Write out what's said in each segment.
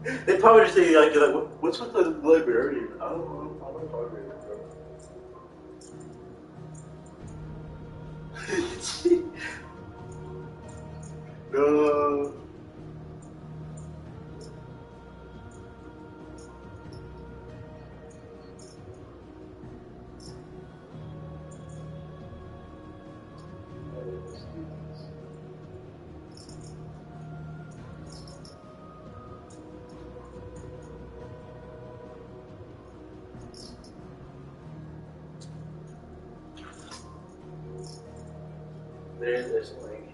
They probably just say like, you're like, what's with the librarian? I don't know. I'm a librarian, bro. No. There's a link.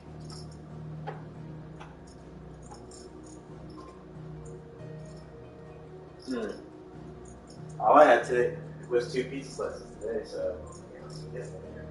Hmm. All I had today was two pizza slices today, so yeah, let's get it later.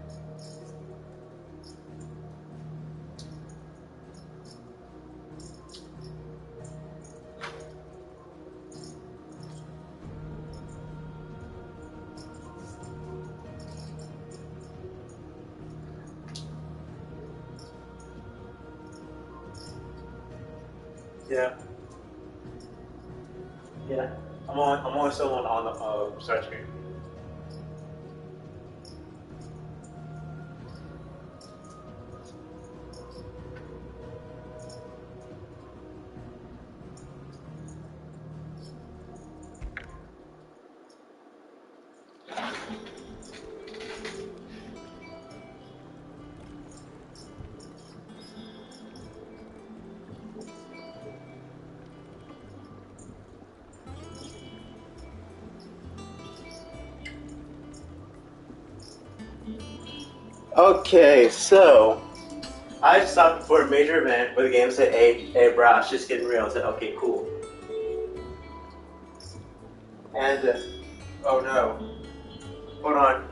Yeah, yeah. I'm only still on the start screen. Okay, so I stopped before a major event where the game said, hey, bro, it's just getting real. I said, okay, cool. And, oh no. Hold on.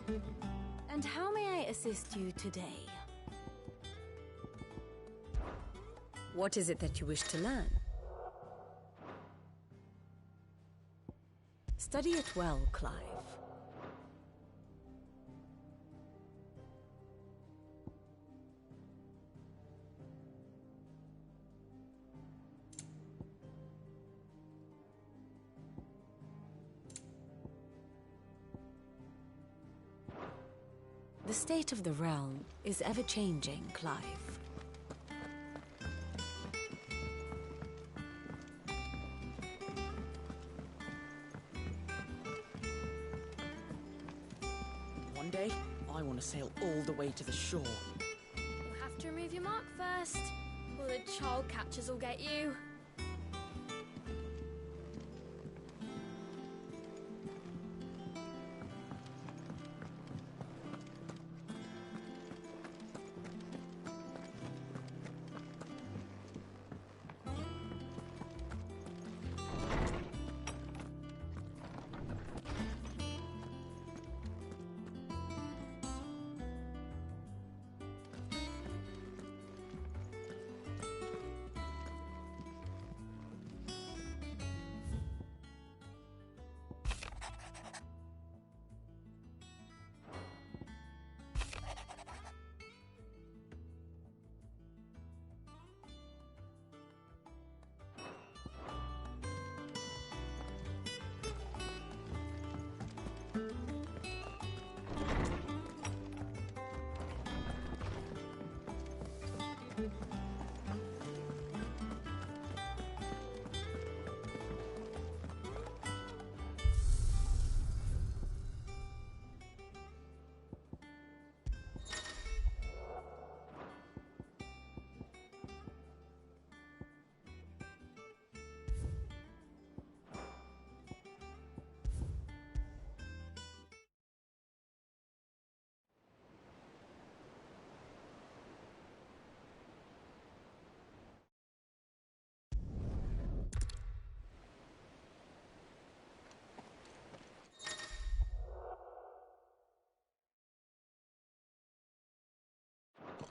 And how may I assist you today? What is it that you wish to learn? Study it well, Clive. The state of the realm is ever-changing, Clive. One day, I want to sail all the way to the shore. You'll have to remove your mark first, or the child catchers will get you.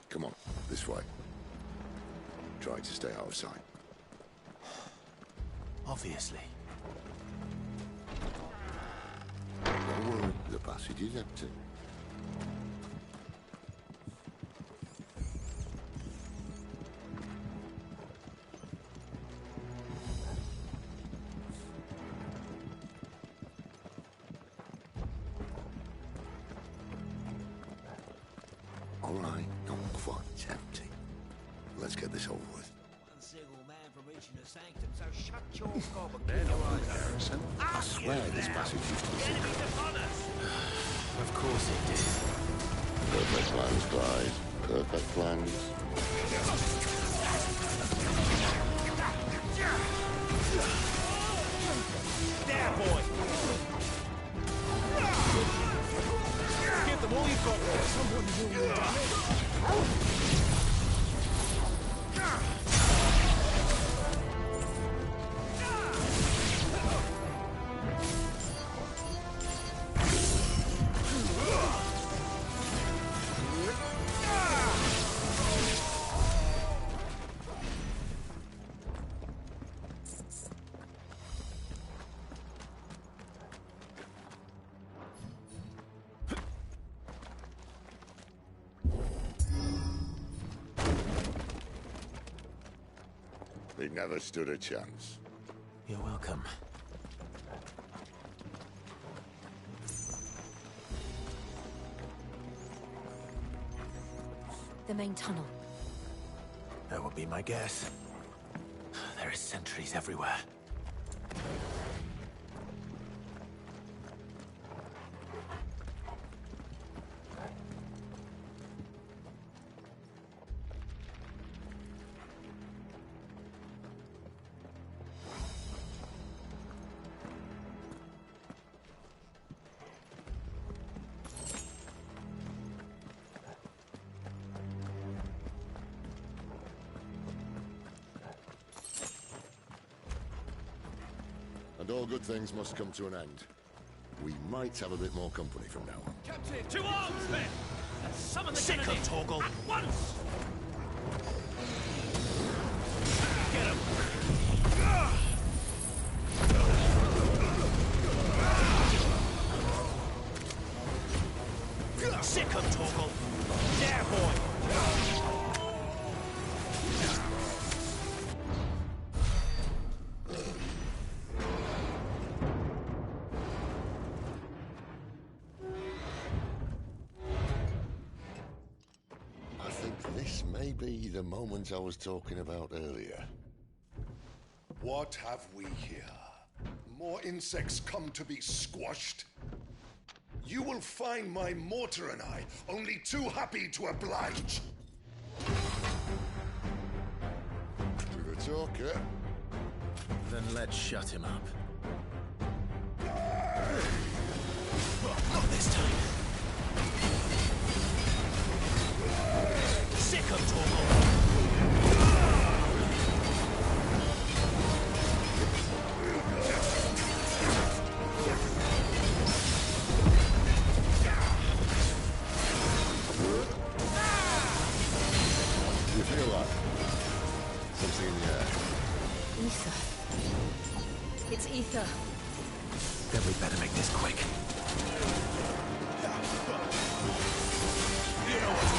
Come on, this way. Try to stay out of sight. Obviously. Don't worry, the passage is empty. All right, not quite empty. Let's get this over with. One single man from reaching the sanctum, so shut your gob and keep your eyes open. Harrison, I swear this passage is The enemy's upon us! Of course it did. perfect plans, Clyde. Perfect plans. There, boy! Give them all you've got. Someone They never stood a chance. You're welcome. The main tunnel. That would be my guess. There are sentries everywhere. And all good things must come to an end. We might have a bit more company from now on. Captain! To arms, men! And summon the Sick of Kennedy! Torgual. At once! Get him! Sick of Torgual. There, boy! I think this may be the moment I was talking about earlier. What have we here? More insects come to be squashed? You will find my mortar and I only too happy to oblige. With a talker. Then let's shut him up. Not this time. Sick of Torgual. You feel that? Something in the air. Ether. It's ether. Then we better make this quick. You know what?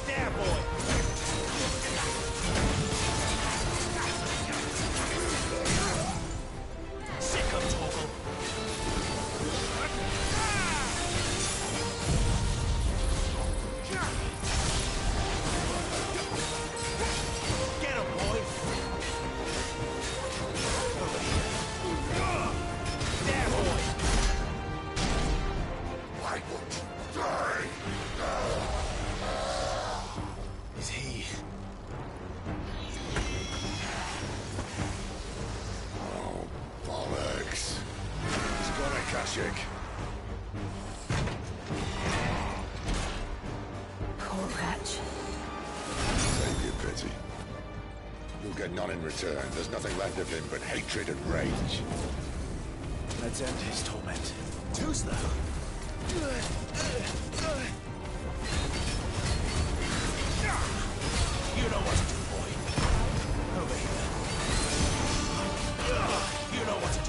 There, boy! Sick of Torgual. Get him, boy! There, boy! I want to die. Is he? Oh, bollocks. He's got a Kashik. Poor wretch. Save your pity. You'll get none in return. There's nothing left of him but hatred and rage. Let's end his torment. Too slow. You know what to do, boy. Over here. You know what to do.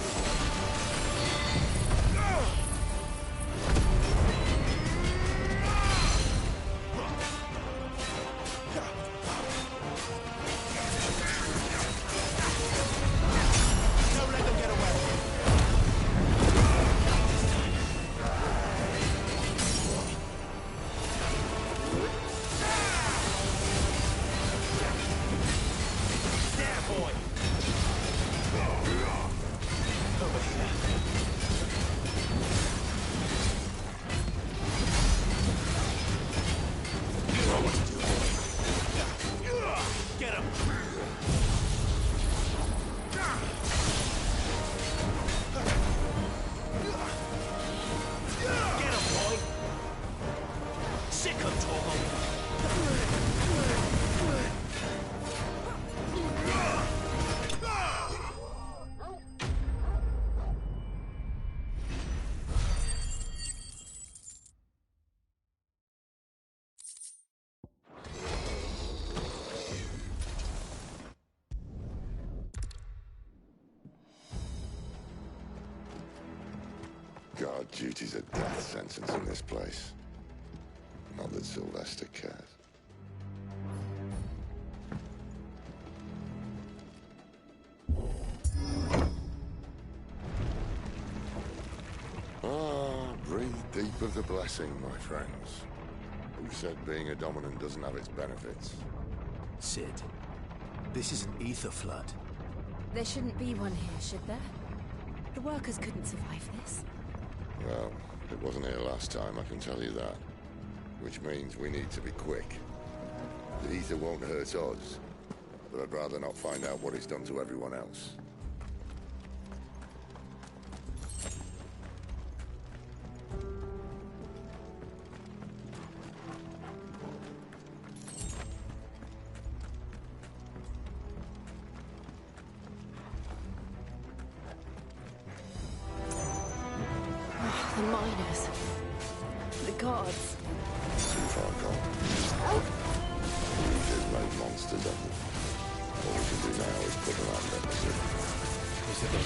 Don't let them get away. There, boy. Over here. You know what to do, boy. Get him. Get him, boy. Sick of Torgual. Guard duty's a death sentence in this place. Not that Sylvester cares. Ah, breathe deep of the blessing, my friends. Who said being a dominant doesn't have its benefits? Sid, this is an ether flood. There shouldn't be one here, should there? The workers couldn't survive this. Well, it wasn't here last time, I can tell you that. Which means we need to be quick. The ether won't hurt us, but I'd rather not find out what it's done to everyone else.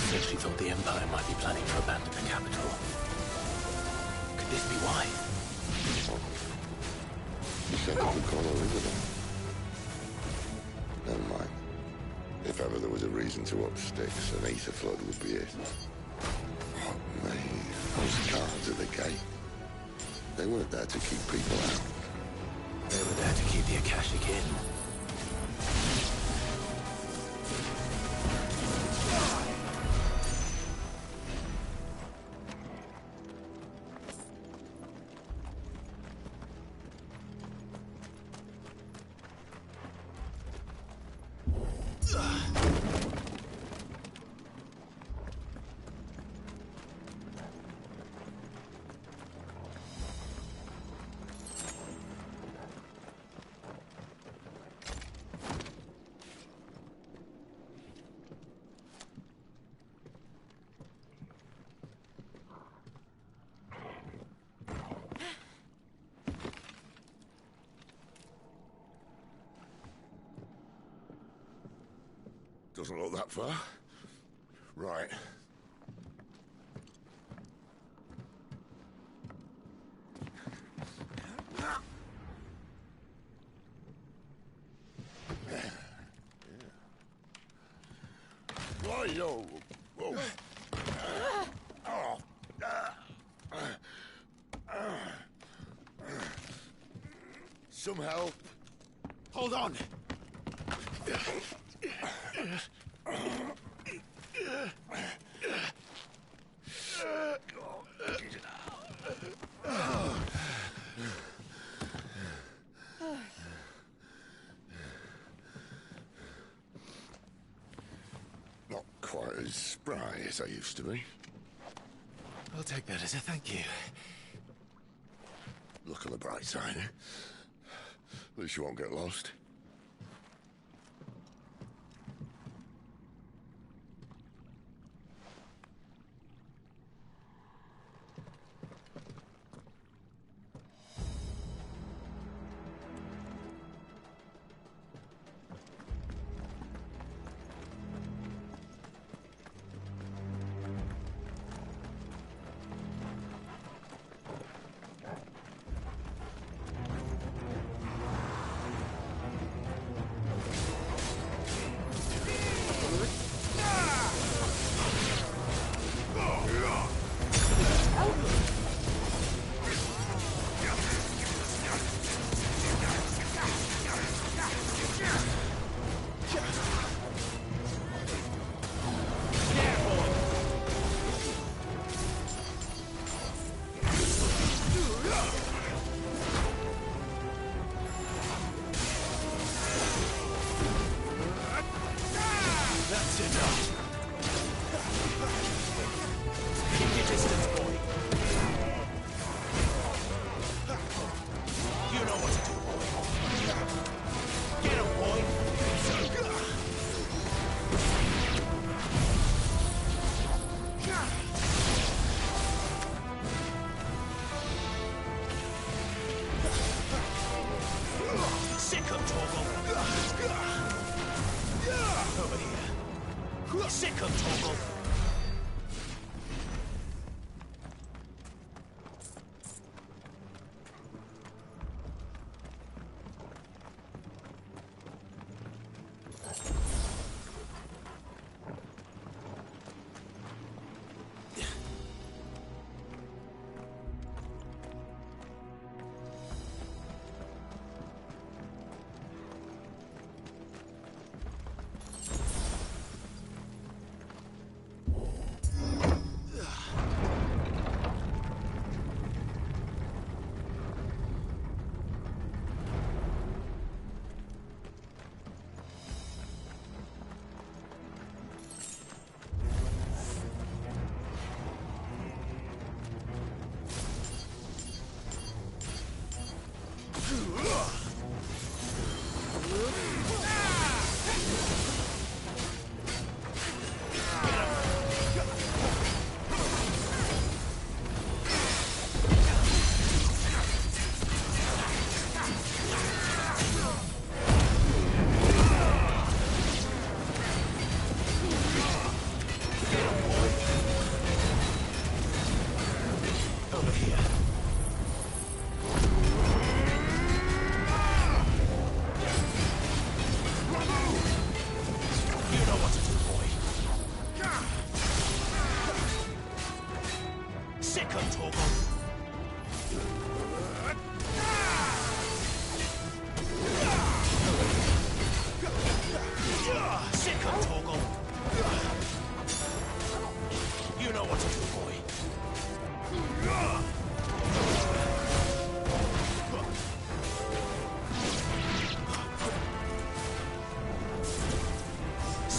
said she thought the Empire might be planning to abandon the capital. Could this be why? You said you could call her Isabel. Never mind. If ever there was a reason to up sticks, an ether flood would be it. Oh, man, those guards at the gate. They weren't there to keep people out. They were there to keep the Akashic in. Doesn't look that far. Right. Whoa, whoa. Some help. Hold on! Not quite as spry as I used to be. I'll take that as a thank you. Look on the bright side, eh? At least you won't get lost. Sick of Torgual! Over here. Sick of Torgual!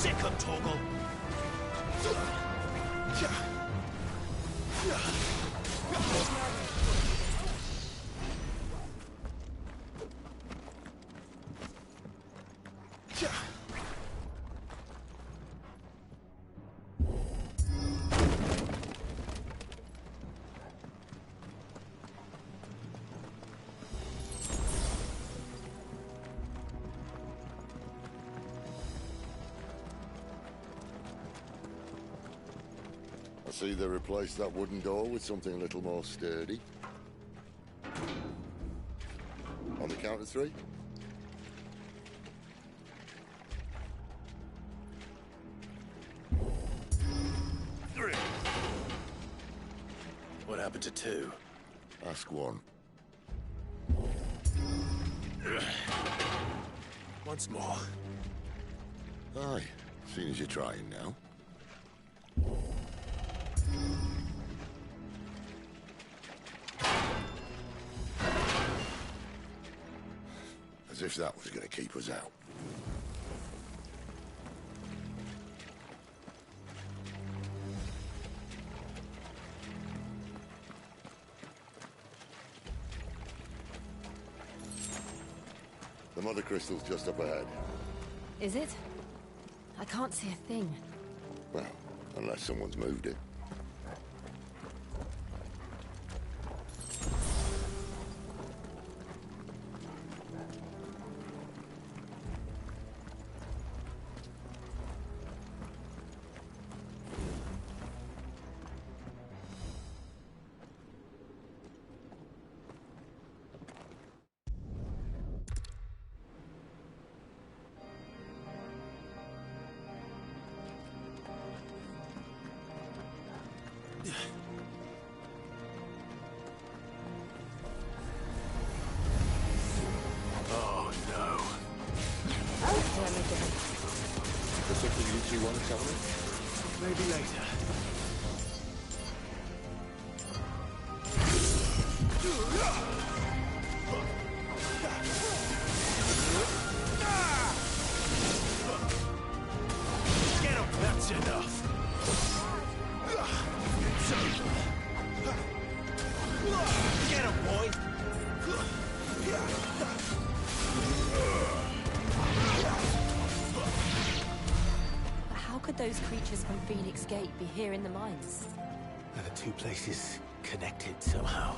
Sick of Torgual. I see they replaced that wooden door with something a little more sturdy. On the count of 3? What happened to 2? Ask 1. Once more. Aye, seeing as you're trying now. As if that was going to keep us out. The mother crystal's just up ahead. Is it? I can't see a thing. Well, unless someone's moved it. Oh no. There's something you two want to tell me? Maybe later. Get him! That's enough! Get him, boy! But how could those creatures from Phoenix Gate be here in the mines? Are the 2 places connected somehow?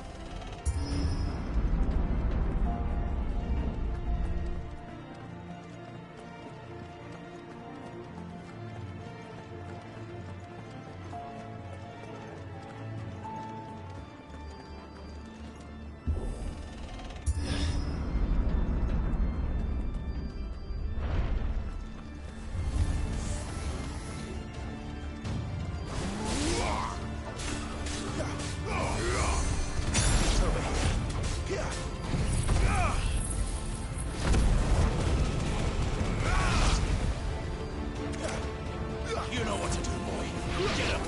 You know what to do, boy. Get him!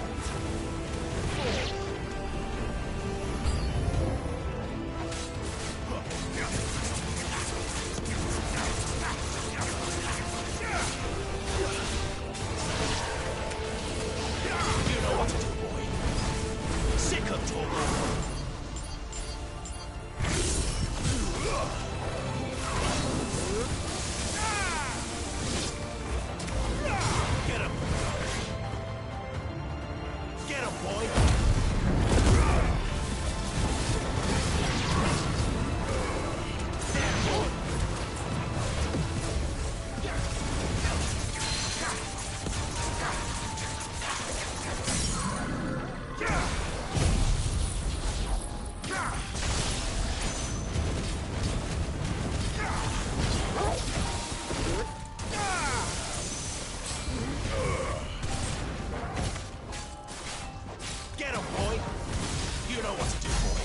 You know what to do, boy. Sick of Torgual. Get him! Get him, boy! There, boy! Get him, boy! You know what to do, boy.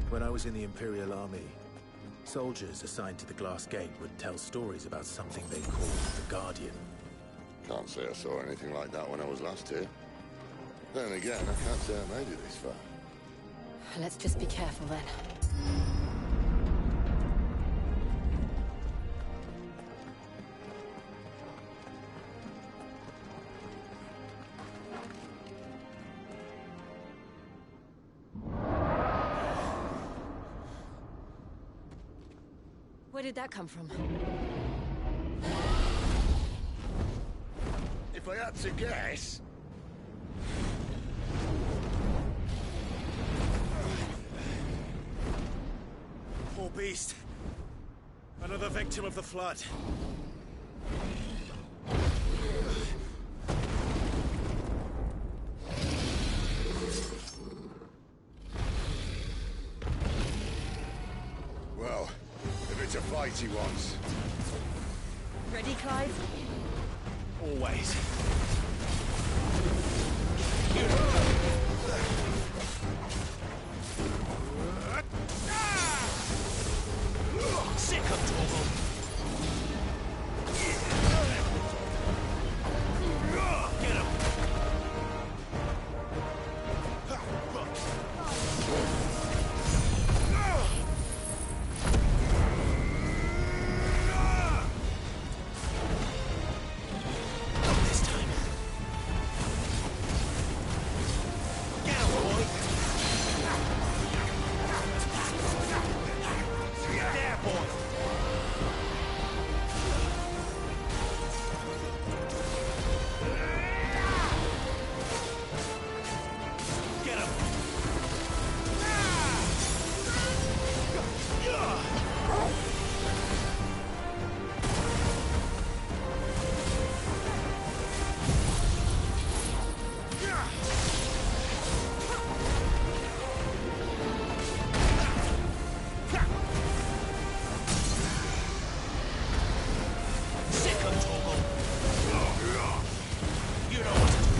When I was in the Imperial Army, Soldiers assigned to the Glass Gate would tell stories about something they called the Guardian. Can't say I saw anything like that when I was last here. Then again, I can't say I made it this far. Let's just be careful then. Where did that come from? If I had to guess... Poor beast. Another victim of the flood. Well, if it's a fight he wants. Ready, Clive? Always. Sick of Torgual. Get him. This time. Get him, boy. There, boy. Get him. Sick of Torgual. You know what to do.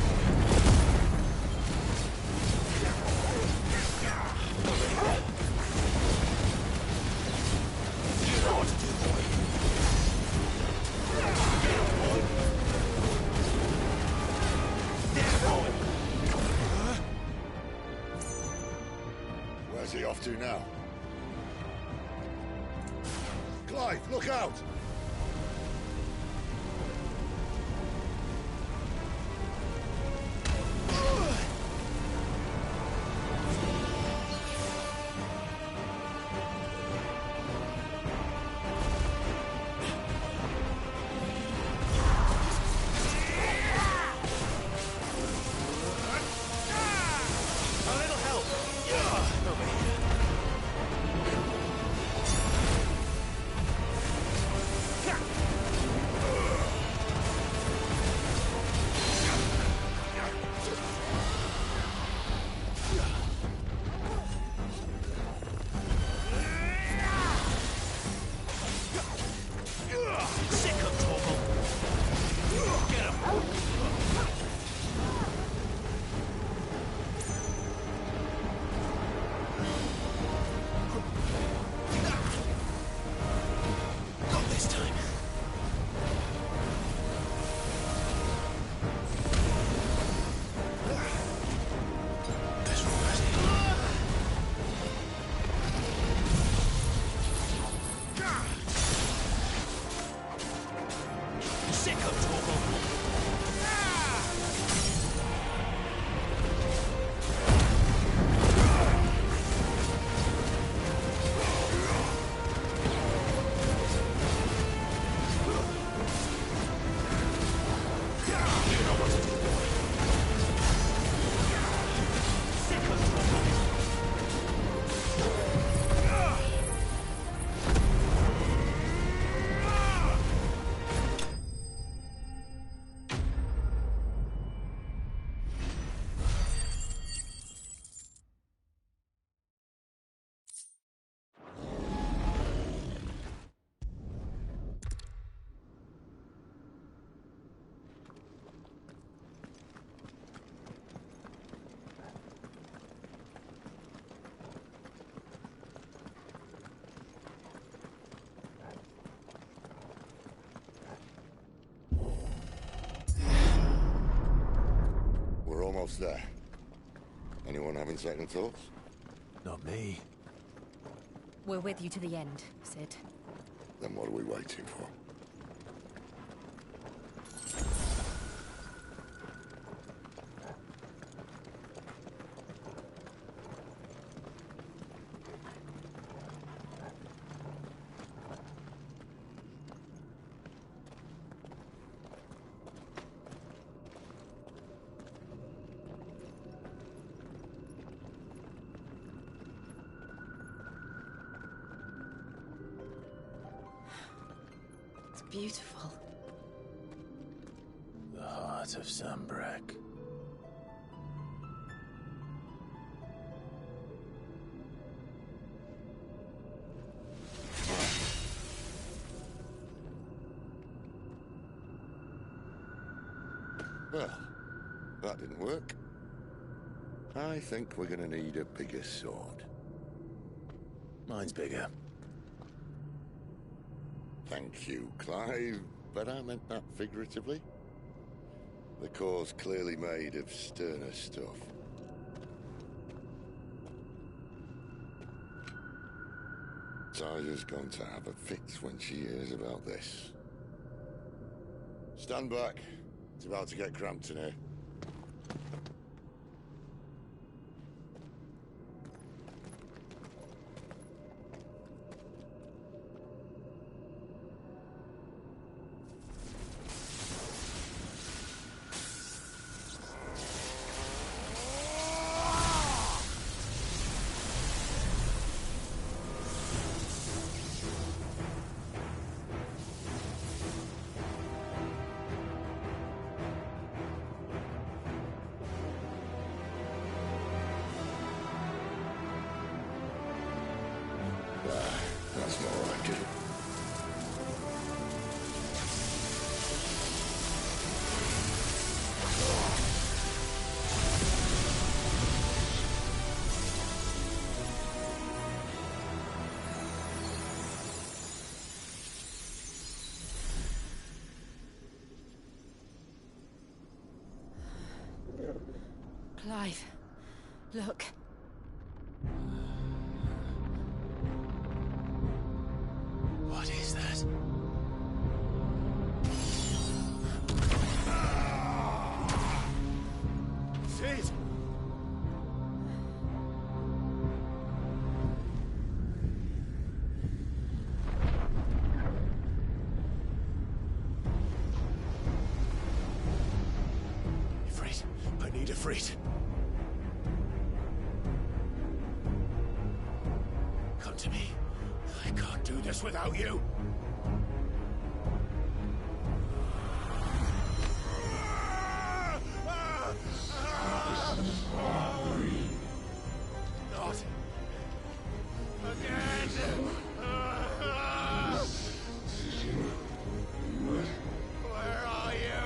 You know what to do, boy. Get him, boy. There, boy. Where's he off to now? Clive, look out! A little help. Over here. What's there? Anyone having second thoughts? Not me. We're with you to the end, Sid. Then what are we waiting for? It's beautiful. The heart of Sunbreak. Well, that didn't work. I think we're gonna need a bigger sword. Mine's bigger. Thank you, Clive, but I meant that figuratively. The core's clearly made of sterner stuff. Tiger's going to have a fit when she hears about this. Stand back. It's about to get cramped in here. That's more like it. Clive, look. What is that? Sid! Ifrit, I need Ifrit. Come to me. I can't do this without you. Not again. Where are you?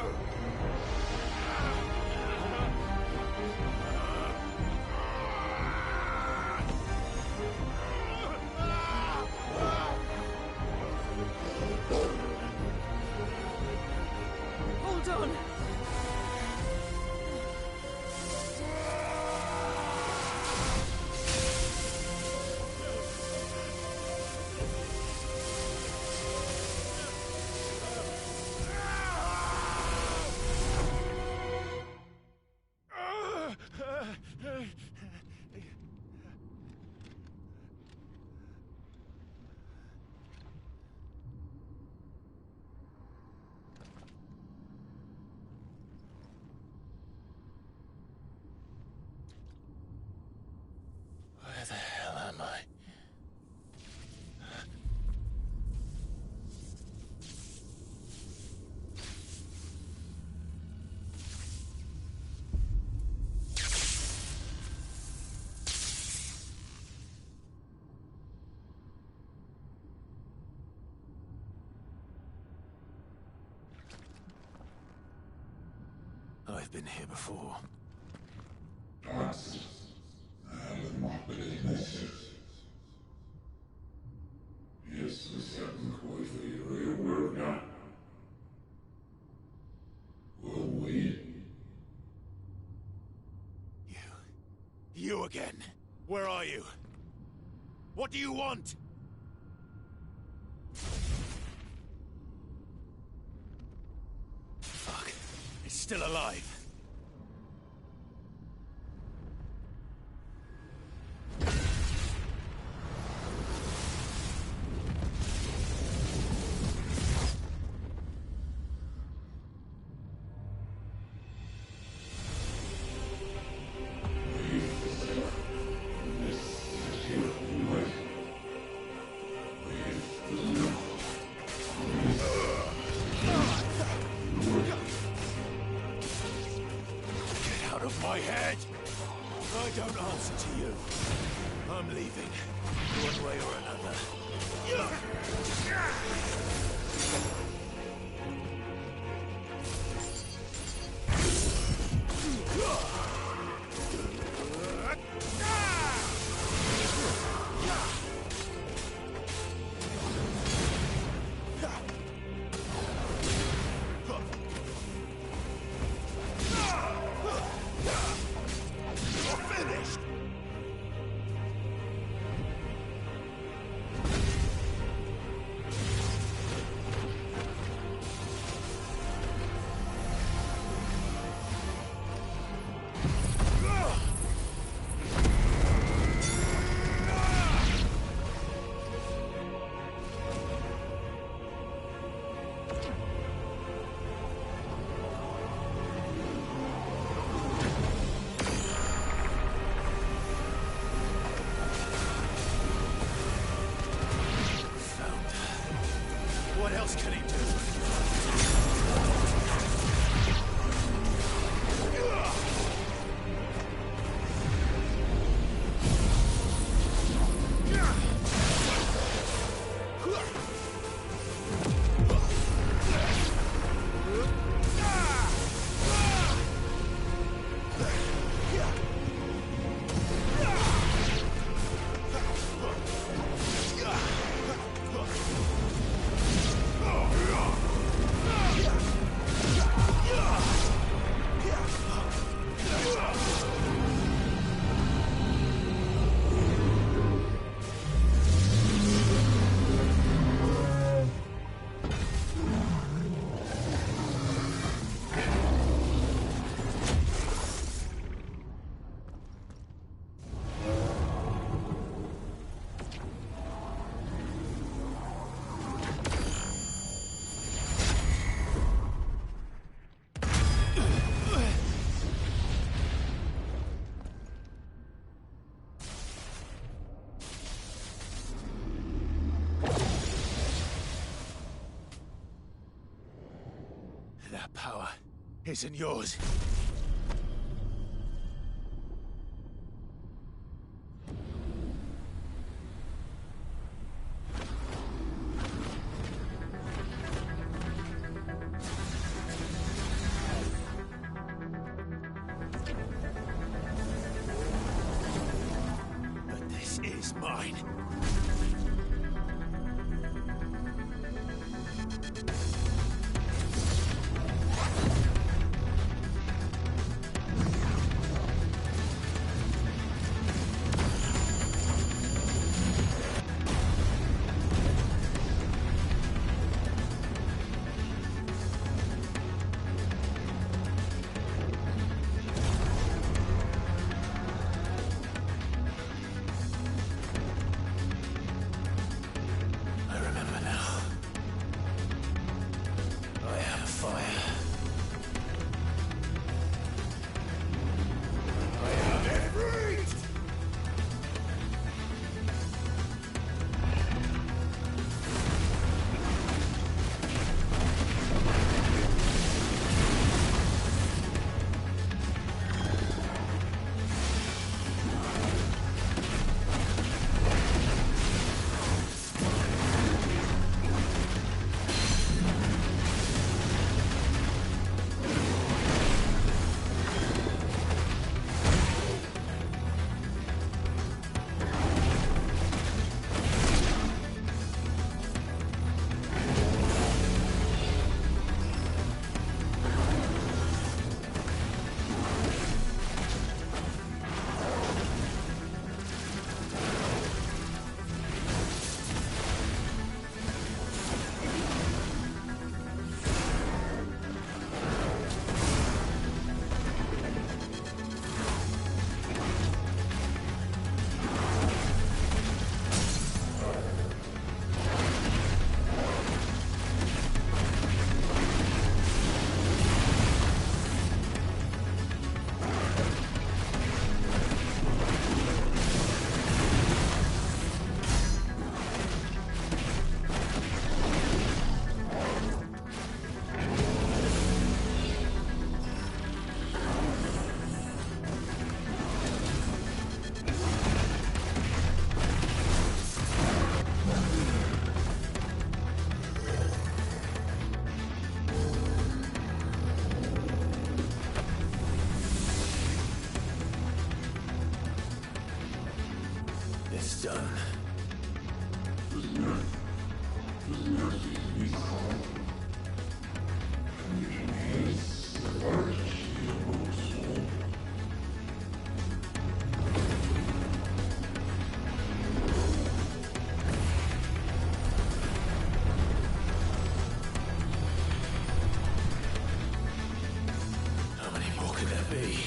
Hold on. Where the hell am I? I've been here before. You again. Where are you? What do you want? Fuck. It's still alive. My head! I don't answer to you. I'm leaving, one way or another. What else can he do? That power isn't yours. But this is mine. How many more could there be?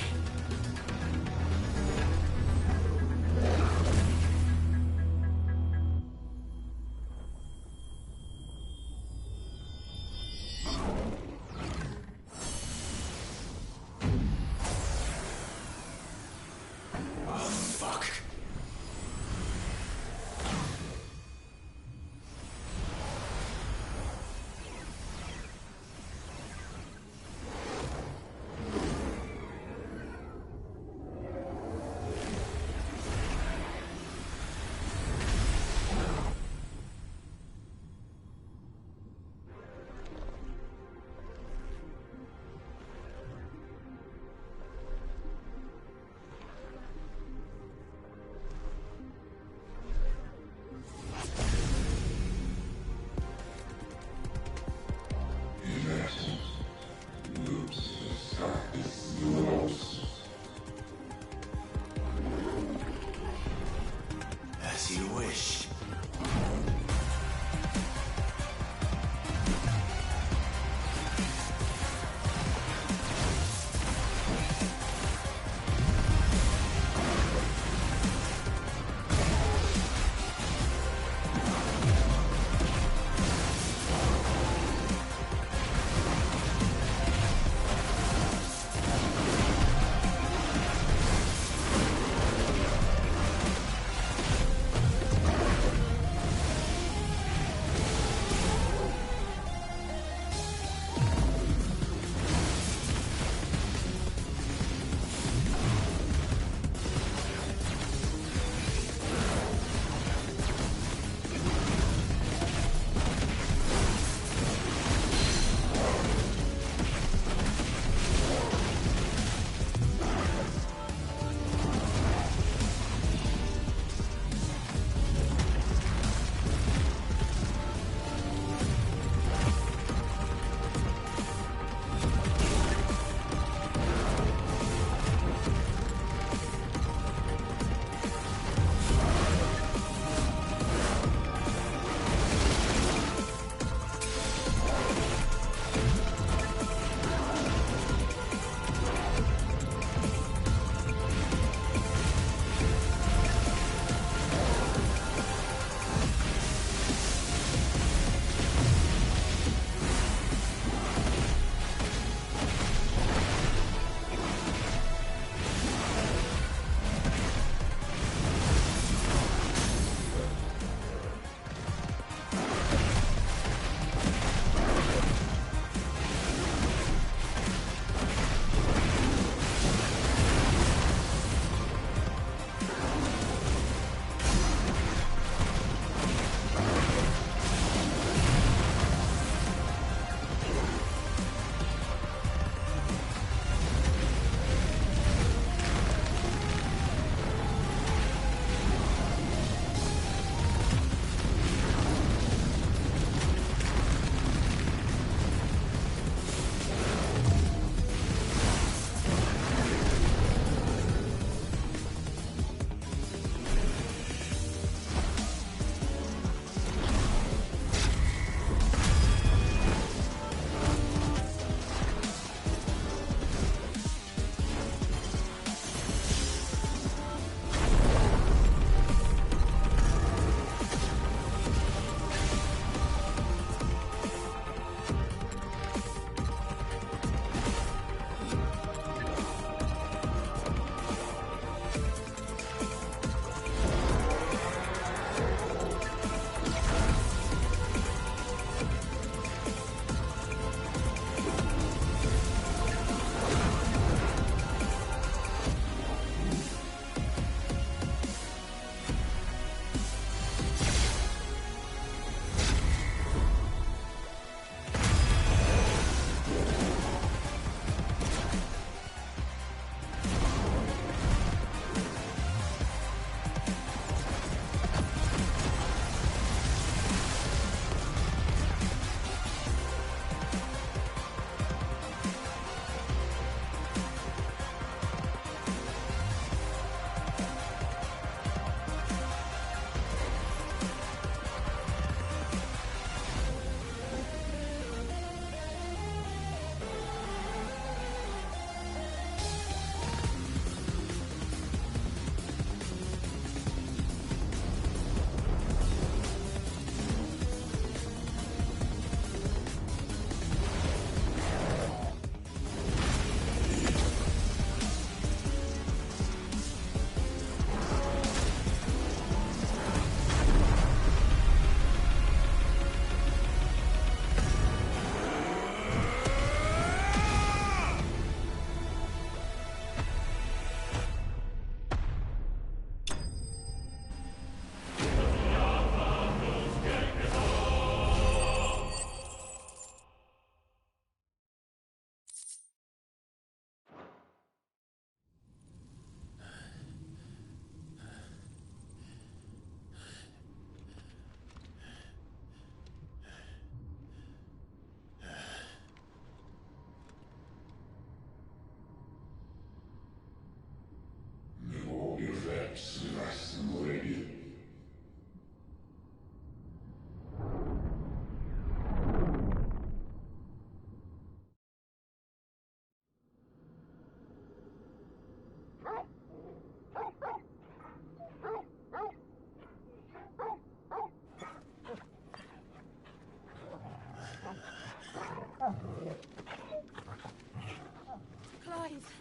Clive!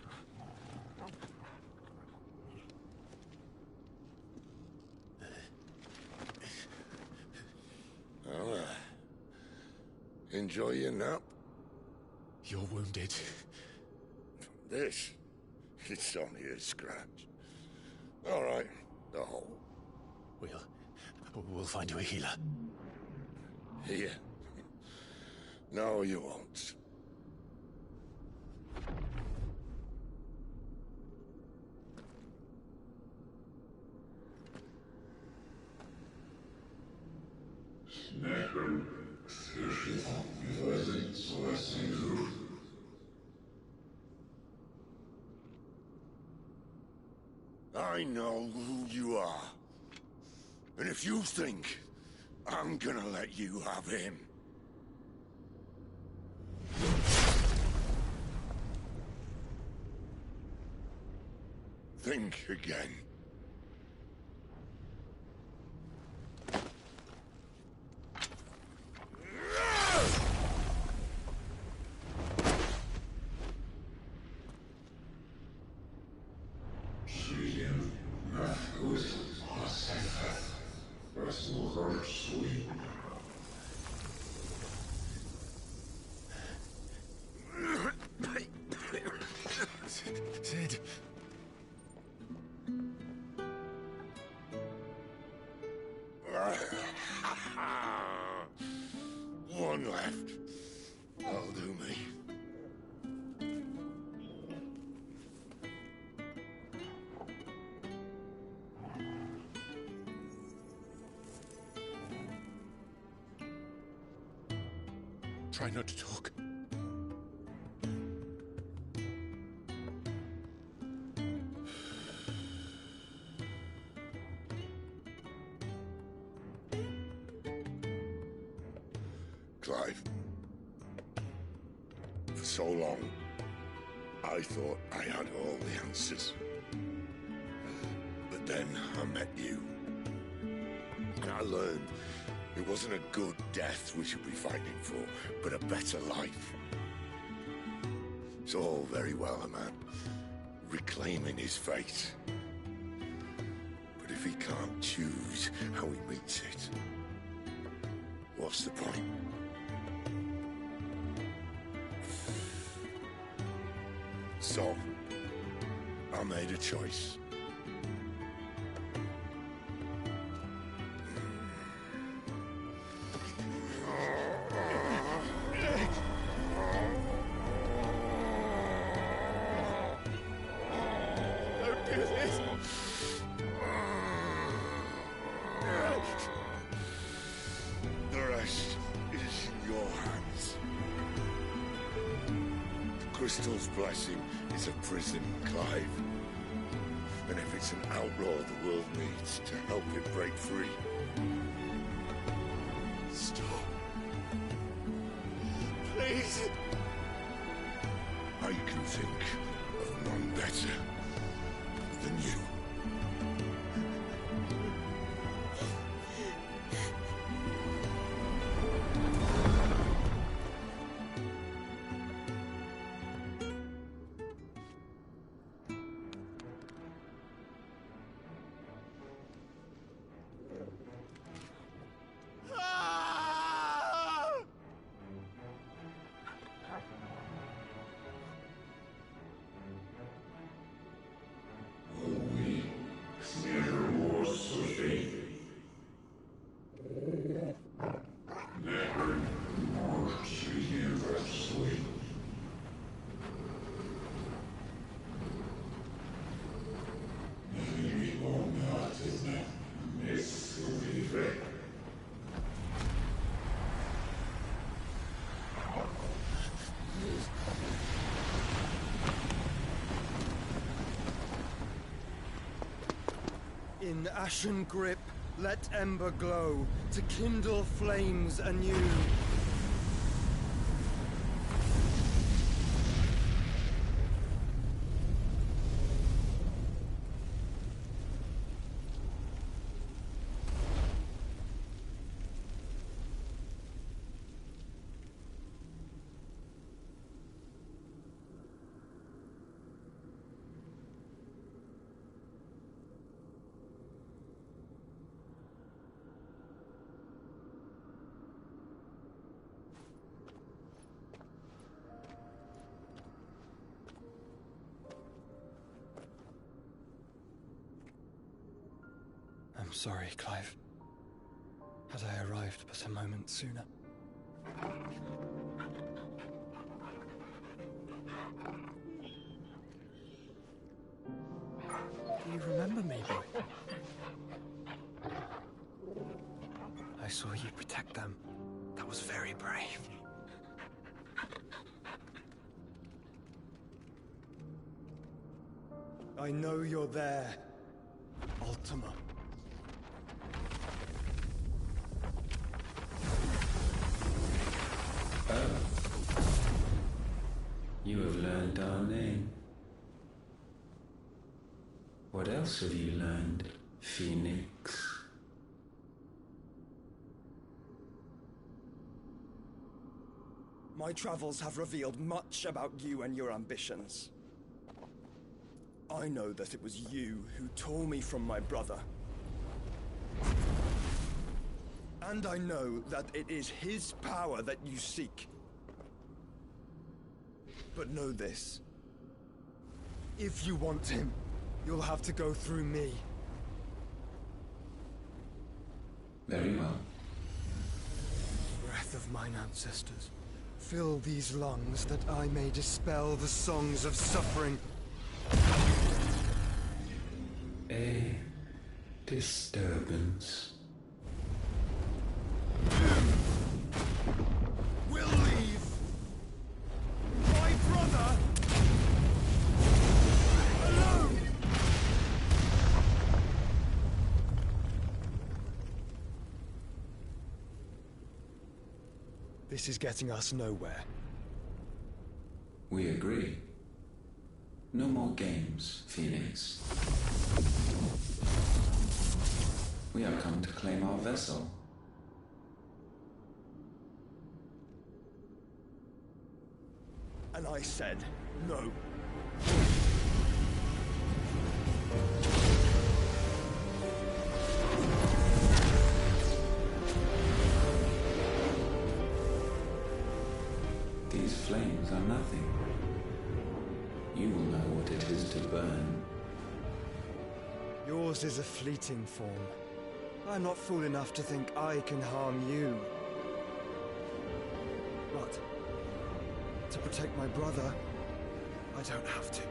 Well, enjoy your nap. You're wounded. This? It's only a scratch. All right, the hole. We'll find you a healer. Here. No, you won't. I know who you are. And if you think I'm gonna let you have him... think again. Sid. One left. That'll do me. Try not to talk. Clive. For so long, I thought I had all the answers. But then I met you. And I learned it wasn't a good death we should be fighting for, but a better life. It's all very well, a man reclaiming his fate. But if he can't choose how he meets it, what's the point? So, I made a choice. Don't do this! The rest is in your hands. The Crystal's blessing is a prison, Clive. And if it's an outlaw the world needs to help it break free... Stop. Please! I can think of none better than you. In ashen grip, let ember glow, to kindle flames anew. sorry, Clive. Had I arrived but a moment sooner. Do you remember me, boy? I saw you protect them. That was very brave. I know you're there, Ultima. Oh. You have learned our name. What else have you learned, Phoenix? My travels have revealed much about you and your ambitions. I know that it was you who tore me from my brother. And I know that it is his power that you seek. But know this. If you want him, you'll have to go through me. Very well. Breath of mine ancestors, fill these lungs that I may dispel the songs of suffering. A disturbance. We'll leave. My brother alone. This is getting us nowhere. We agree. No more games, Phoenix. We have come to claim our vessel. And I said no. These flames are nothing. You will know what it is to burn. Yours is a fleeting form. I'm not fool enough to think I can harm you. But to protect my brother, I don't have to.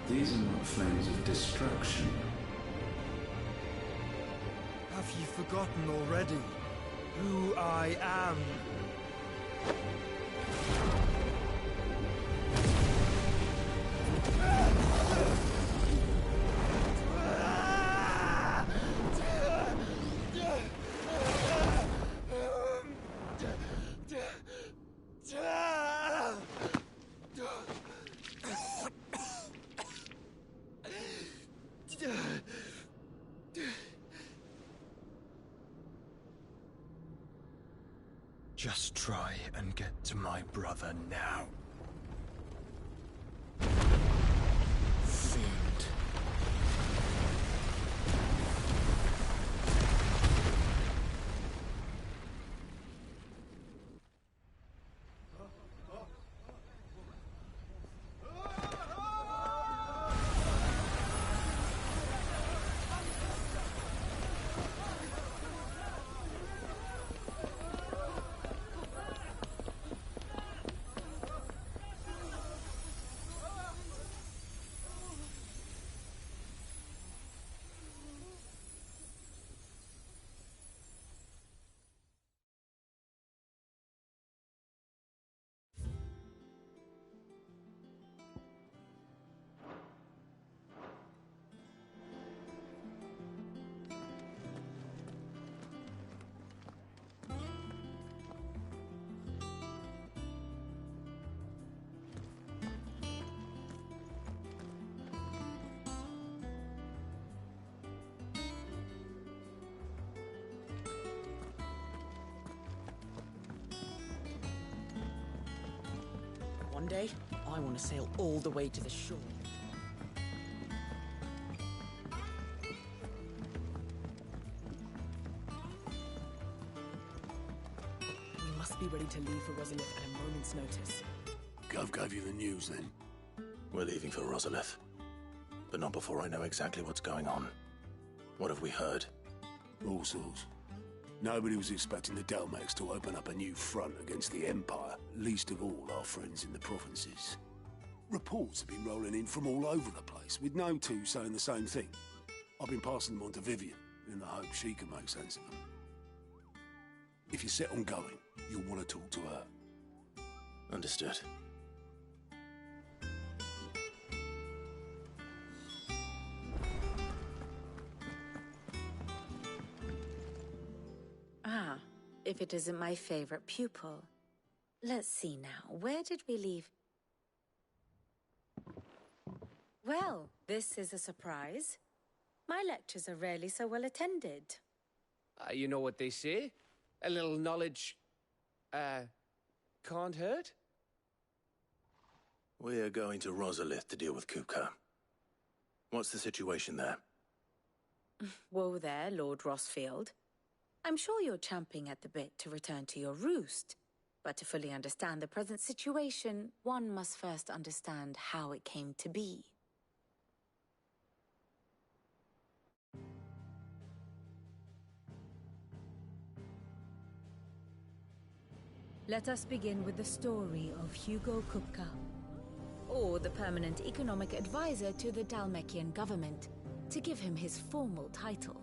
These are not flames of destruction. Have you forgotten already who I am? Just try and get to my brother now. Fiend. One day, I want to sail all the way to the shore. We must be ready to leave for Rosalith at a moment's notice. Gov gave you the news, then? We're leaving for Rosalith. But not before I know exactly what's going on. What have we heard? All sorts. Nobody was expecting the Delmex to open up a new front against the Empire, least of all our friends in the provinces. Reports have been rolling in from all over the place, with no two saying the same thing. I've been passing them on to Vivian, in the hope she can make sense of them. If you're set on going, you'll want to talk to her. Understood. Ah, if it isn't my favorite pupil. Let's see now, where did we leave? Well, this is a surprise. My lectures are rarely so well attended. You know what they say? A little knowledge, can't hurt? We're going to Rosalith to deal with Kupka. What's the situation there? Whoa there, Lord Rossfield. I'm sure you're champing at the bit to return to your roost. But to fully understand the present situation, one must first understand how it came to be. Let us begin with the story of Hugo Kupka, Or the permanent economic advisor to the Dalmekian government, to give him his formal title.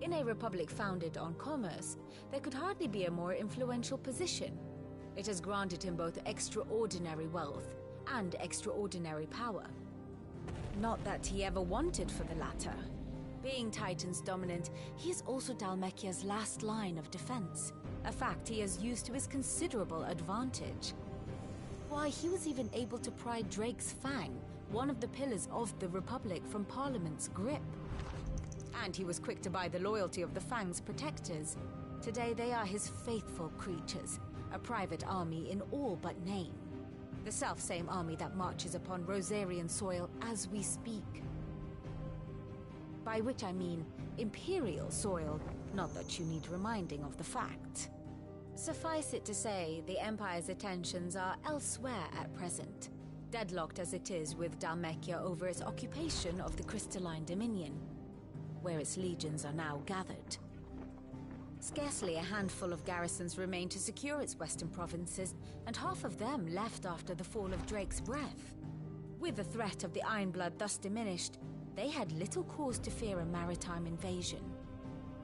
In a republic founded on commerce, there could hardly be a more influential position. It has granted him both extraordinary wealth and extraordinary power. Not that he ever wanted for the latter. Being Titan's dominant, he is also Dalmekia's last line of defense, a fact he has used to his considerable advantage. Why, he was even able to pry Drake's Fang, one of the pillars of the Republic, from Parliament's grip. And he was quick to buy the loyalty of the Fang's protectors. Today they are his faithful creatures, a private army in all but name. The self-same army that marches upon Rosarian soil as we speak. By which I mean Imperial soil, not that you need reminding of the fact. Suffice it to say, the Empire's attentions are elsewhere at present, deadlocked as it is with Dalmekia over its occupation of the Crystalline Dominion, where its legions are now gathered. Scarcely a handful of garrisons remain to secure its western provinces, and half of them left after the fall of Drake's Breath. With the threat of the Ironblood thus diminished, they had little cause to fear a maritime invasion.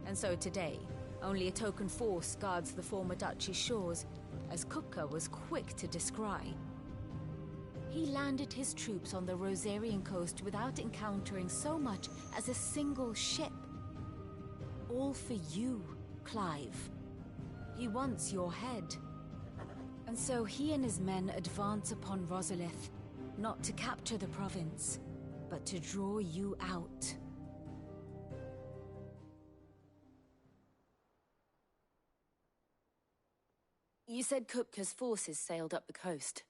And so today, only a token force guards the former duchy's shores, as Kupka was quick to descry. He landed his troops on the Rosarian coast without encountering so much as a single ship. All for you, Clive. He wants your head. And so he and his men advance upon Rosalith, not to capture the province, but to draw you out. You said Kupka's forces sailed up the coast.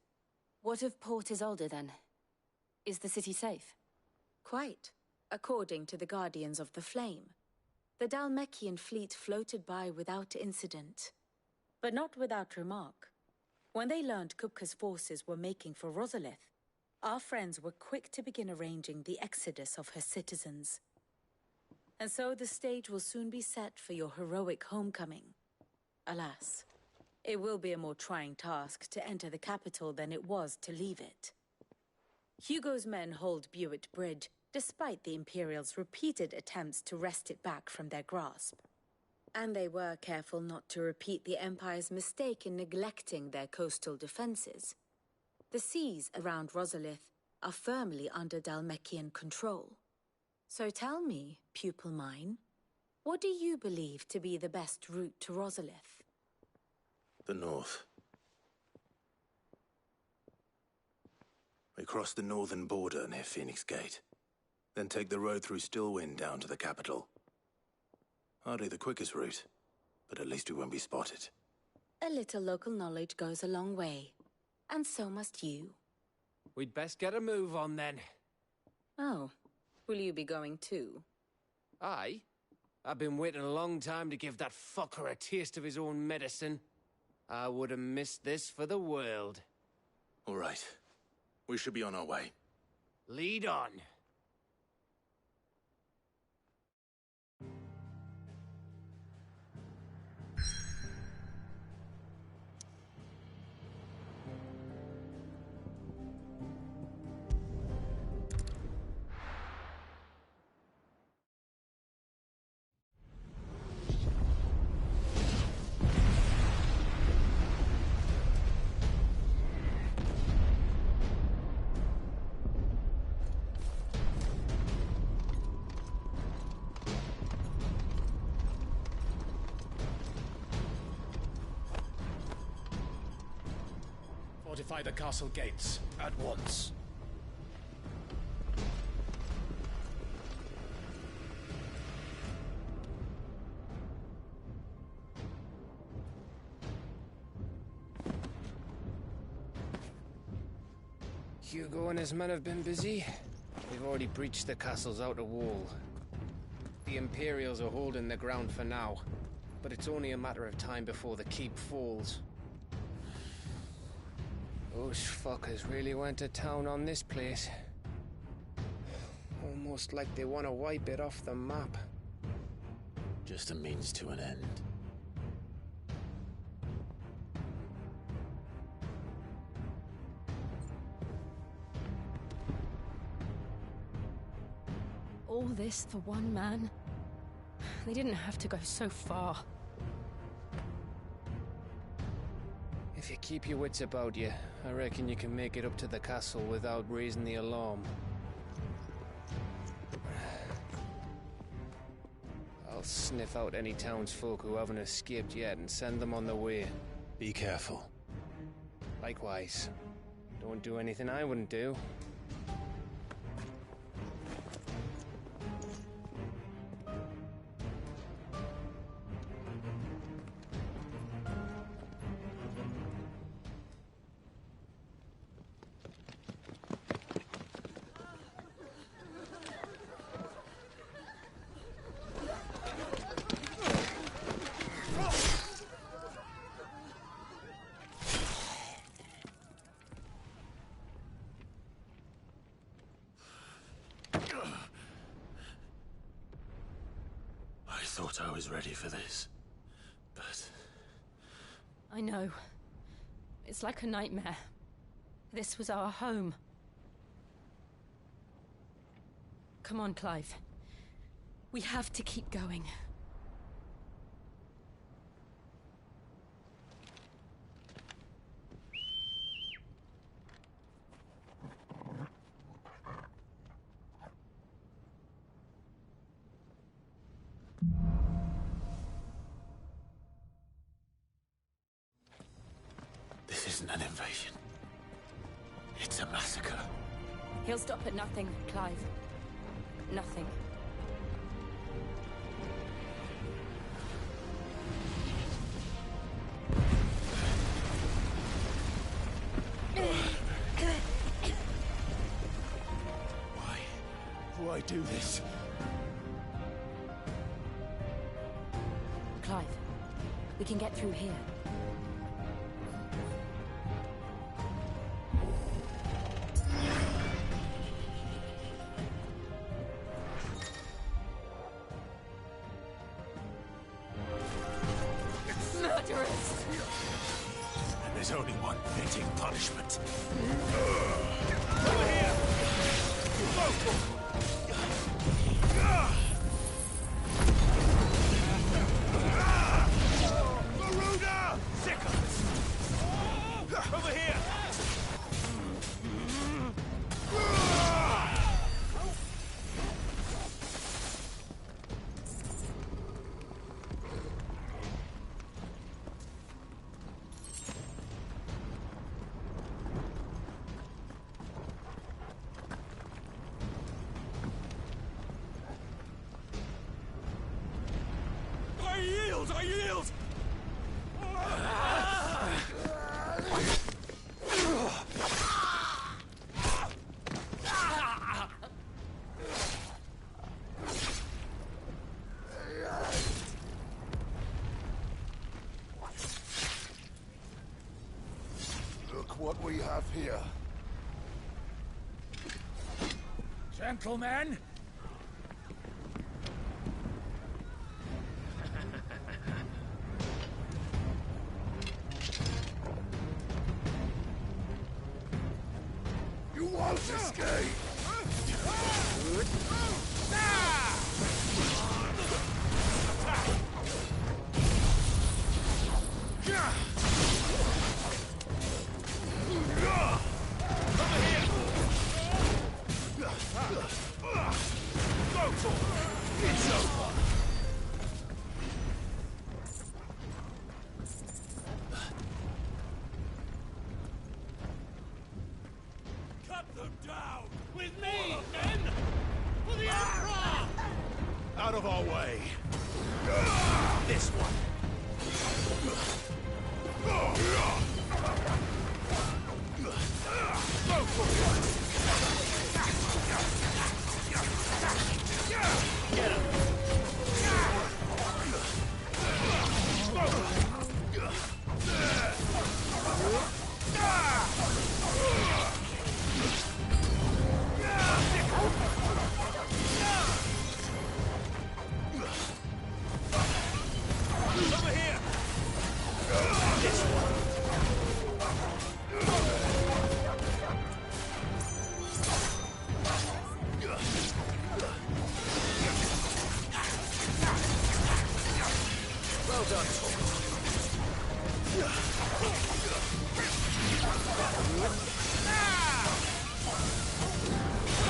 What of Port Isolde, then? Is the city safe? Quite, according to the Guardians of the Flame. The Dalmekian fleet floated by without incident. But not without remark. When they learned Kupka's forces were making for Rosalith, our friends were quick to begin arranging the exodus of her citizens. And so the stage will soon be set for your heroic homecoming. Alas, it will be a more trying task to enter the capital than it was to leave it. Hugo's men hold Buett Bridge, despite the Imperials' repeated attempts to wrest it back from their grasp. And they were careful not to repeat the Empire's mistake in neglecting their coastal defenses. The seas around Rosalith are firmly under Dalmekian control. So tell me, pupil mine, what do you believe to be the best route to Rosalith? The north. We cross the northern border near Phoenix Gate, then take the road through Stillwind down to the capital. Hardly the quickest route, but at least we won't be spotted. A little local knowledge goes a long way. And so must you. We'd best get a move on then. Oh, will you be going too? Aye. I've been waiting a long time to give that fucker a taste of his own medicine. I would have missed this for the world. All right. We should be on our way. Lead on. Fortify the castle gates, at once. Hugo and his men have been busy. They've already breached the castle's outer wall. The Imperials are holding the ground for now, but it's only a matter of time before the keep falls. Those fuckers really went to town on this place. Almost like they want to wipe it off the map. Just a means to an end. All this for one man? They didn't have to go so far. If you keep your wits about you, I reckon you can make it up to the castle without raising the alarm. I'll sniff out any townsfolk who haven't escaped yet and send them on their way. Be careful. Likewise. Don't do anything I wouldn't do. I thought I was ready for this, but... I know. It's like a nightmare. This was our home. Come on, Clive. We have to keep going. This isn't an invasion. It's a massacre. He'll stop at nothing, Clive. Nothing. Why do this? Clive, we can get through here. Murderers! And there's only one fitting punishment. Over here! Garuda! Sickles! Over here! have here? Gentlemen! You won't escape! It's over! Cut them down! With me, men! For the Emperor! Out of our way! This one! Get him! Over here! This one! Well done, Torgual.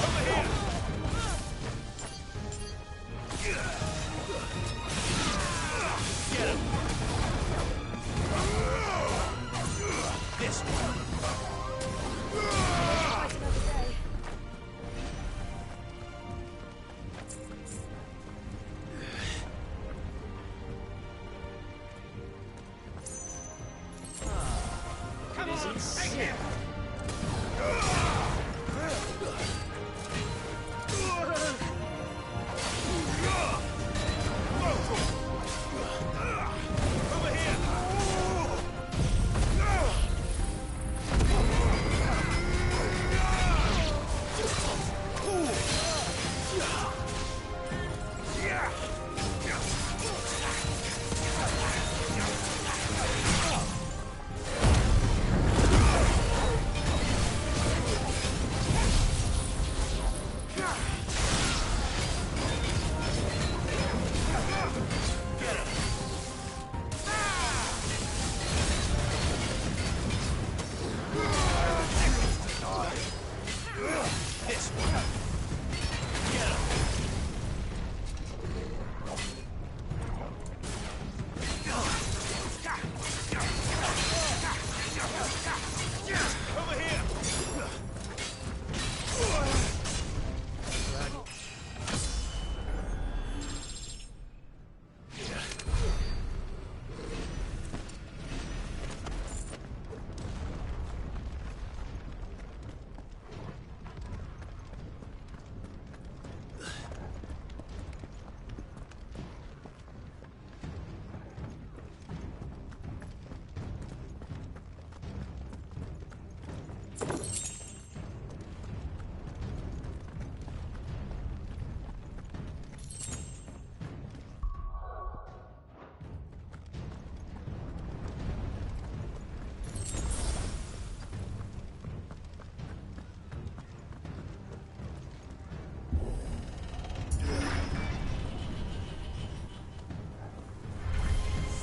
Over here! Get him! This one! Quite another day. Come on, take him! Over here! This one! Get him! Over here!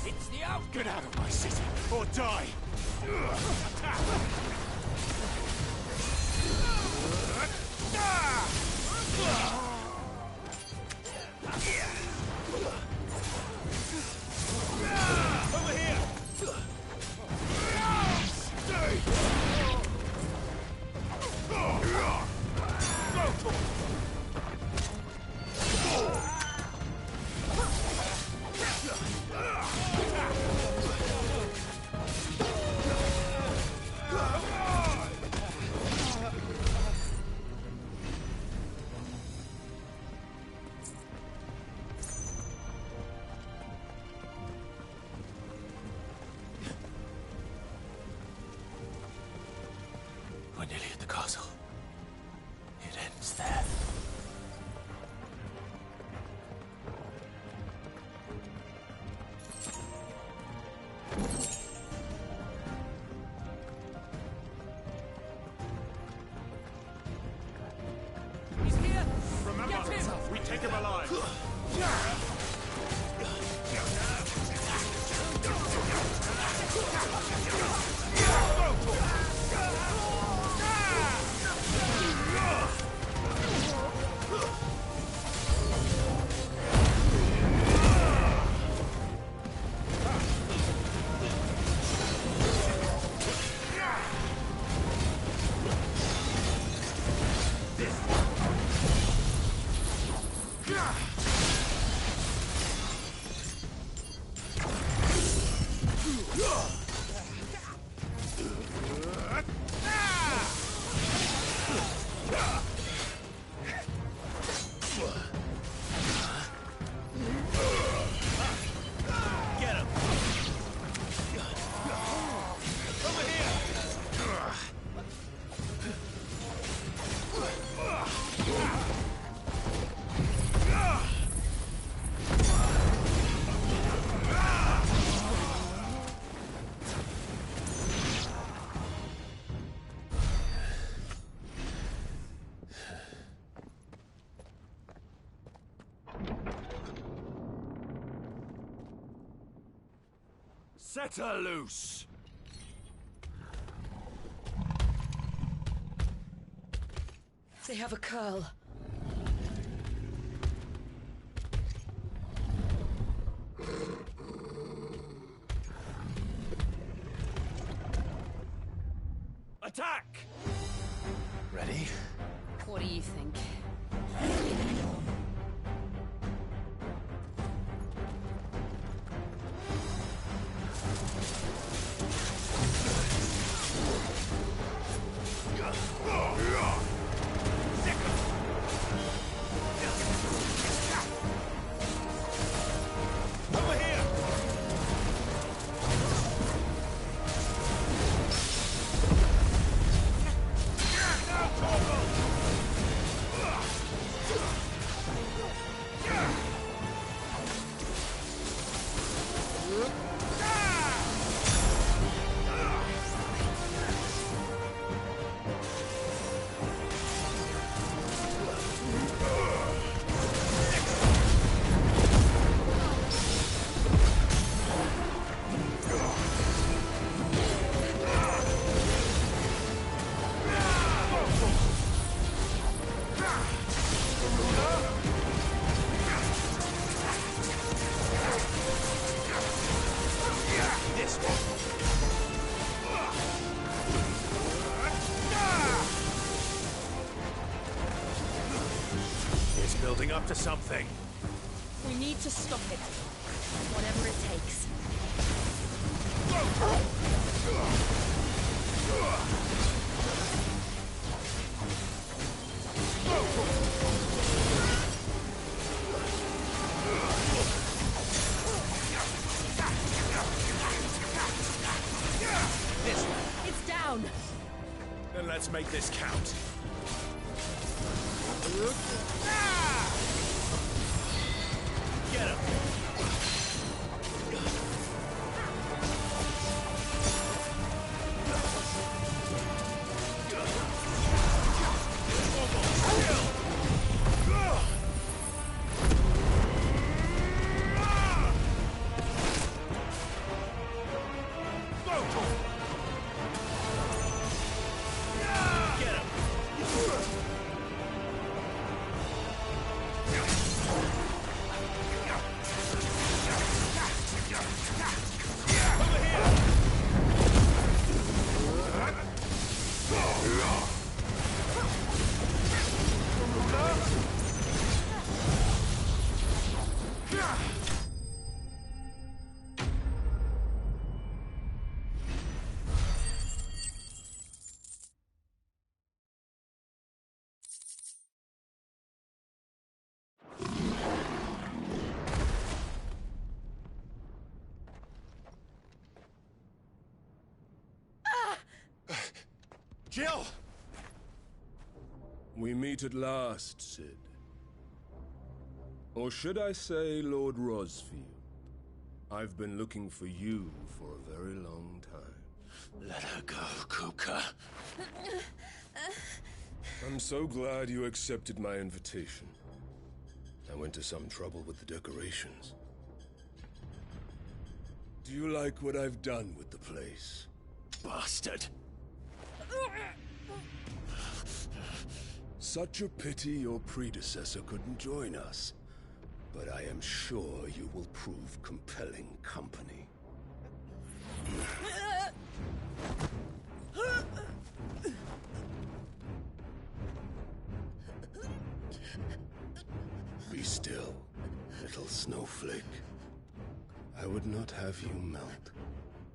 It's the out! Get out of my city, or die! Over here! Set her loose! They have a curl. Attack! Ready? What do you think? It's building up to something. We need to stop it. Whatever it takes. It's down. Then let's make this count. Get him! Jill! We meet at last, Sid. Or should I say Lord Rosfield? I've been looking for you for a very long time. Let her go, Kuka. I'm so glad you accepted my invitation. I went to some trouble with the decorations. Do you like what I've done with the place? Bastard! Such a pity your predecessor couldn't join us. But I am sure you will prove compelling company. Be still, little snowflake. I would not have you melt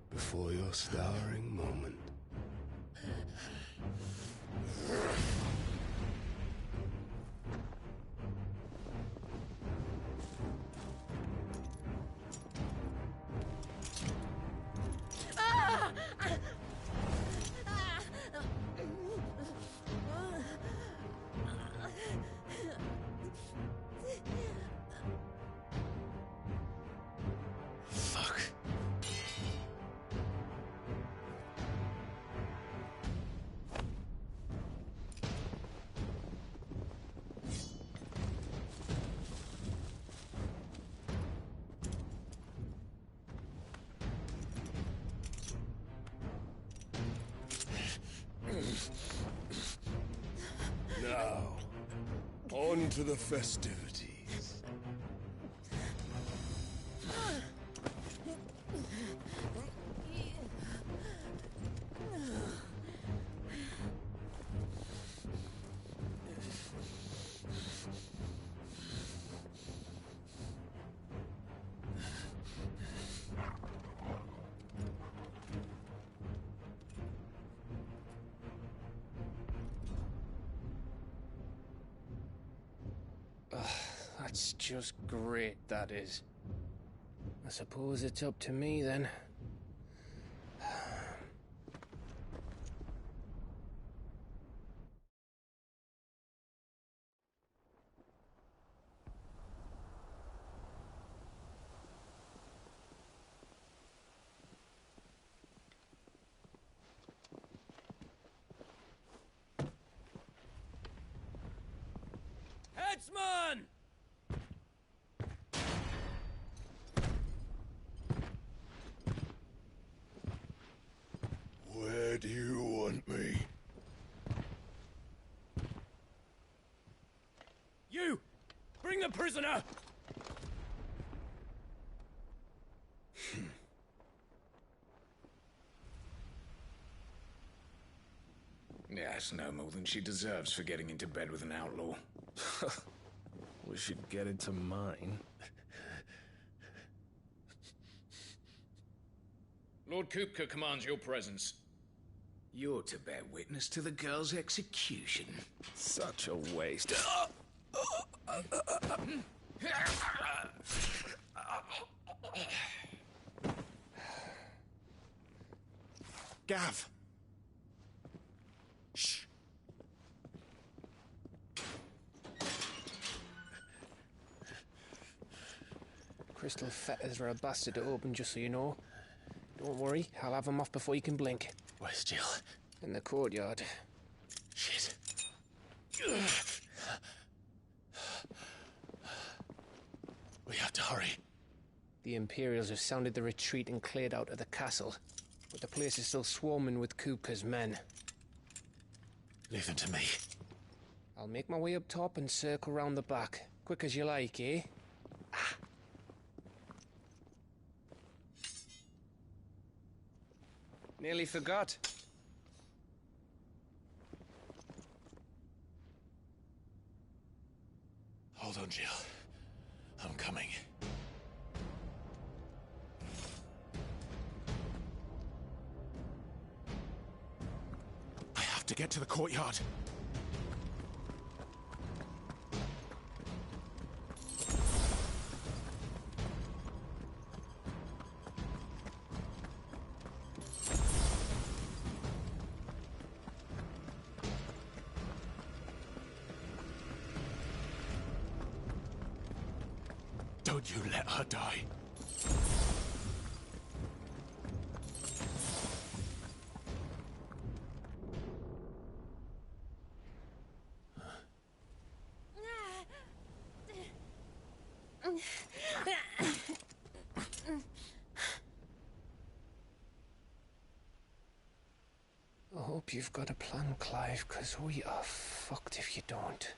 before your starring moment. Fuck. Now, on to the festivities. That's just great, that is. I suppose it's up to me then. Headsman! Where do you want me? You! Bring the prisoner! Yes, no more than she deserves for getting into bed with an outlaw. We should get into mine. Lord Kupka commands your presence. You're to bear witness to the girl's execution. Such a waste. Gav! Shh. Crystal fetters are a bastard to open, just so you know. Don't worry, I'll have them off before you can blink. Where's Jill? In the courtyard. Shit. We have to hurry. The Imperials have sounded the retreat and cleared out of the castle. But the place is still swarming with Kupka's men. Leave them to me. I'll make my way up top and circle round the back. Quick as you like, eh? Nearly forgot. Hold on, Jill. I'm coming. I have to get to the courtyard. Don't you let her die. I hope you've got a plan, Clive, because we are fucked if you don't.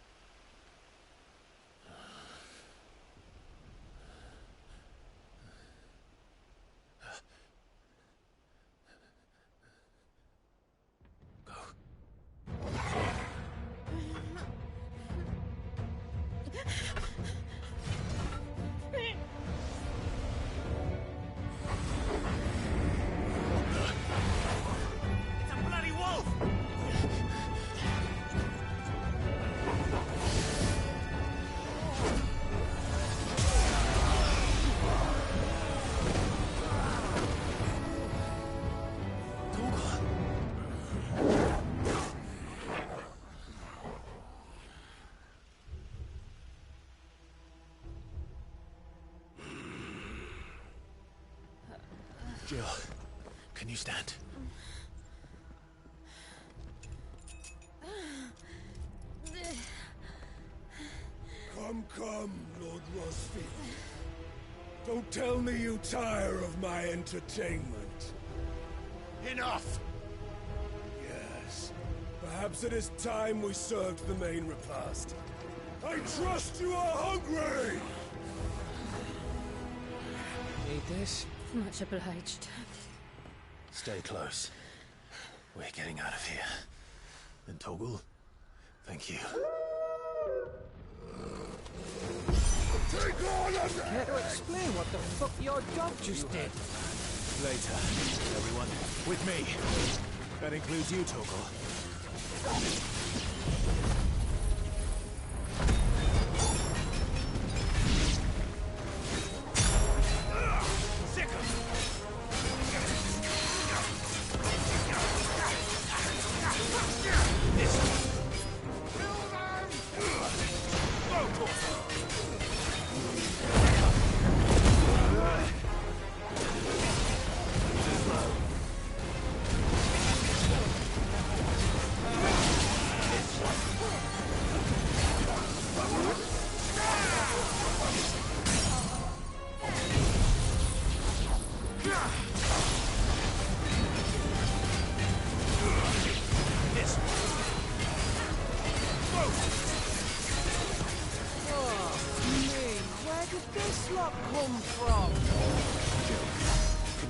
Jill, can you stand? Come, Lord Rosfield. Don't tell me you tire of my entertainment. Enough! Yes. Perhaps it is time we served the main repast. I trust you are hungry! Need this? Much obliged. Stay close. We're getting out of here. And Torgual, thank you. Take all of them! Care to explain what the fuck your dog just did? Later, everyone. With me. That includes you, Torgual.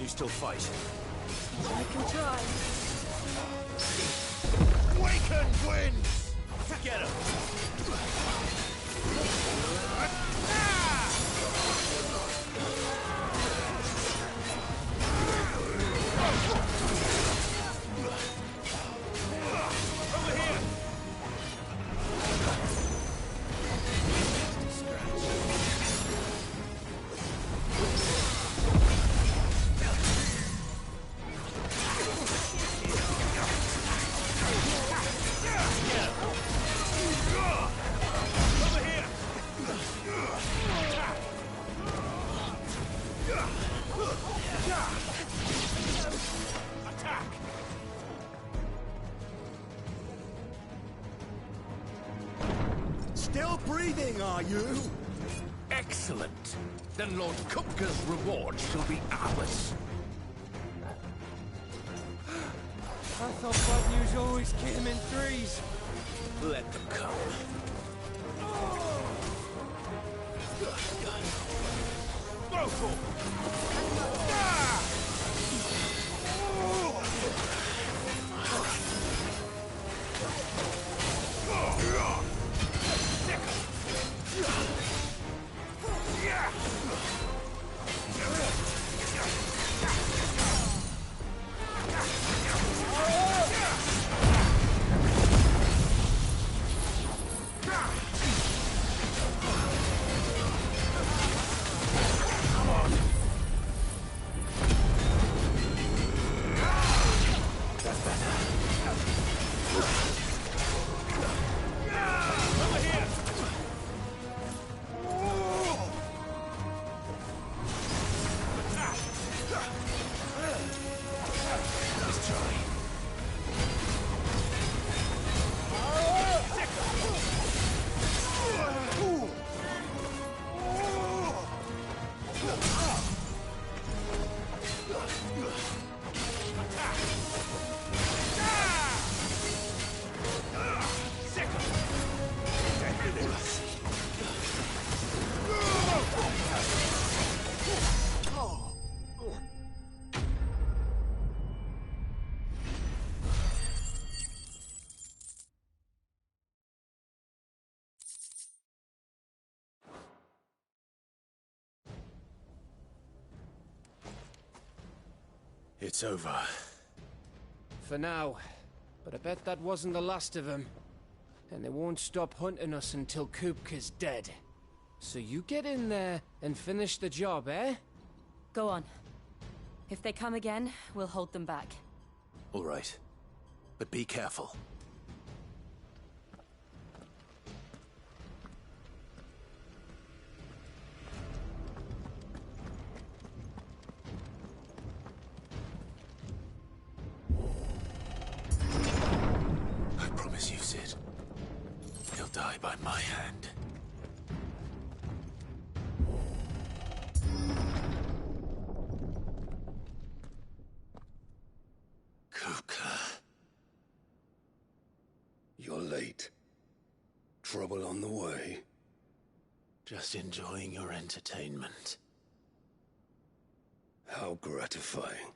Still fight. I can try. Waken winds! Get him! Over here! Still breathing, are you? Excellent. Then Lord Kupka's reward shall be ours. I thought bad news always came in threes. Let them come. It's over. For now. But I bet that wasn't the last of them. And they won't stop hunting us until Kupka's dead. So you get in there and finish the job, eh? Go on. If they come again, we'll hold them back. All right. But be careful. I promise you, Sid. He'll die by my hand. Kupka. You're late. Trouble on the way. Just enjoying your entertainment. How gratifying.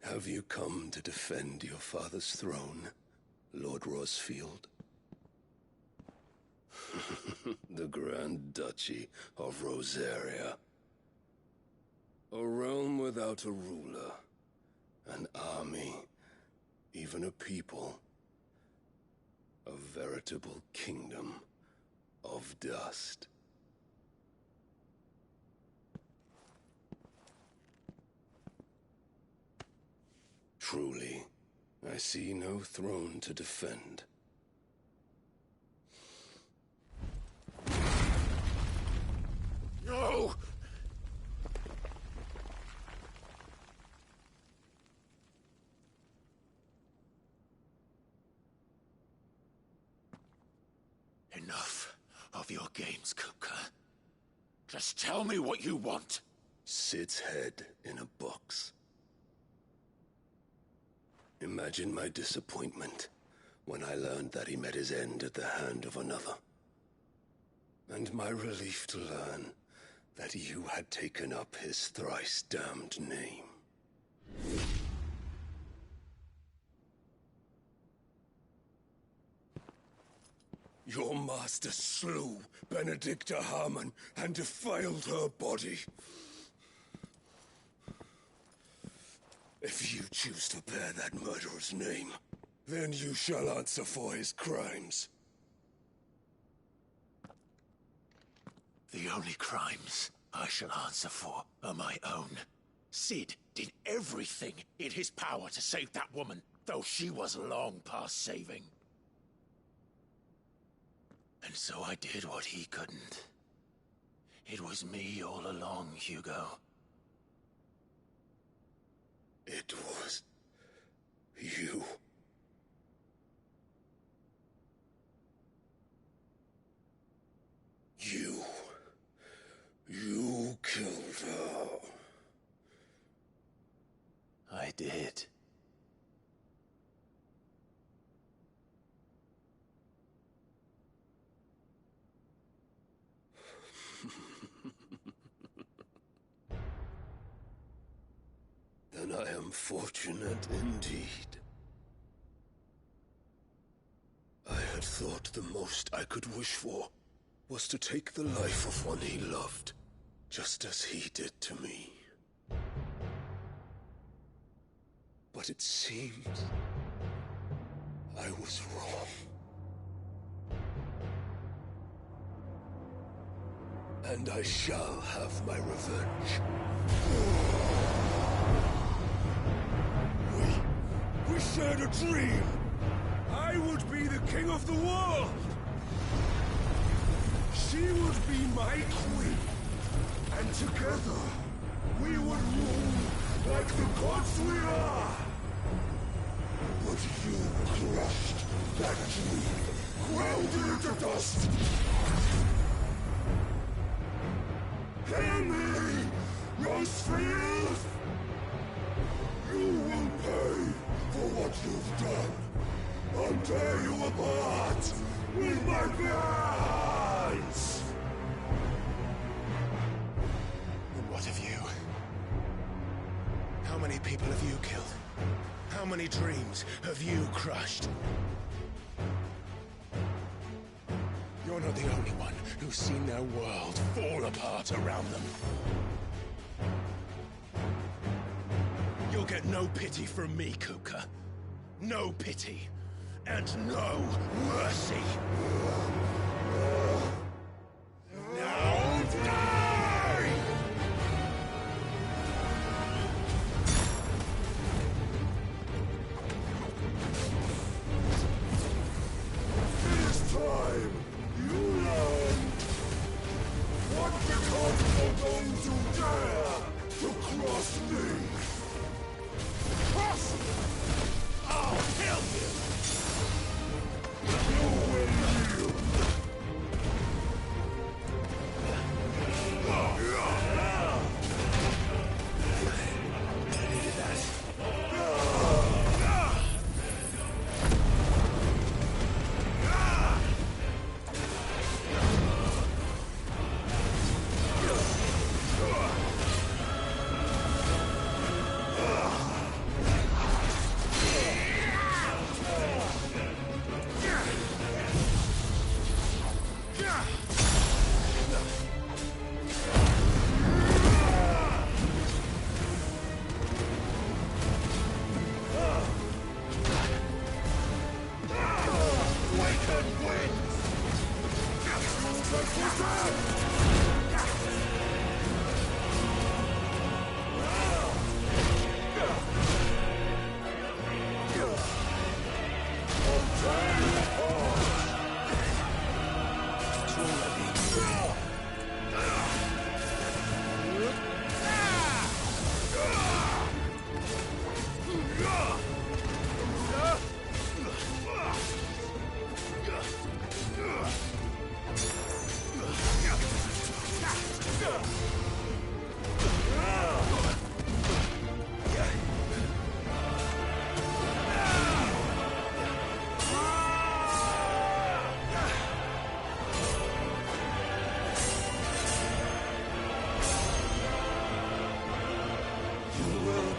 Have you come to defend your father's throne, Lord Rosfield? The Grand Duchy of Rosaria. A realm without a ruler, an army, even a people. A veritable kingdom of dust. Truly, I see no throne to defend. No! Enough of your games, Kupka. Just tell me what you want. Sid's head in a box. Imagine my disappointment when I learned that he met his end at the hand of another. And my relief to learn that you had taken up his thrice-damned name. Your master slew Benedicta Harmon and defiled her body. If you choose to bear that murderer's name, then you shall answer for his crimes. The only crimes I shall answer for are my own. Sid did everything in his power to save that woman, though she was long past saving. And so I did what he couldn't. It was me all along, Hugo. It was you. You killed her. I did. Then I am fortunate indeed. I had thought the most I could wish for was to take the life of one he loved, just as he did to me. But it seems I was wrong. And I shall have my revenge. We shared a dream! I would be the king of the world! She would be my queen! And together, we would rule like the gods we are! But you crushed that dream, ground it into dust! Hear me, Rosefield! You will pay for what you've done. I'll tear you apart with my hands! And what of you? How many people have you killed? How many dreams have you crushed? You're no the only one who's seen their world fall apart around them. You'll get no pity from me, Kuka. No pity. And no mercy. Now die! This time, you learn what becomes for those who dare to cross me. Cross! I'll kill you! You will yield.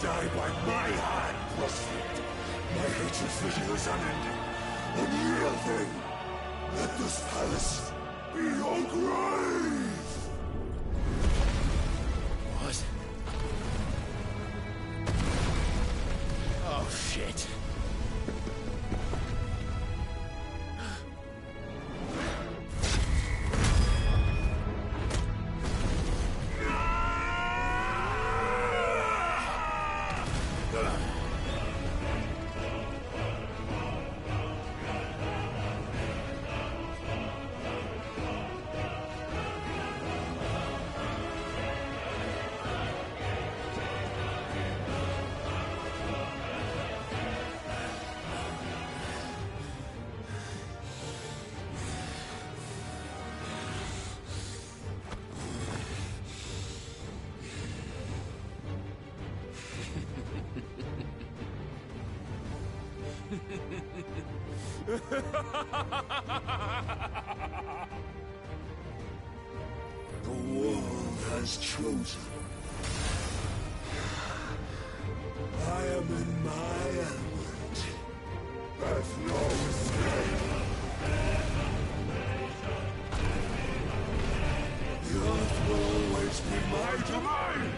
Die by my hand, Crossfield. My hatred for you is unending. Unyielding. Let this palace be your grave! What? Oh, shit. The world has chosen. I am in my element. There's no escape. The earth will always be my domain.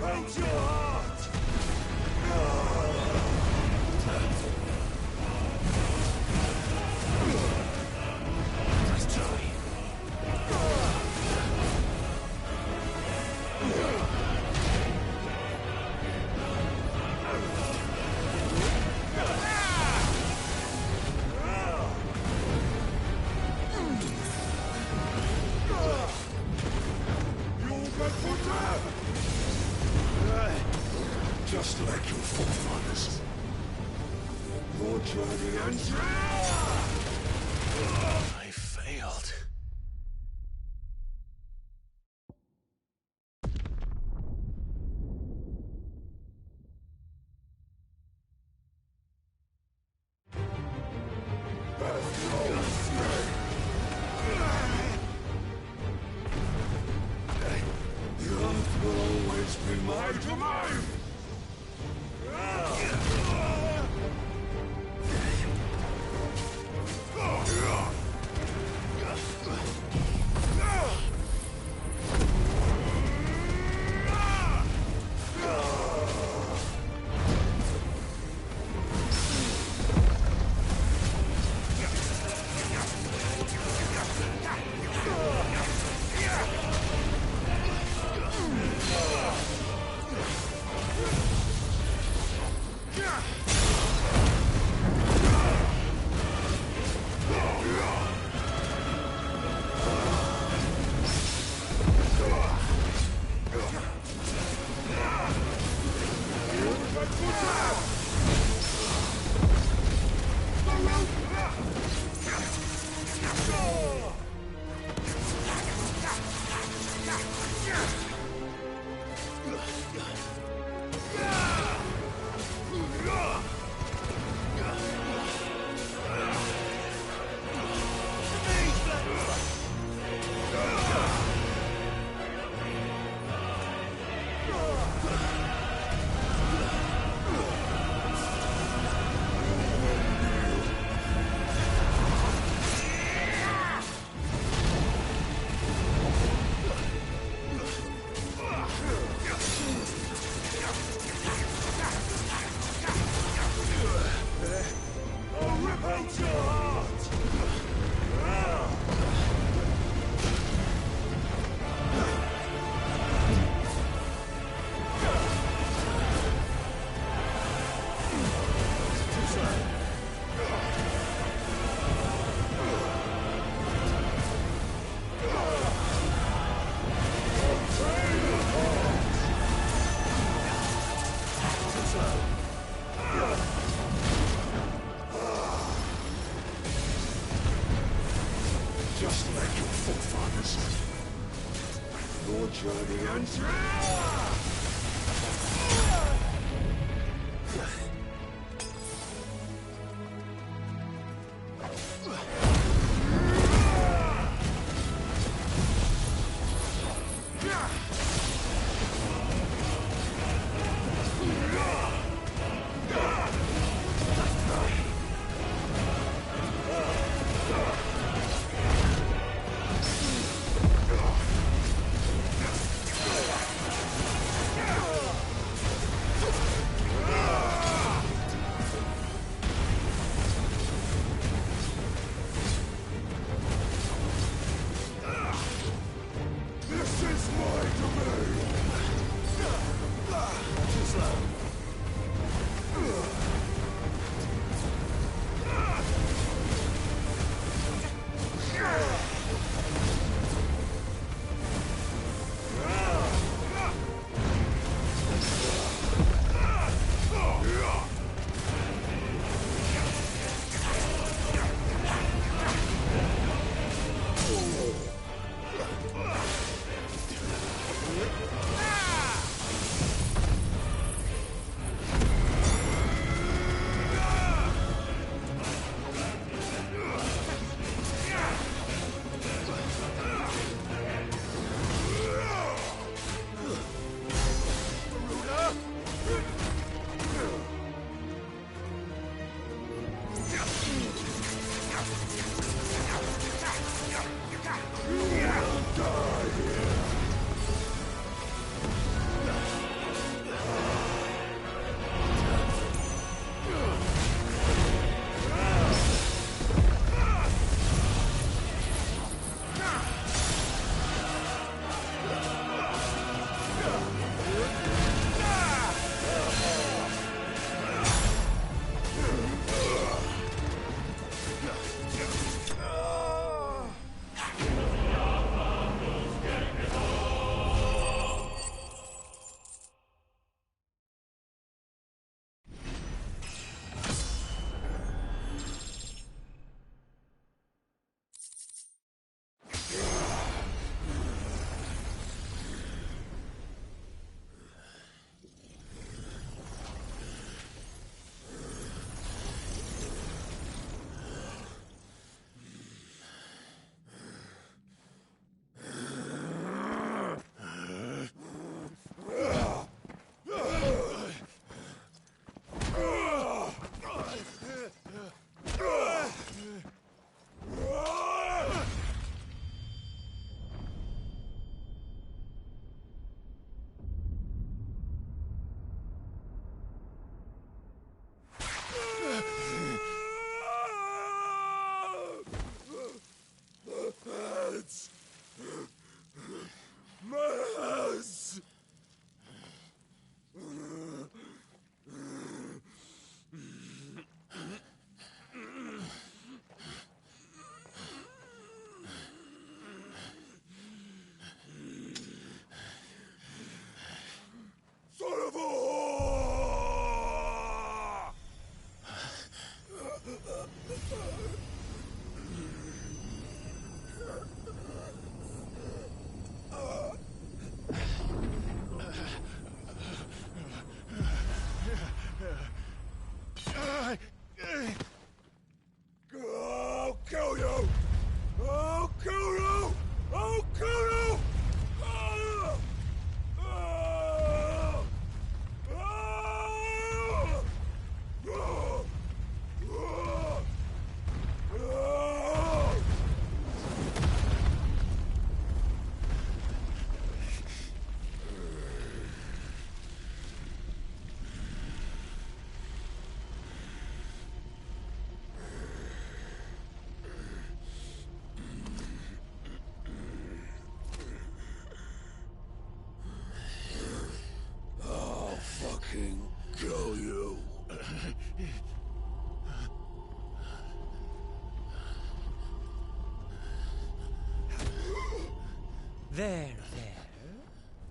out your heart! Let's try. Just like your forefathers. Your journey ends. I failed. The earth will always be my domain! Just like your forefathers. Your journey ends.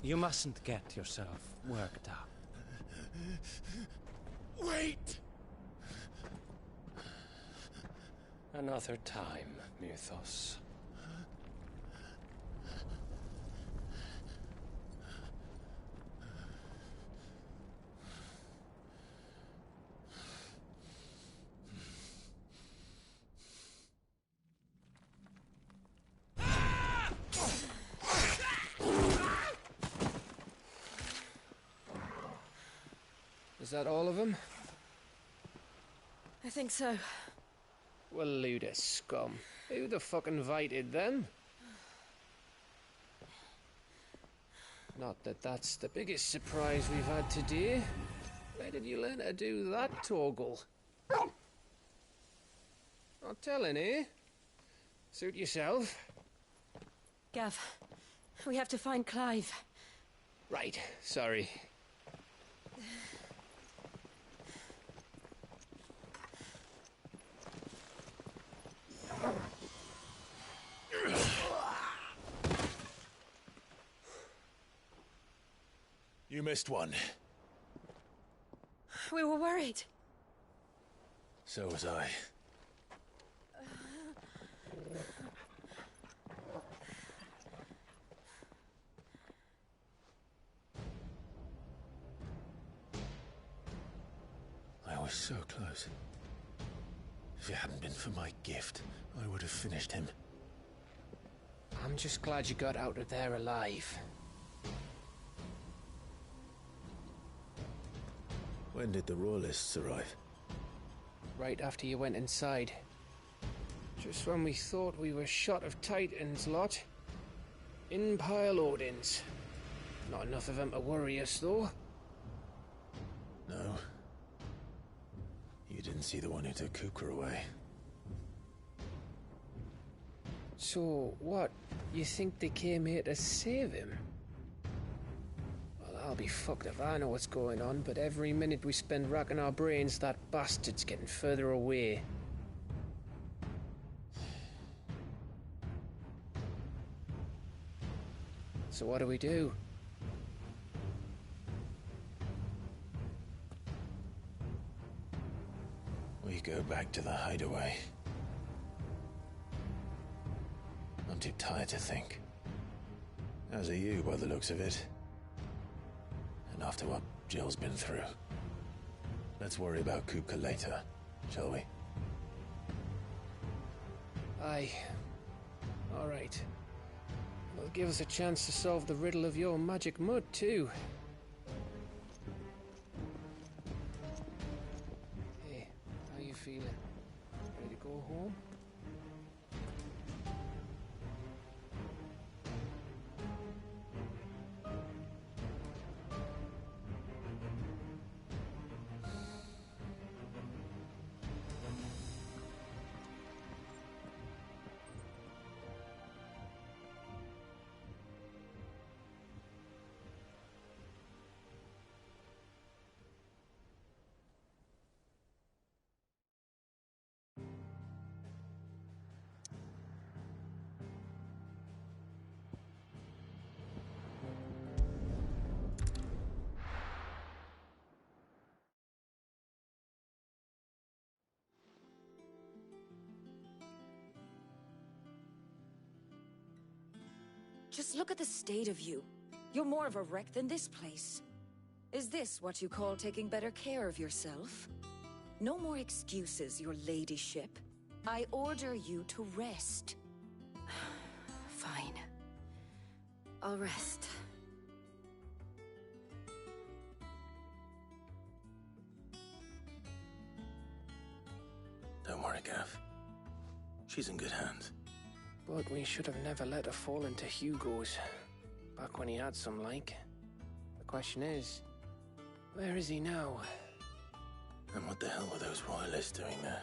You mustn't get yourself worked up. Wait! Another time, Mythos. Is that all of them? I think so. Well, load of scum. Who the fuck invited them? Not that that's the biggest surprise we've had today. Where did you learn to do that, Torgual? Not telling, eh? Suit yourself. Gav, we have to find Clive. Right, sorry. You missed one. We were worried. So was I. I was so close. If it hadn't been for my gift, I would have finished him. I'm just glad you got out of there alive. When did the Royalists arrive? Right after you went inside. Just when we thought we were shot of Titans, lot. In pile Odins. Not enough of them to worry us, though. No. You didn't see the one who took Kupka away. So, what? You think they came here to save him? Well, I'll be fucked if I know what's going on, but every minute we spend racking our brains, that bastard's getting further away. So what do we do? We go back to the hideaway. I'm too tired to think. As are you, by the looks of it. And after what Jill's been through. Let's worry about Kupka later, shall we? Aye. All right. Well, give us a chance to solve the riddle of your magic mud, too. Hey, how you feeling? Ready to go home? Just look at the state of you. You're more of a wreck than this place. Is this what you call taking better care of yourself? No more excuses, your ladyship. I order you to rest. Fine. I'll rest. Don't worry, Gav. She's in good hands. But we should have never let her fall into Hugo's. Back when he had some like. The question is, where is he now? And what the hell were those royalists doing there?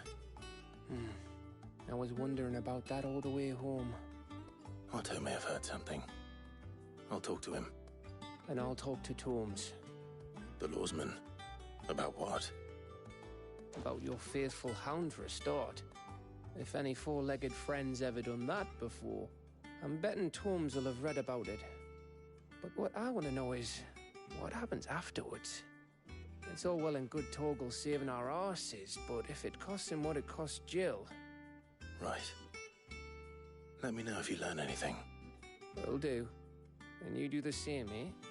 I was wondering about that all the way home. Otto may have heard something. I'll talk to him. And I'll talk to Tomes. The lawsman. About what? About your faithful hound for a start. If any four-legged friend's ever done that before, I'm betting Tomes will have read about it. But what I want to know is, what happens afterwards? It's all well and good Torgual saving our arses, but if it costs him what it cost Jill... Right. Let me know if you learn anything. Will do. And you do the same, eh?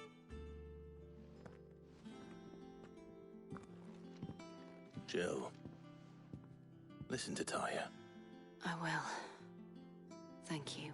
Jill, listen to Taya. I will. Thank you.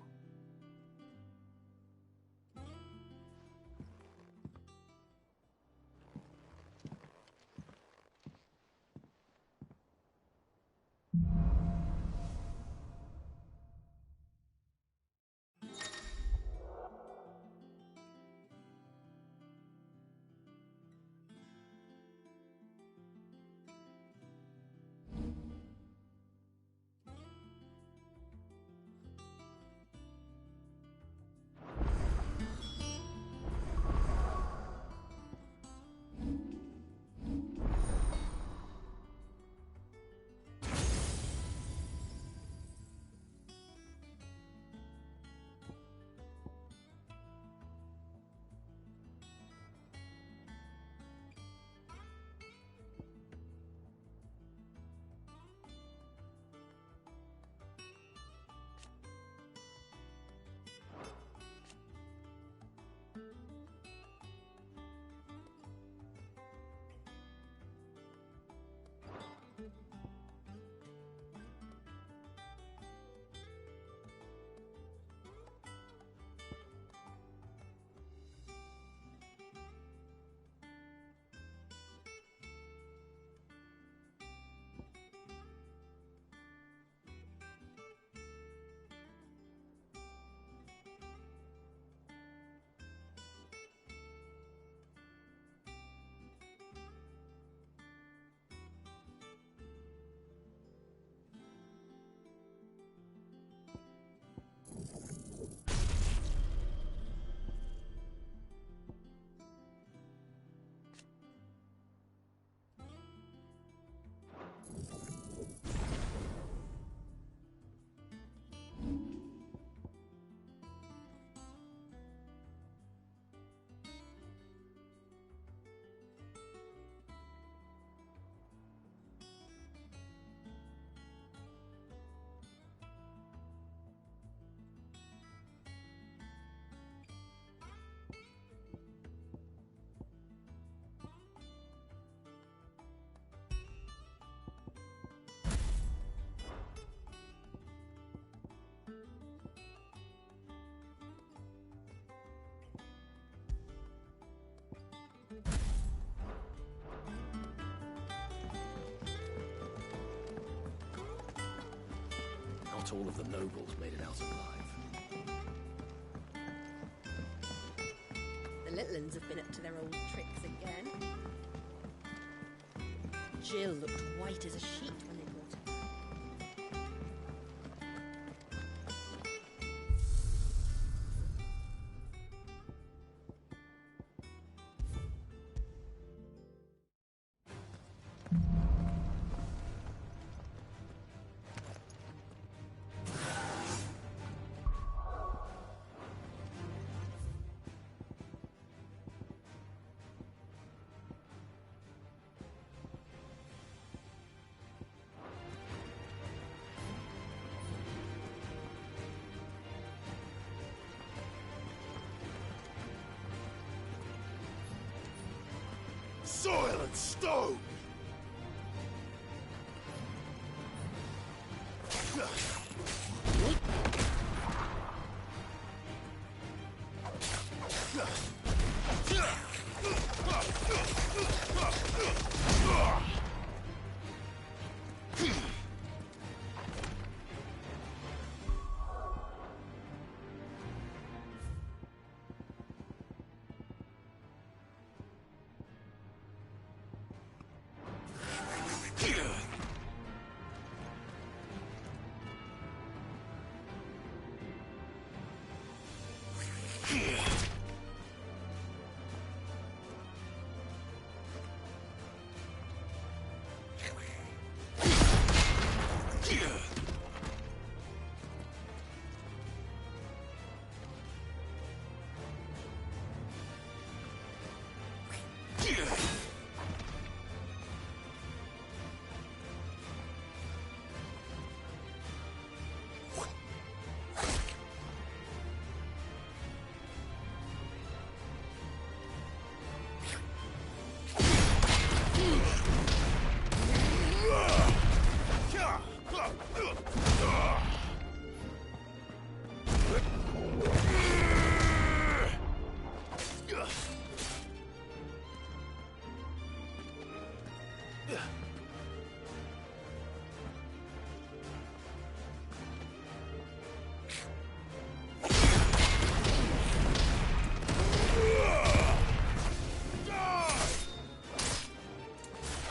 Not all of the nobles made it out alive. The little uns have been up to their old tricks again. Jill looked white as a sheet when they brought her. Soil and stone!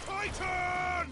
Titan!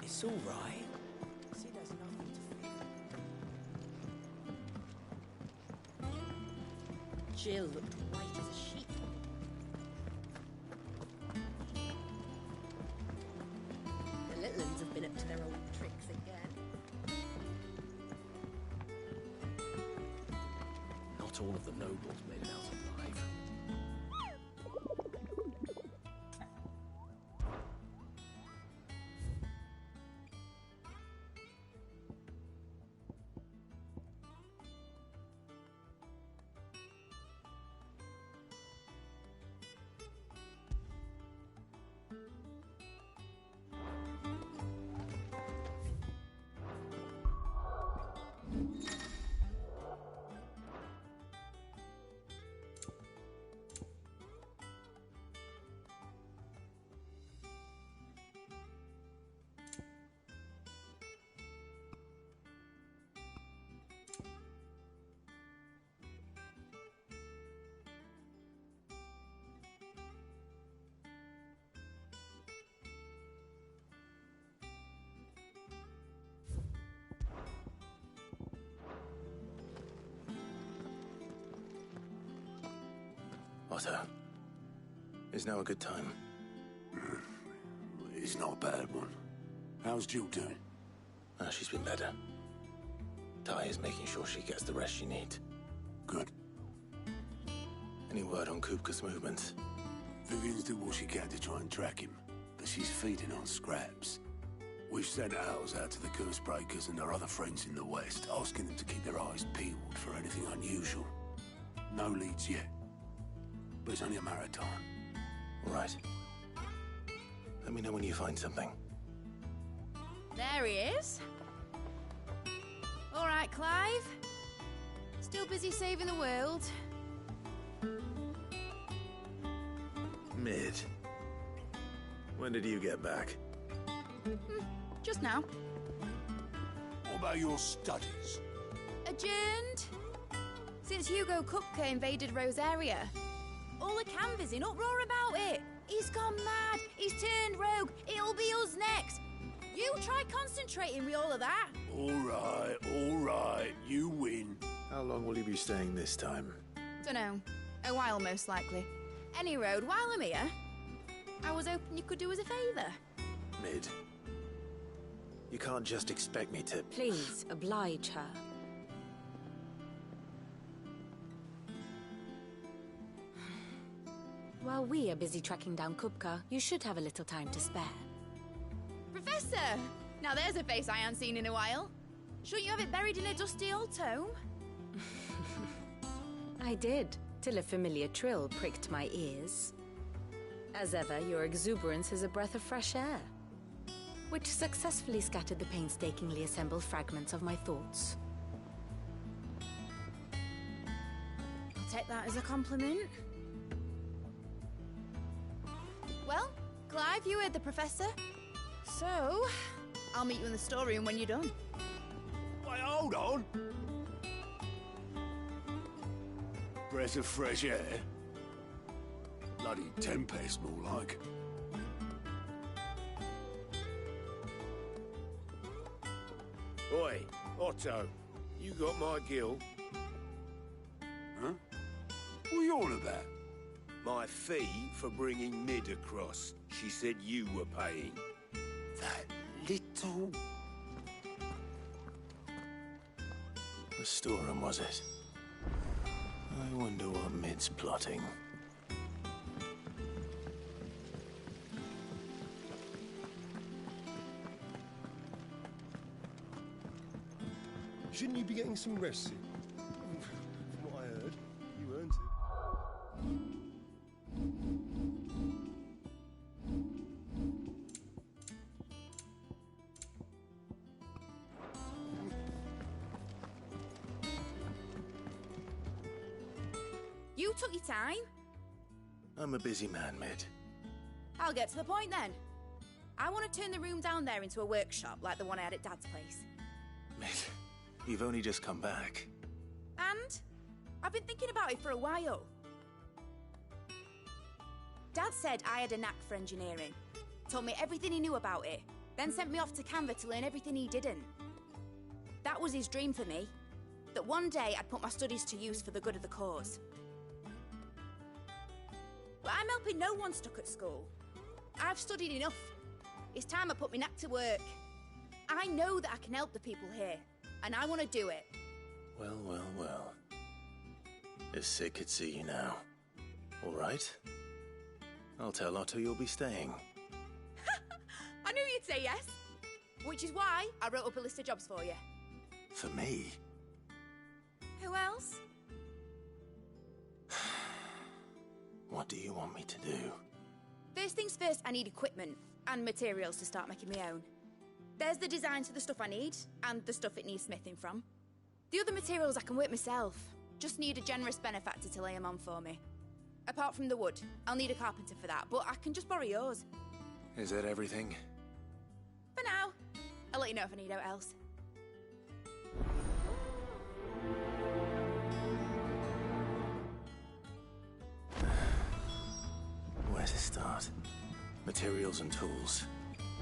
It's all right. See, there's nothing to fear. Jill looked white as a sheet. The little ones have been up to their old tricks again. Not all of the nobles made it out alive. Otto, is now a good time? It's not a bad one. How's Jill doing? She's been better. Ty is making sure she gets the rest she needs. Good. Any word on Kupka's movements? Vivian's doing what she can to try and track him, but she's feeding on scraps. We've sent ours out to the Cursebreakers and our other friends in the West, asking them to keep their eyes peeled for anything unusual. No leads yet. But it's only a matter of time. All right. Let me know when you find something. There he is. All right, Clive. Still busy saving the world. Mid. When did you get back? Just now. What about your studies? Adjourned. Since Hugo Kupka invaded Rosaria. All the canvass in uproar about it. He's gone mad. He's turned rogue. It'll be us next. You try concentrating with all of that. All right. You win. How long will you be staying this time? Dunno. A while, most likely. Any road, while I'm here, I was hoping you could do us a favour. Mid. You can't just expect me to... Please, oblige her. While we are busy tracking down Kupka, you should have a little time to spare. Professor! Now there's a face I haven't seen in a while. Shouldn't you have it buried in a dusty old tome? I did, till a familiar trill pricked my ears. As ever, your exuberance is a breath of fresh air, which successfully scattered the painstakingly assembled fragments of my thoughts. I'll take that as a compliment. Well, Clive, you heard the Professor. So, I'll meet you in the storeroom when you're done. Wait, hold on! breath of fresh air? Bloody tempest, more like. Oi, Otto, you got my gill? Huh? What are you all about? My fee for bringing Mid across. She said you were paying. That little... The storeroom, was it? I wonder what Mid's plotting. Shouldn't you be getting some rest soon? From what I heard, you earned it. You took your time. I'm a busy man, Mid. I'll get to the point then. I want to turn the room down there into a workshop like the one I had at Dad's place. Mid, you've only just come back. And? I've been thinking about it for a while. Dad said I had a knack for engineering. Told me everything he knew about it. Then sent me off to Canva to learn everything he didn't. That was his dream for me. That one day I'd put my studies to use for the good of the cause. But I'm helping no one stuck at school. I've studied enough. It's time I put my knack to work. I know that I can help the people here, and I want to do it. Well, well, well. If Sid could see you now. All right. I'll tell Otto you'll be staying. I knew you'd say yes. Which is why I wrote up a list of jobs for you. For me? Who else? What do you want me to do? First things first, I need equipment and materials to start making my own. There's the designs for the stuff I need, and the stuff it needs smithing from. The other materials I can work myself. Just need a generous benefactor to lay them on for me. Apart from the wood, I'll need a carpenter for that, but I can just borrow yours. Is that everything? For now. I'll let you know if I need out else. Where to start? Materials and tools.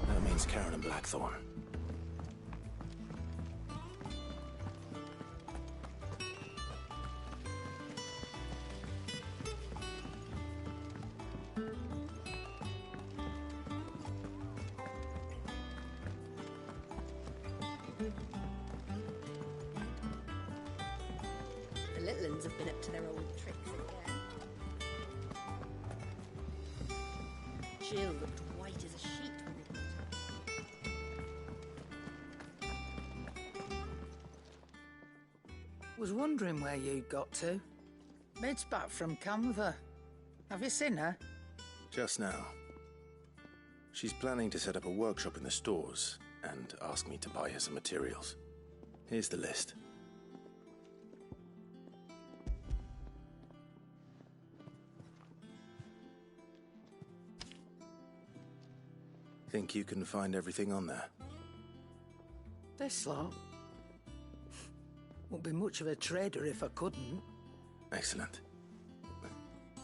That means Karen and Blackthorn. The little ones have been up to their old tricks again. Jill looked white as a sheet when we met her. Was wondering where you'd got to. Mid's back from Canva. Have you seen her? Just now. She's planning to set up a workshop in the stores and ask me to buy her some materials. Here's the list. Think you can find everything on there? This lot. Wouldn't be much of a trader if I couldn't. Excellent.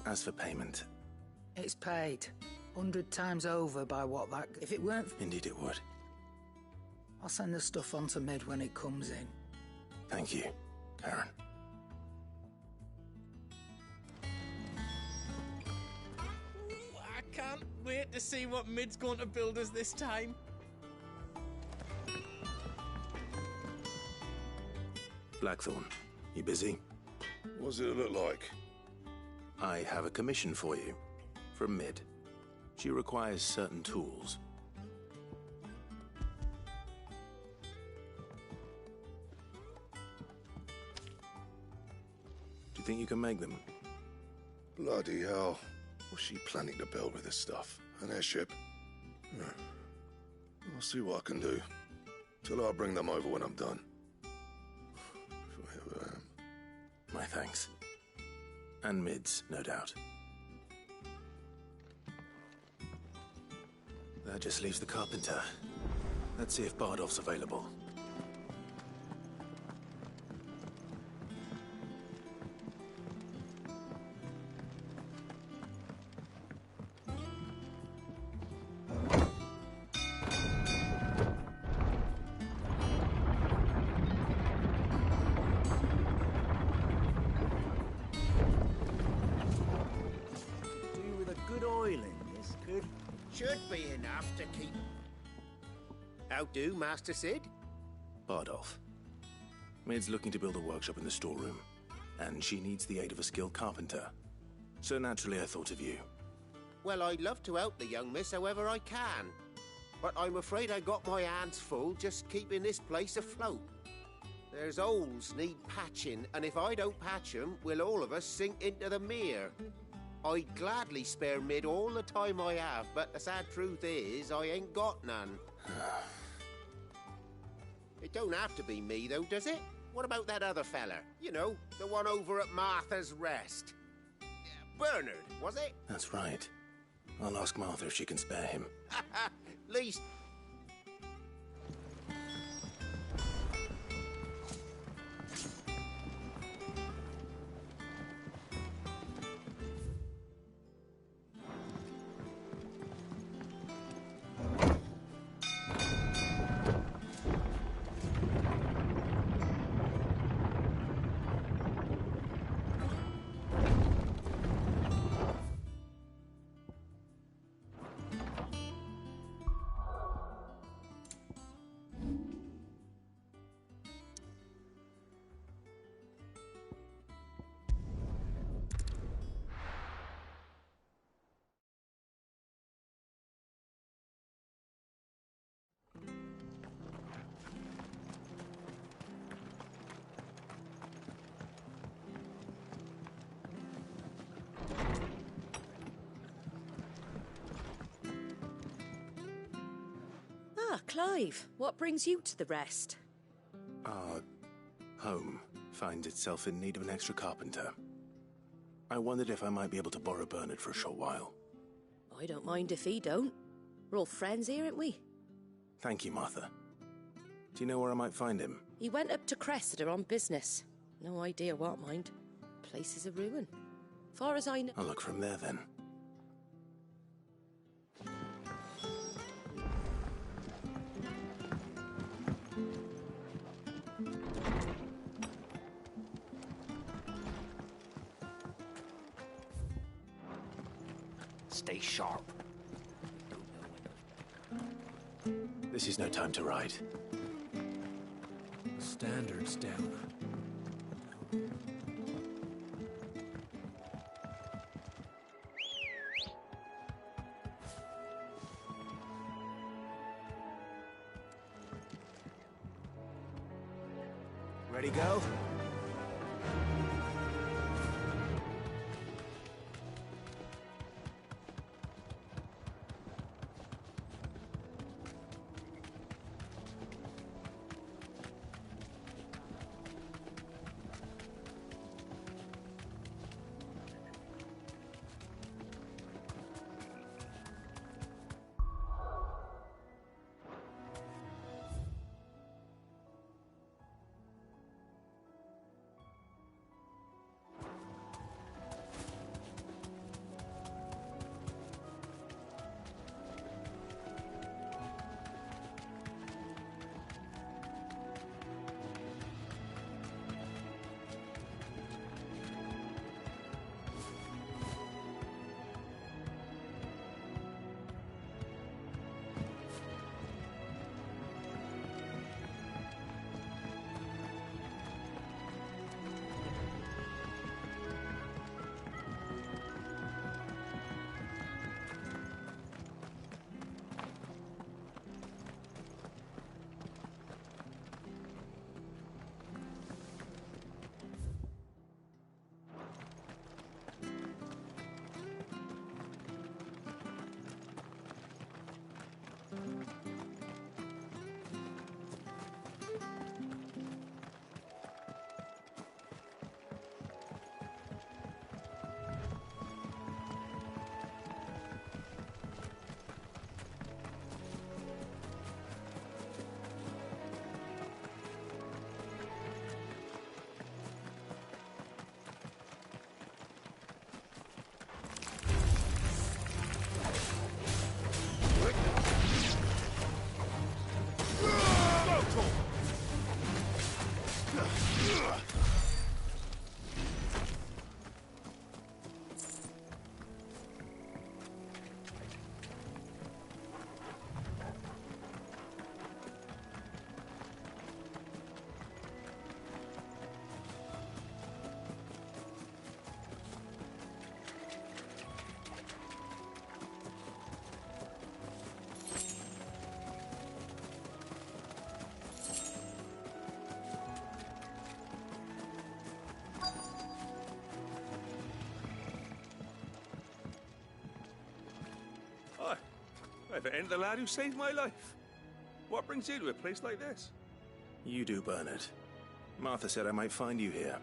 As for payment... It's paid. 100 times over by what that... If it weren't... Indeed it would. I'll send the stuff on to Mid when it comes in. Thank you, Karen. I can't wait to see what Mid's going to build us this time. Blackthorn, you busy? What's it look like? I have a commission for you. From Mid. She requires certain tools. Do you think you can make them? Bloody hell. What's she planning to build with this stuff? An airship? I'll see what I can do. Till I bring them over when I'm done. If I ever am. My thanks. And Mid's, no doubt. That just leaves the carpenter. Let's see if Bardolph's available. should be enough to keep... How do, Master Sid? Bardolph. Maid's looking to build a workshop in the storeroom, and she needs the aid of a skilled carpenter. So naturally I thought of you. Well, I'd love to help the young miss however I can. But I'm afraid I got my hands full just keeping this place afloat. There's holes need patching, and if I don't patch them, we'll all of us sink into the mere. I'd gladly spare Mid all the time I have, but the sad truth is, I ain't got none. It don't have to be me, though, does it? What about that other fella? You know, the one over at Martha's Rest. Bernard, was it? That's right. I'll ask Martha if she can spare him. Least... Ah, Clive, what brings you to the Rest? Our home finds itself in need of an extra carpenter. I wondered if I might be able to borrow Bernard for a short while. I don't mind if he don't. We're all friends here, ain't we? Thank you, Martha. Do you know where I might find him? He went up to Cressida on business. No idea what, mind. Place is a ruin. Far as I know... I'll look from there, then. Stay sharp. This is no time to ride. Standards down. Ready, go? if it ain't the lad who saved my life. What brings you to a place like this? You do, Bernard. Martha said I might find you here.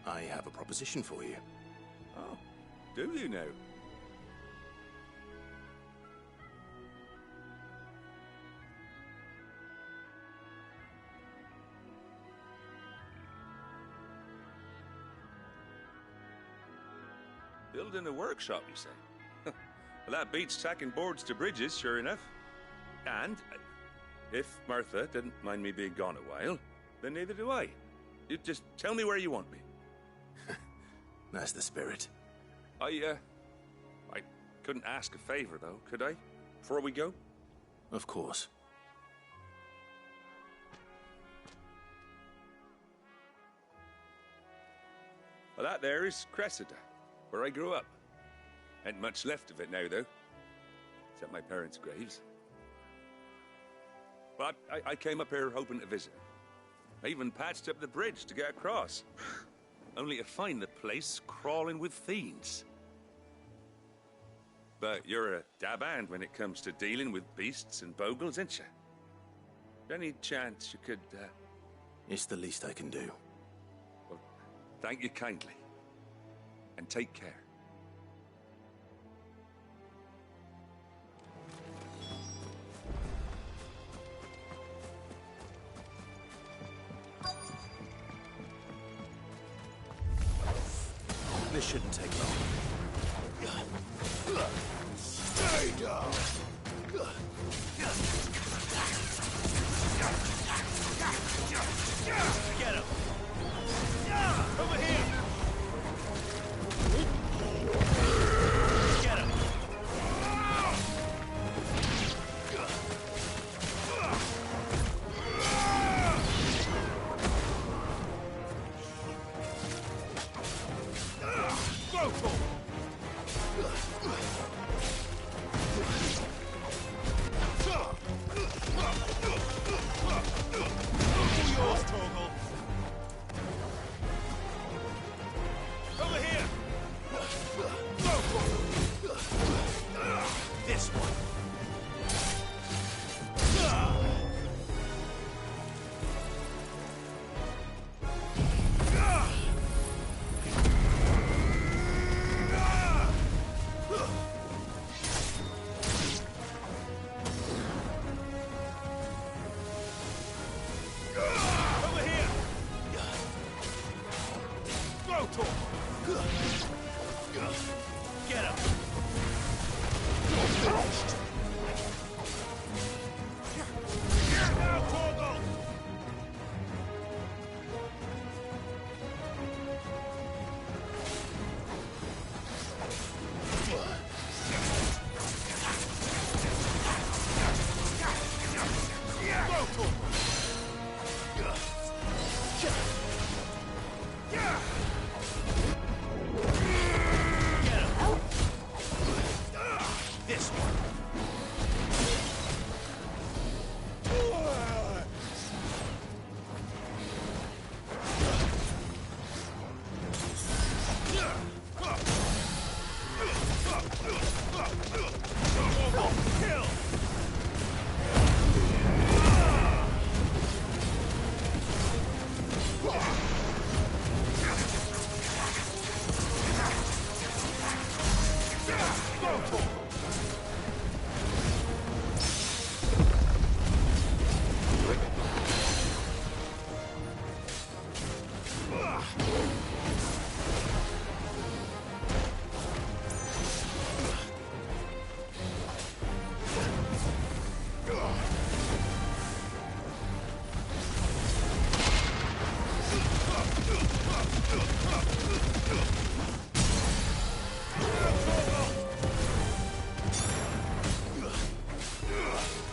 I have a proposition for you. Oh, do you now? Building a workshop, you say? Well, that beats tacking boards to bridges, sure enough. And if Martha didn't mind me being gone a while, then neither do I. You just tell me where you want me. That's the spirit. I couldn't ask a favor, though, could I? Before we go? Of course. Well, that there is Cressida, where I grew up. Ain't much left of it now, though. Except my parents' graves. But I came up here hoping to visit. I even patched up the bridge to get across. Only to find the place crawling with fiends. But you're a dab hand when it comes to dealing with beasts and bogles, ain't you? Any chance you could, It's the least I can do. Well, thank you kindly. And take care. This shouldn't take long. Stay down! Get him! Over here! Get him! Go for it! Yours, Torgual. Over here. Go for it. This one. Over here. Go, Torgual. Get him. You're finished. Now, Torgual. Go, Torgual. This one. Kill. Go for it.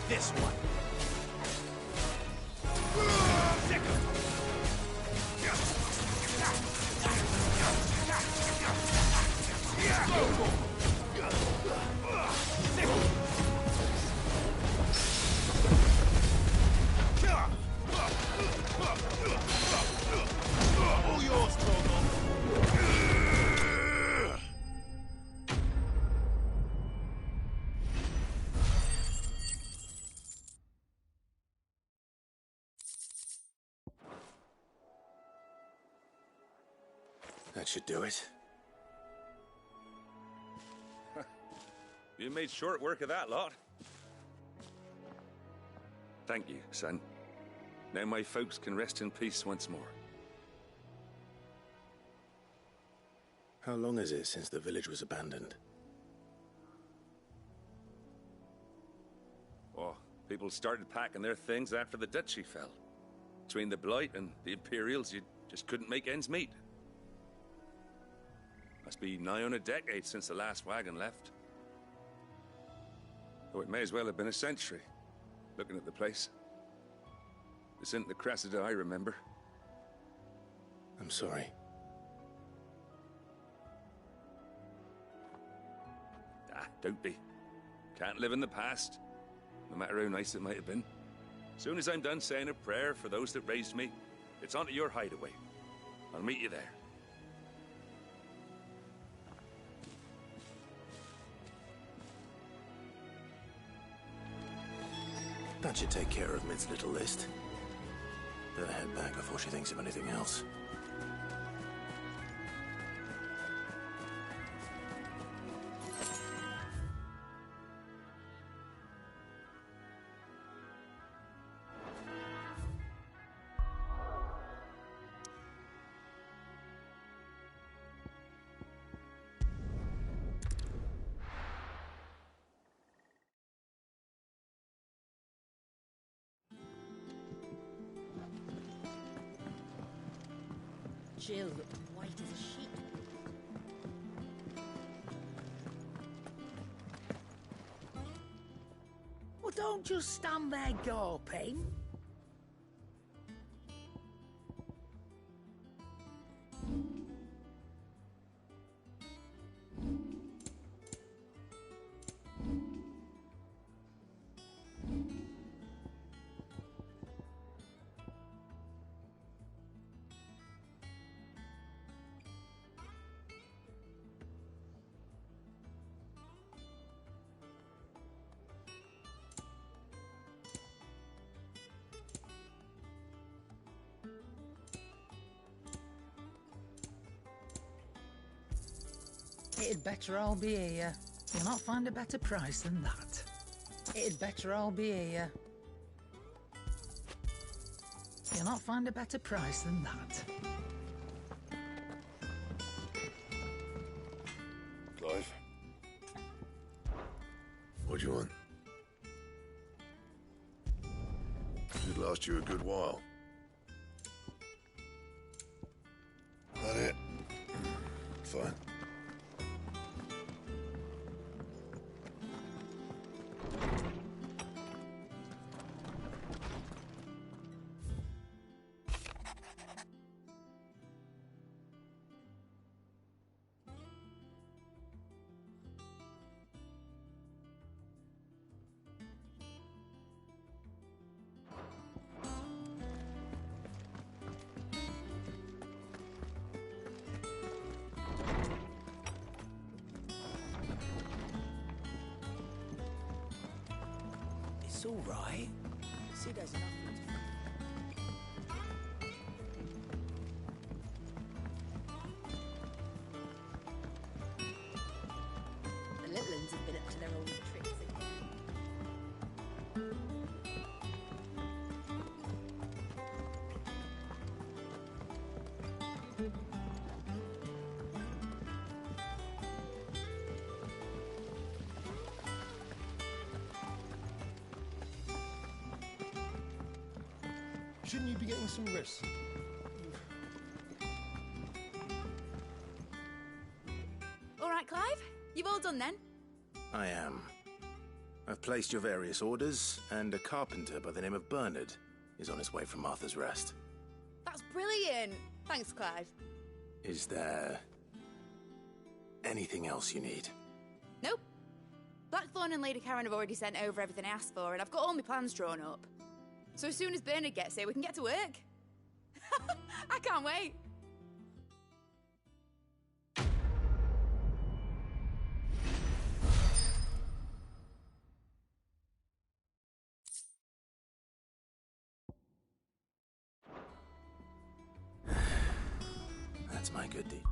This one. All yours, Torgual. That should do it. You made short work of that lot. Thank you, son. Now my folks can rest in peace once more. How long is it since the village was abandoned? Oh, people started packing their things after the duchy fell. Between the Blight and the Imperials, you just couldn't make ends meet. Must be nigh on a decade since the last wagon left. Oh, it may as well have been a century, looking at the place. This isn't the Cressida I remember. I'm sorry. Ah, don't be. Can't live in the past, no matter how nice it might have been. Soon as I'm done saying a prayer for those that raised me, it's on to your hideaway. I'll meet you there. That should take care of Mid's little list. Better head back before she thinks of anything else. Jill looked white as a sheet. Well, don't just stand there gawping. It'd better all be here. You'll not find a better price than that. It'd better all be here. You'll not find a better price than that. Clive? What do you want? Should last you a good while. That it? Fine. It's all right. Sid has nothing to The Litlands have been up to their old tricks again. Shouldn't you be getting some rest? All right, Clive? You've all done then? I am. I've placed your various orders, and a carpenter by the name of Bernard is on his way from Martha's Rest. That's brilliant. Thanks, Clive. Is there anything else you need? Nope. Blackthorn and Lady Karen have already sent over everything I asked for, and I've got all my plans drawn up. So as soon as Bernard gets here, we can get to work. I can't wait. That's my good deed.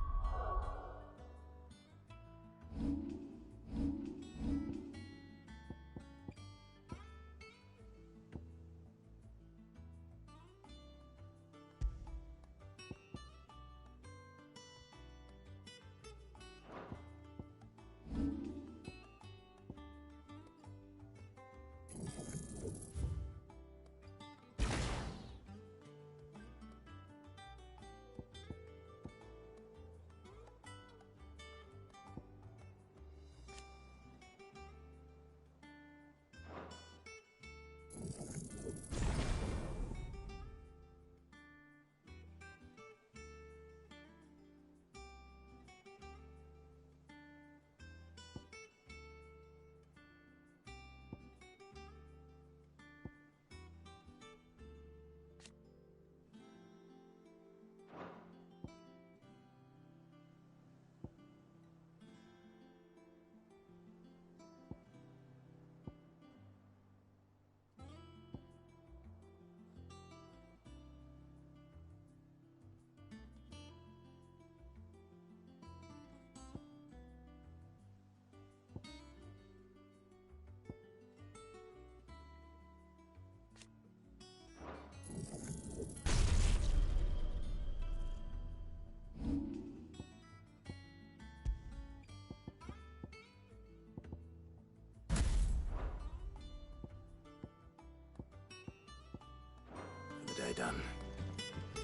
done.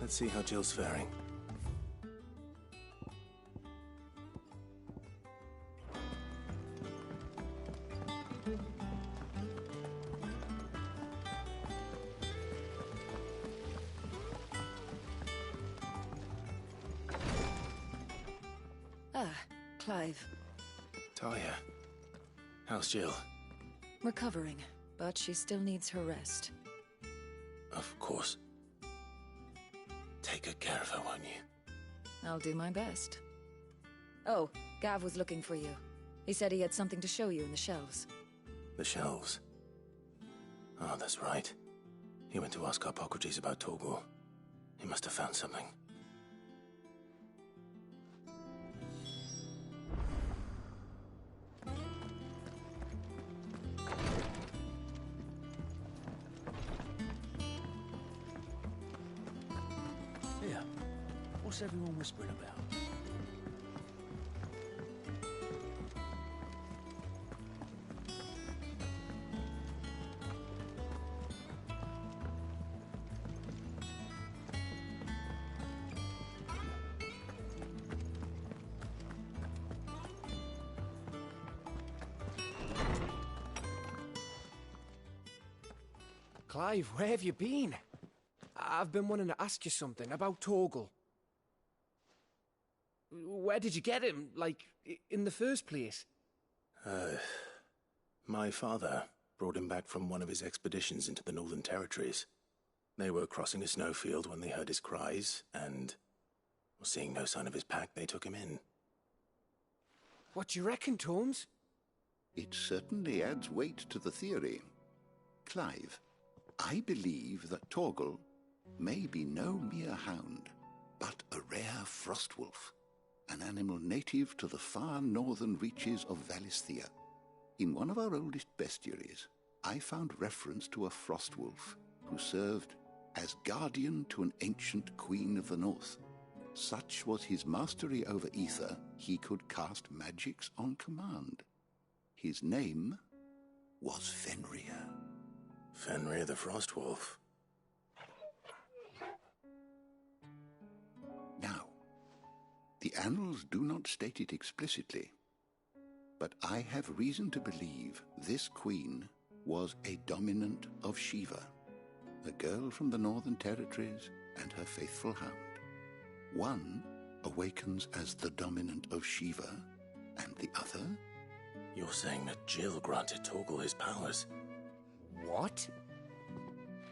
Let's see how Jill's faring. Ah, Clive. Talia, how's Jill? Recovering, but she still needs her rest. Of course. Take good care of her, won't you? I'll do my best. Oh, Gav was looking for you. He said he had something to show you in the shelves. The shelves? Oh, that's right. He went to ask Harpocrates about Torgual. He must have found something. Here, what's everyone whispering about? Clive, where have you been? I've been wanting to ask you something about Torgual. Where did you get him, like, in the first place? My father brought him back from one of his expeditions into the Northern Territories. They were crossing a snowfield when they heard his cries, and, seeing no sign of his pack, they took him in. What do you reckon, Tomes? It certainly adds weight to the theory. Clive, I believe that Torgual may be no mere hound, but a rare frostwolf, an animal native to the far northern reaches of Valisthea. In one of our oldest bestiaries, I found reference to a frostwolf who served as guardian to an ancient queen of the north. Such was his mastery over ether, he could cast magics on command. His name was Fenrir. Fenrir the Frostwolf. Now, the annals do not state it explicitly, but I have reason to believe this queen was a dominant of Shiva, a girl from the Northern Territories and her faithful hound. One awakens as the dominant of Shiva, and the other? You're saying that Jill granted Torgual his powers? What?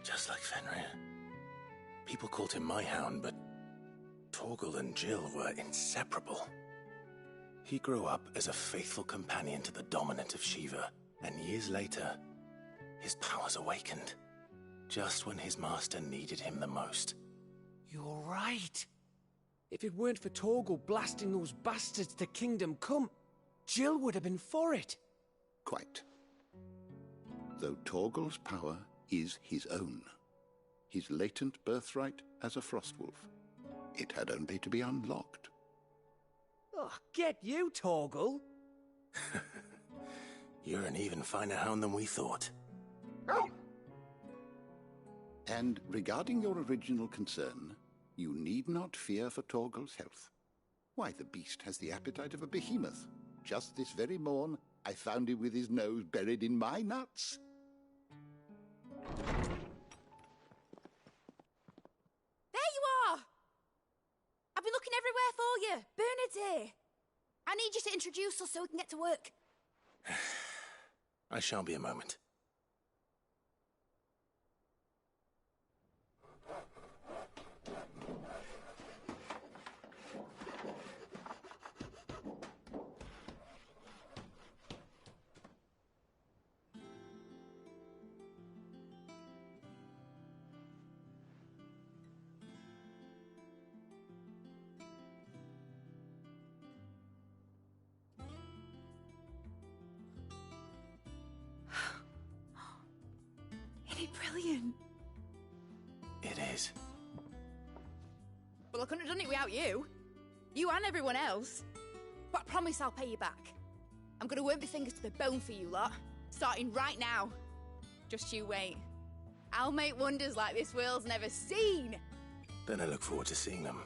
Just like Fenrir. People called him my hound, but Torgual and Jill were inseparable. He grew up as a faithful companion to the dominant of Shiva, and years later, his powers awakened, just when his master needed him the most. You're right. If it weren't for Torgual blasting those bastards to Kingdom Come, Jill would have been for it. Quite. Though Torgual's power is his own, his latent birthright as a Frostwolf, it had only to be unlocked. Oh, get you, Torgual! You're an even finer hound than we thought. And regarding your original concern, you need not fear for Torgual's health. Why, the beast has the appetite of a behemoth. Just this very morn, I found him with his nose buried in my nuts. There you are! I've been looking everywhere for you. Bernard's here. I need you to introduce us so we can get to work. I shall be a moment. Isn't it brilliant? It is. Well, I couldn't have done it without you. You and everyone else. But I promise I'll pay you back. I'm gonna work my fingers to the bone for you lot, starting right now. Just you wait. I'll make wonders like this world's never seen. Then I look forward to seeing them.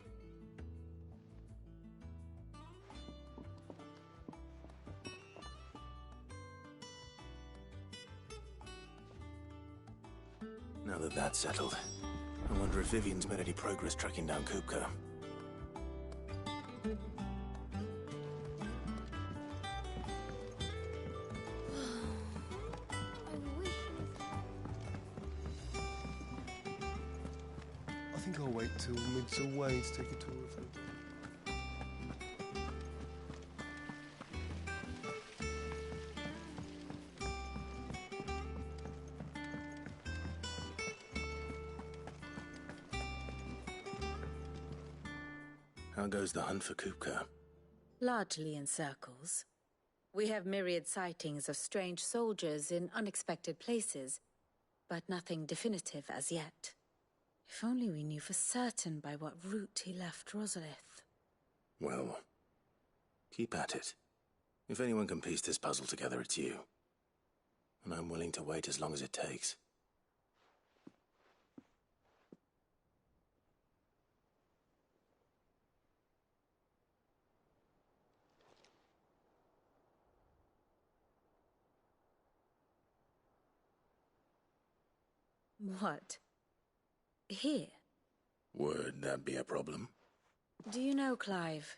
Now that that's settled, I wonder if Vivian's made any progress tracking down Kupka. I think I'll wait till mid's away to take a tour of her. How goes the hunt for Kupka? Largely in circles. We have myriad sightings of strange soldiers in unexpected places, but nothing definitive as yet. If only we knew for certain by what route he left Rosalith. Well, keep at it. If anyone can piece this puzzle together, it's you. And I'm willing to wait as long as it takes. What? Here? Would that be a problem? Do you know, Clive,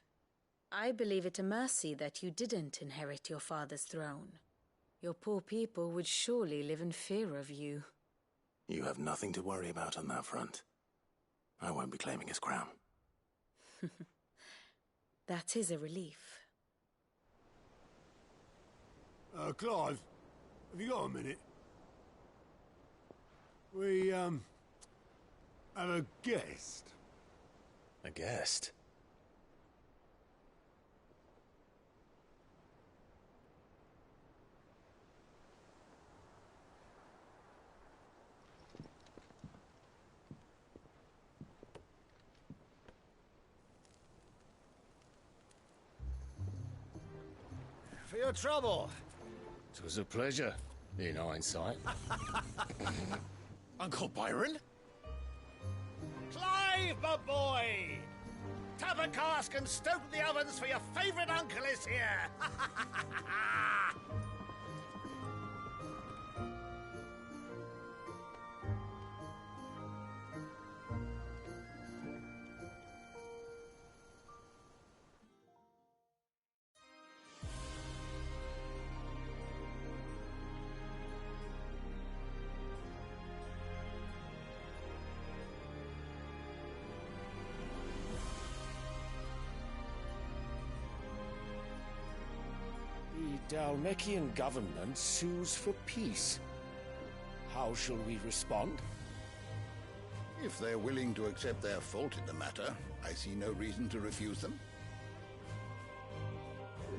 I believe it a mercy that you didn't inherit your father's throne. Your poor people would surely live in fear of you. You have nothing to worry about on that front. I won't be claiming his crown. That is a relief. Clive, have you got a minute? We, have a guest. A guest? For your trouble. It was a pleasure, in hindsight. Uncle Byron? Clive, my boy! Tap a cask and stoke the ovens, for your favourite uncle is here! The Dalmekian government sues for peace. How shall we respond? If they're willing to accept their fault in the matter, I see no reason to refuse them.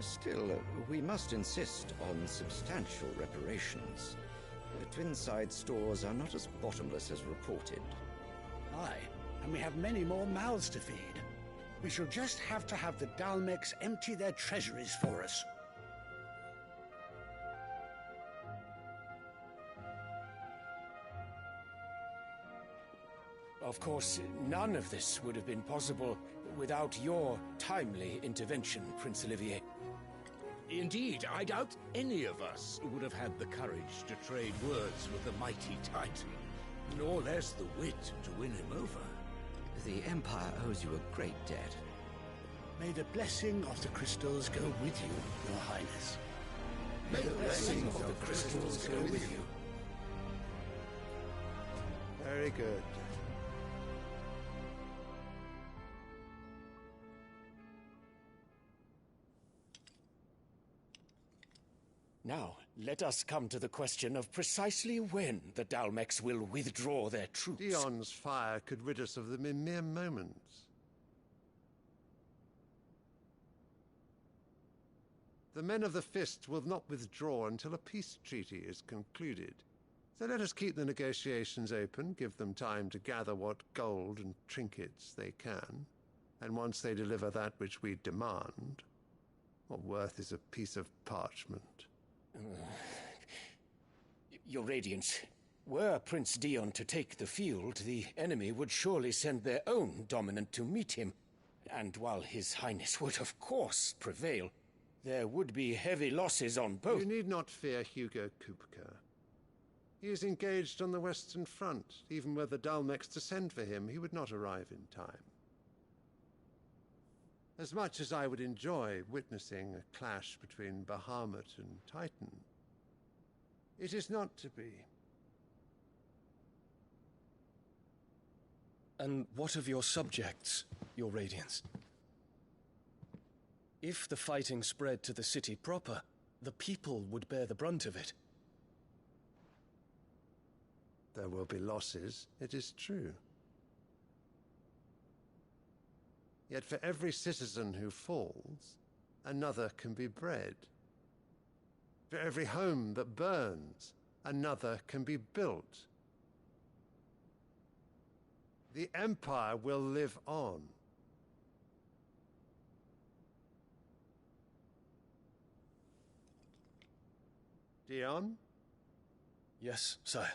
Still, we must insist on substantial reparations. Twinside stores are not as bottomless as reported. Aye, and we have many more mouths to feed. We shall just have to have the Dalmecs empty their treasuries for us. Of course, none of this would have been possible without your timely intervention, Prince Olivier. Indeed, I doubt any of us would have had the courage to trade words with the mighty Titan, nor less the wit to win him over. The Empire owes you a great debt. May the blessing of the crystals go with you, Your Highness. May the blessing of the crystals go with you. Very good. Now, let us come to the question of precisely when the Dalmecs will withdraw their troops. Dion's fire could rid us of them in mere moments. The men of the Fist will not withdraw until a peace treaty is concluded. So let us keep the negotiations open, give them time to gather what gold and trinkets they can, and once they deliver that which we demand, what worth is a piece of parchment? Your Radiance, Were Prince Dion to take the field, the enemy would surely send their own dominant to meet him. And while His Highness would of course prevail, there would be heavy losses on both. You need not fear Hugo Kupka. He is engaged on the Western Front. Even were the Dalmex to send for him, he would not arrive in time. As much as I would enjoy witnessing a clash between Bahamut and Titan, it is not to be. And what of your subjects, Your Radiance? If the fighting spread to the city proper, the people would bear the brunt of it. There will be losses, it is true. Yet for every citizen who falls, another can be bred. For every home that burns, another can be built. The Empire will live on. Dion? Yes, sire.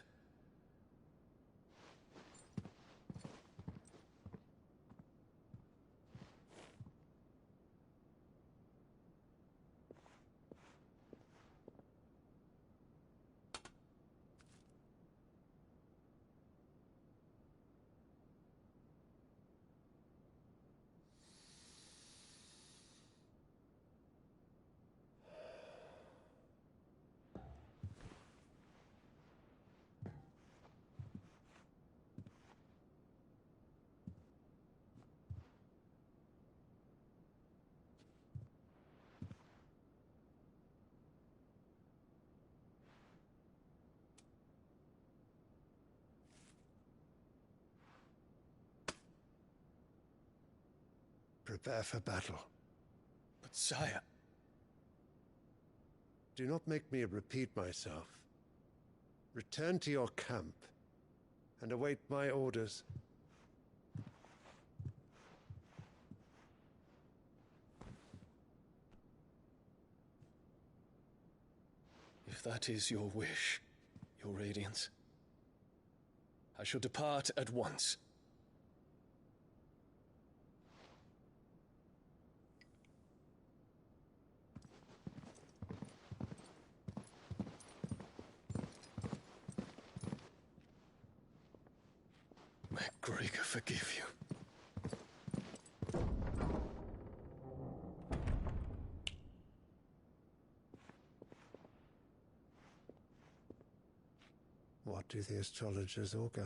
Prepare for battle. But sire... Do not make me repeat myself. Return to your camp and await my orders. If that is your wish, Your Radiance, I shall depart at once. May Gregor forgive you. What do the astrologers augur?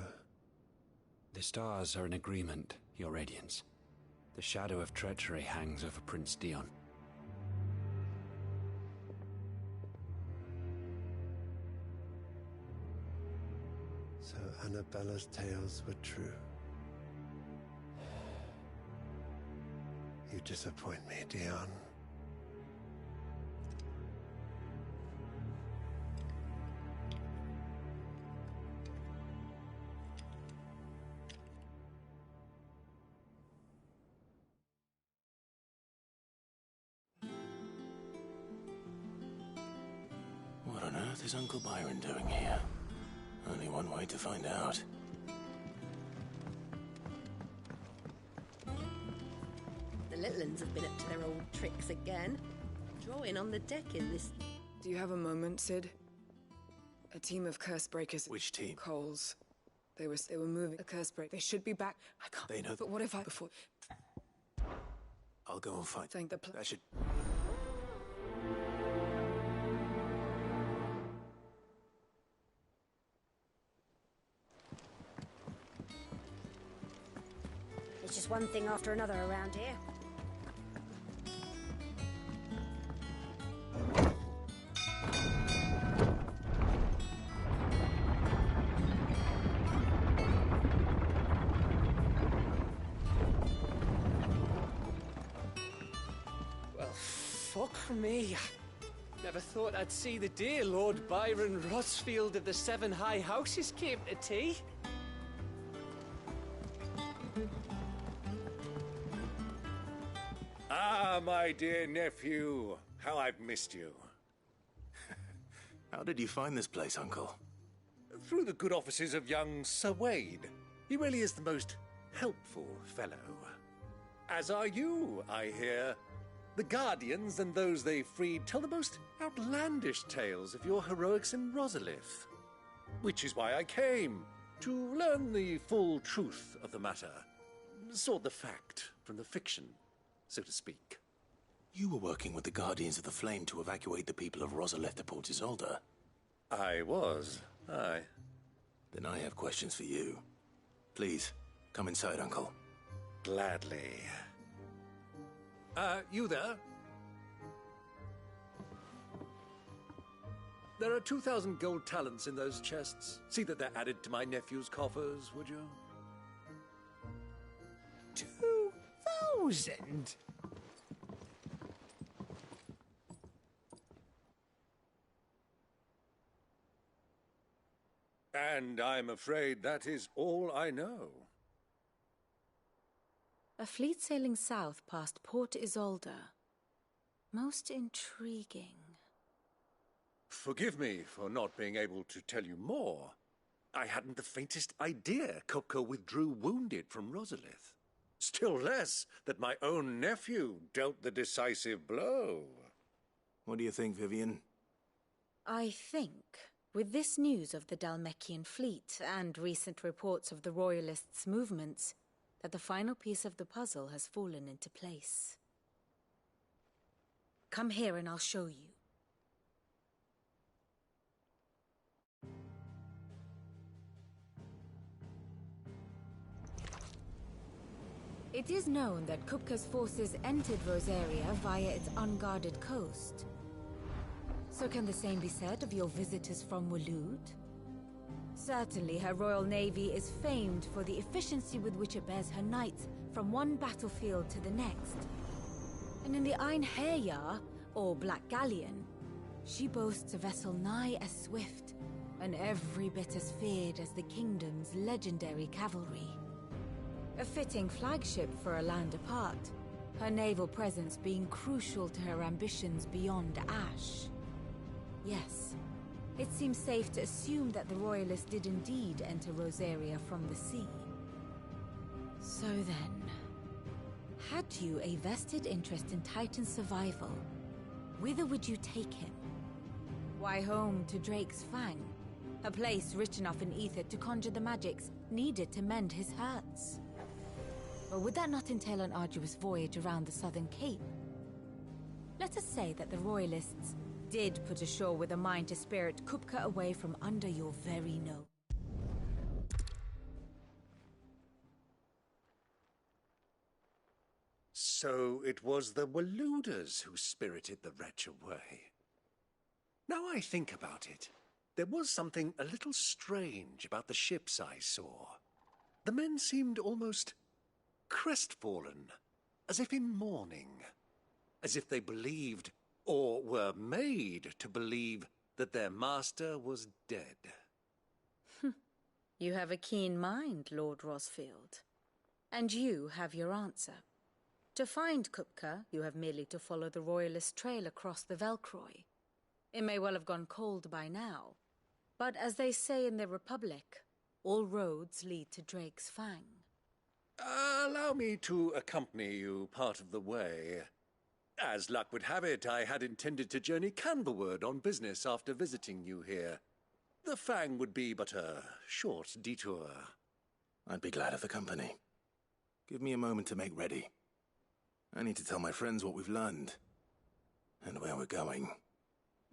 The stars are in agreement, Your Radiance. The shadow of treachery hangs over Prince Dion. So Annabella's tales were true. You disappoint me, Dion. What on earth is Uncle Byron doing here? Only one way to find out. The little ones have been up to their old tricks again. Drawing on the deck in this... Do you have a moment, Sid? A team of curse breakers... Which team? Coles. They were moving a curse break. They should be back. I can't... They know... But what if I... Before... I'll go and find... Thank the... That should... It's just one thing after another around here. Well, fuck me. Never thought I'd see the dear Lord Byron Rosfield of the Seven High Houses came to tea. Ah, my dear nephew. How I've missed you. How did you find this place, Uncle? through the good offices of young Sir Wade. He really is the most helpful fellow. As are you, I hear. The Guardians and those they freed tell the most outlandish tales of your heroics in Rosalith. Which is why I came, to learn the full truth of the matter. Sort the fact from the fiction, so to speak. You were working with the Guardians of the Flame to evacuate the people of Rosalith to Port Isolde. I was, aye. Then I have questions for you. Please, come inside, Uncle. Gladly. You there? There are 2,000 gold talents in those chests. See that they're added to my nephew's coffers, would you? 2,000? And I'm afraid that is all I know. A fleet sailing south past Port Isolde. Most intriguing. Forgive me for not being able to tell you more. I hadn't the faintest idea Kupka withdrew wounded from Rosalith. Still less that my own nephew dealt the decisive blow. What do you think, Vivian? I think, with this news of the Dhalmekian fleet and recent reports of the Royalists' movements, that the final piece of the puzzle has fallen into place. Come here and I'll show you. It is known that Kupka's forces entered Rosaria via its unguarded coast. So can the same be said of your visitors from Waloed? Certainly her Royal Navy is famed for the efficiency with which it bears her knights from one battlefield to the next. And in the Einherjar, or Black Galleon, she boasts a vessel nigh as swift and every bit as feared as the kingdom's legendary cavalry. A fitting flagship for a land apart, her naval presence being crucial to her ambitions beyond Ash. Yes, it seems safe to assume that the Royalists did indeed enter Rosaria from the sea. So then, had you a vested interest in Titan's survival, whither would you take him? Why, home to Drake's Fang, a place rich enough in ether to conjure the magics needed to mend his hurts. Or would that not entail an arduous voyage around the southern cape? Let us say that the Royalists did put ashore with a mind to spirit Kupka away from under your very nose. So it was the Waloeders who spirited the wretch away. Now I think about it, there was something a little strange about the ships I saw. The men seemed almost crestfallen, as if in mourning, as if they believed, or were made to believe, that their master was dead. You have a keen mind, Lord Rosfield. And you have your answer. To find Kupka, you have merely to follow the Royalist trail across the Velcroy. It may well have gone cold by now, but as they say in the Republic, all roads lead to Drake's Fang. Allow me to accompany you part of the way. As luck would have it, I had intended to journey Canberward on business after visiting you here. The Fang would be but a short detour. I'd be glad of the company. Give me a moment to make ready. I need to tell my friends what we've learned, and where we're going.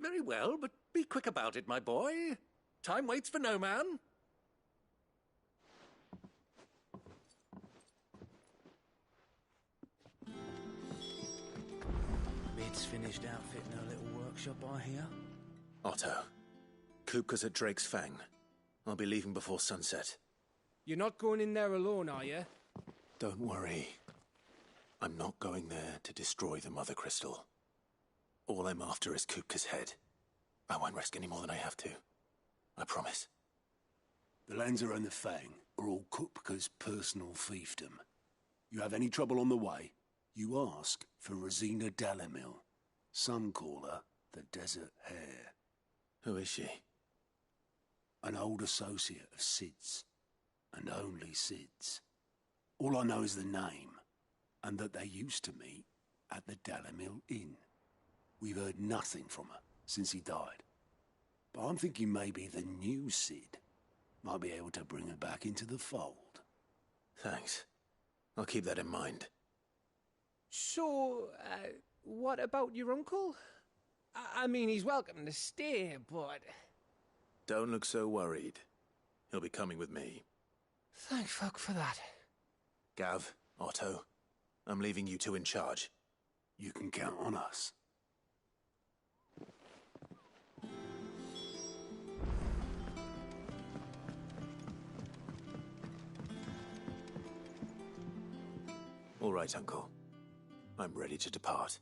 Very well, but be quick about it, my boy. Time waits for no man. Mid's finished outfitting her little workshop, I hear. Otto, Kupka's at Drake's Fang. I'll be leaving before sunset. You're not going in there alone, are you? Don't worry. I'm not going there to destroy the Mother Crystal. All I'm after is Kupka's head. I won't risk any more than I have to. I promise. The Lancer and the Fang are all Kupka's personal fiefdom. You have any trouble on the way, you ask for Rosina Dalimil. Some call her the Desert Hare. Who is she? an old associate of Sid's, and only Sid's. All I know is the name, and that they used to meet at the Dalamil Inn. We've heard nothing from her since he died. But I'm thinking maybe the new Sid might be able to bring her back into the fold. Thanks. I'll keep that in mind. So, what about your uncle? I mean, he's welcome to stay, but... Don't look so worried. He'll be coming with me. Thank fuck for that. Gav, Otto, I'm leaving you two in charge. You can count on us. All right, Uncle. I'm ready to depart.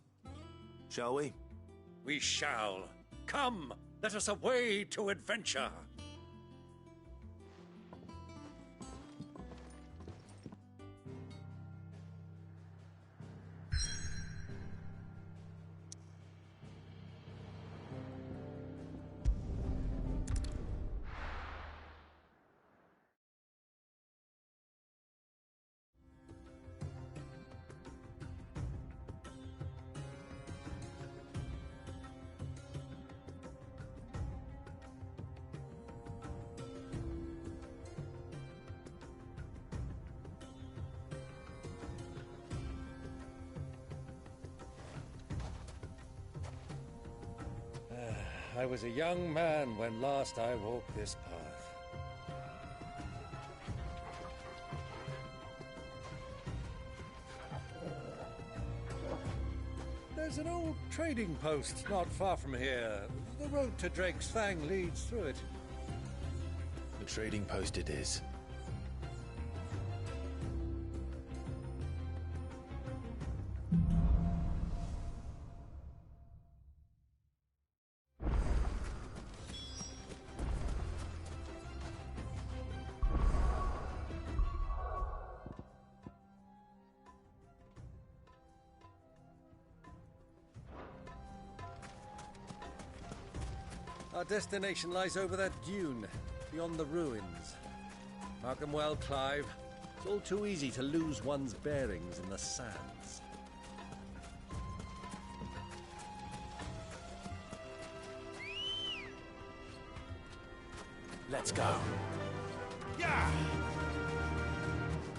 Shall we? We shall. Come, let us away to adventure. I was a young man when last I walked this path. There's an old trading post not far from here. The road to Drake's Fang leads through it. The trading post it is. Our destination lies over that dune, beyond the ruins. Mark 'em well, Clive. It's all too easy to lose one's bearings in the sands. Let's go. Yeah!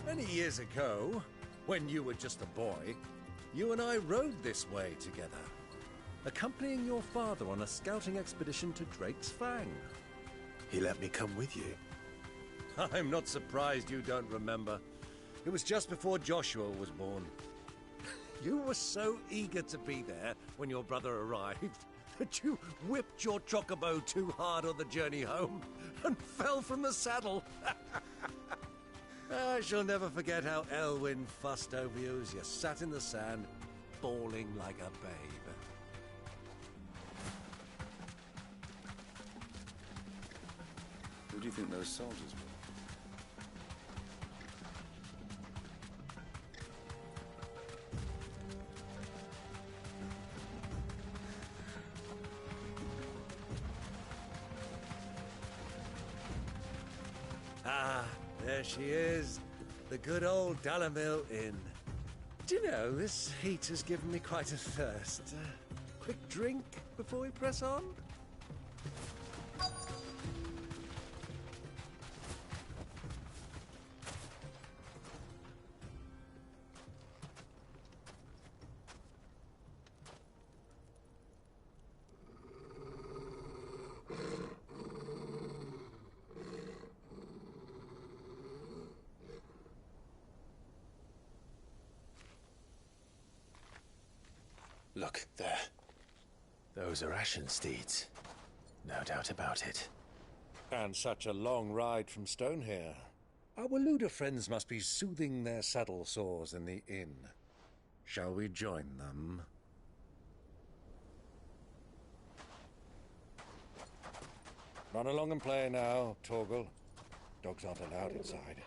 Many years ago, when you were just a boy, you and I rode this way together, accompanying your father on a scouting expedition to Drake's Fang. He let me come with you. I'm not surprised you don't remember. It was just before Joshua was born. You were so eager to be there when your brother arrived that you whipped your chocobo too hard on the journey home and fell from the saddle. I shall never forget how Elwyn fussed over you as you sat in the sand, bawling like a babe. Who do you think those soldiers were? Ah, there she is. The good old Dalamil Inn. Do you know, this heat has given me quite a thirst. Quick drink before we press on? Look, there. Those are Ashen steeds. No doubt about it. And such a long ride from Stonehere. Our Waluda friends must be soothing their saddle sores in the inn. Shall we join them? Run along and play now, Torgual. Dogs aren't allowed inside.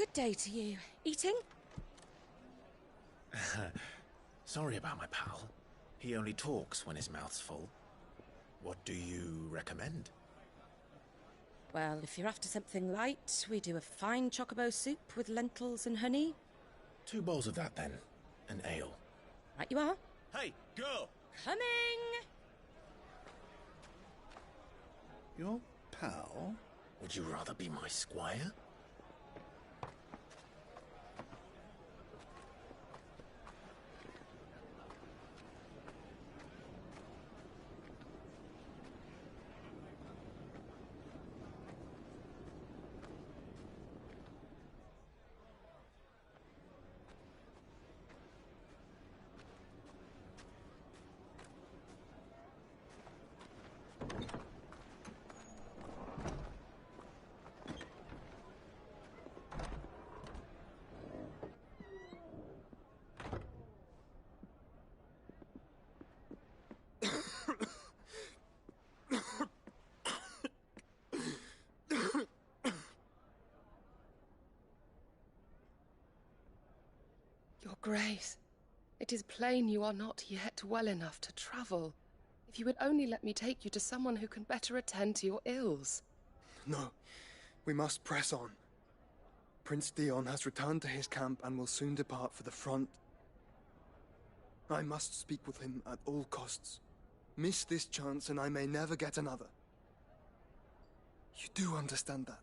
Good day to you. Eating? Sorry about my pal. He only talks when his mouth's full. What do you recommend? Well, if you're after something light, we do a fine chocobo soup with lentils and honey. 2 bowls of that, then. An ale. Right you are. Hey, girl! Coming! Your pal? Would you rather be my squire? Your Grace, it is plain you are not yet well enough to travel. If you would only let me take you to someone who can better attend to your ills. No, we must press on. Prince Theon has returned to his camp and will soon depart for the front. I must speak with him at all costs. Miss this chance and I may never get another. You do understand that?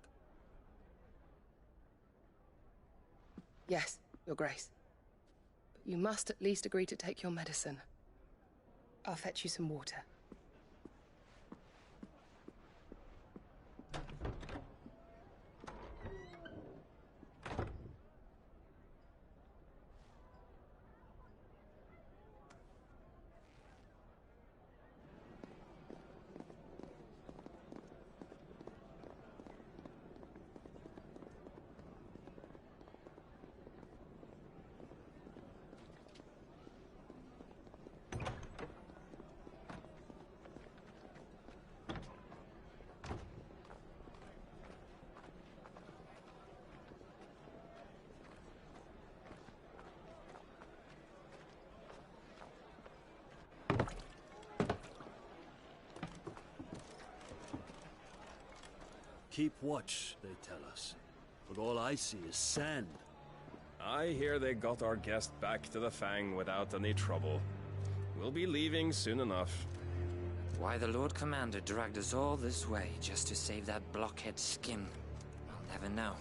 Yes, Your Grace. But you must at least agree to take your medicine. I'll fetch you some water. Keep watch, they tell us. But all I see is sand. I hear they got our guest back to the Fang without any trouble. We'll be leaving soon enough. Why the Lord Commander dragged us all this way just to save that blockhead skin, I'll never know.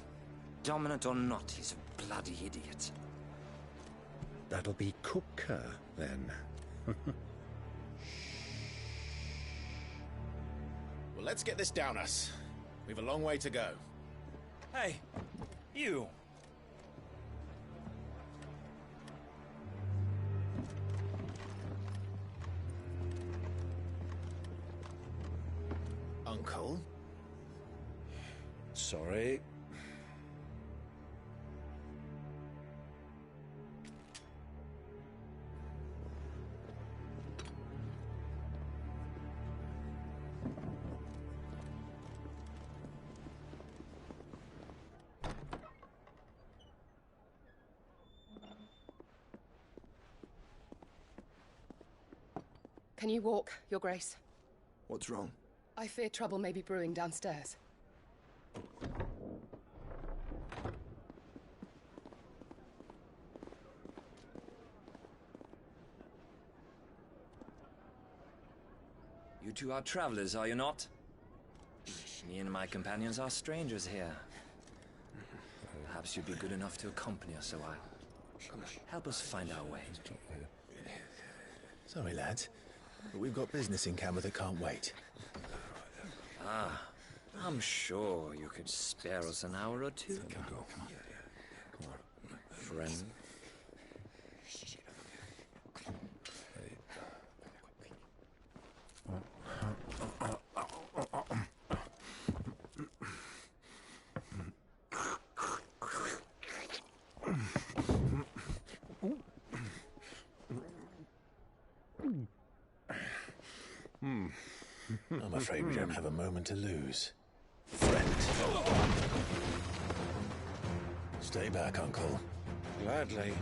Dominant or not, he's a bloody idiot. That'll be Cooker, then. Well, let's get this down us. We've a long way to go. Hey, you! Uncle? Sorry. Can you walk, Your Grace? What's wrong? I fear trouble may be brewing downstairs. You two are travelers, are you not? Me and my companions are strangers here. Perhaps you'd be good enough to accompany us a while. Help us find our way. Sorry, lads, but we've got business in camera that can't wait. Ah, I'm sure you could spare us an hour or two. Come on. Friend. I'm afraid we don't have a moment to lose. Friend. Stay back, Uncle. Gladly.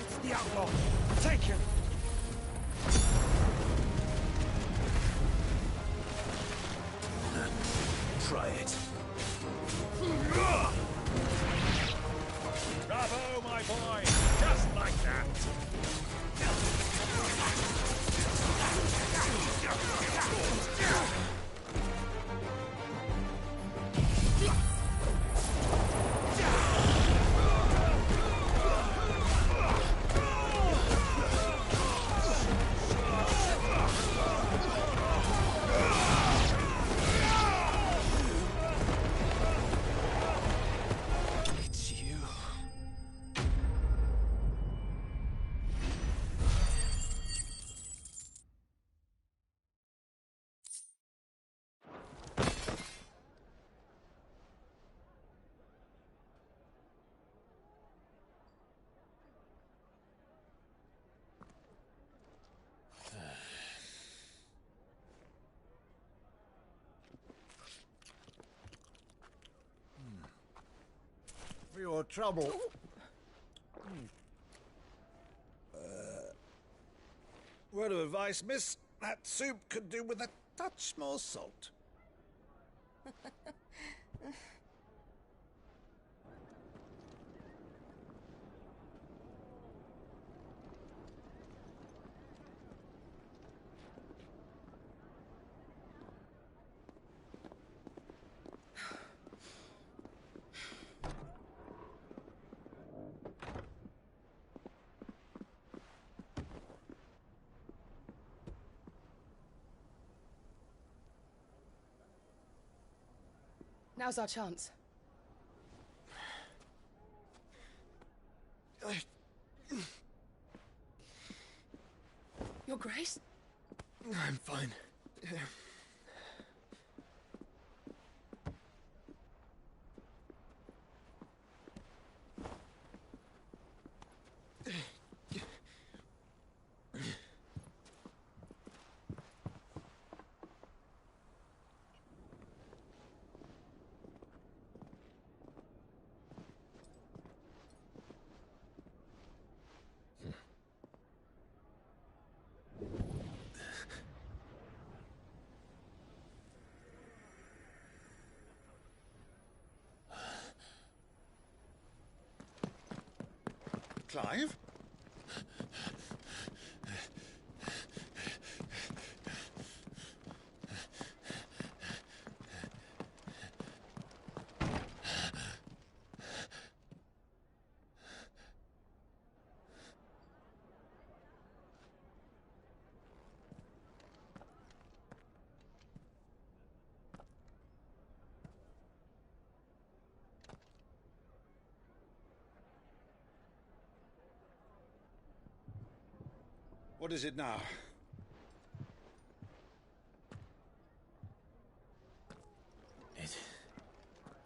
It's the outlaw! Take him! Try it. Bravo, my boy! Just like that! It's you. For your trouble. Word of advice, miss. That soup could do with a touch more salt. Now's our chance. Your Grace? I'm fine. Clive? What is it now?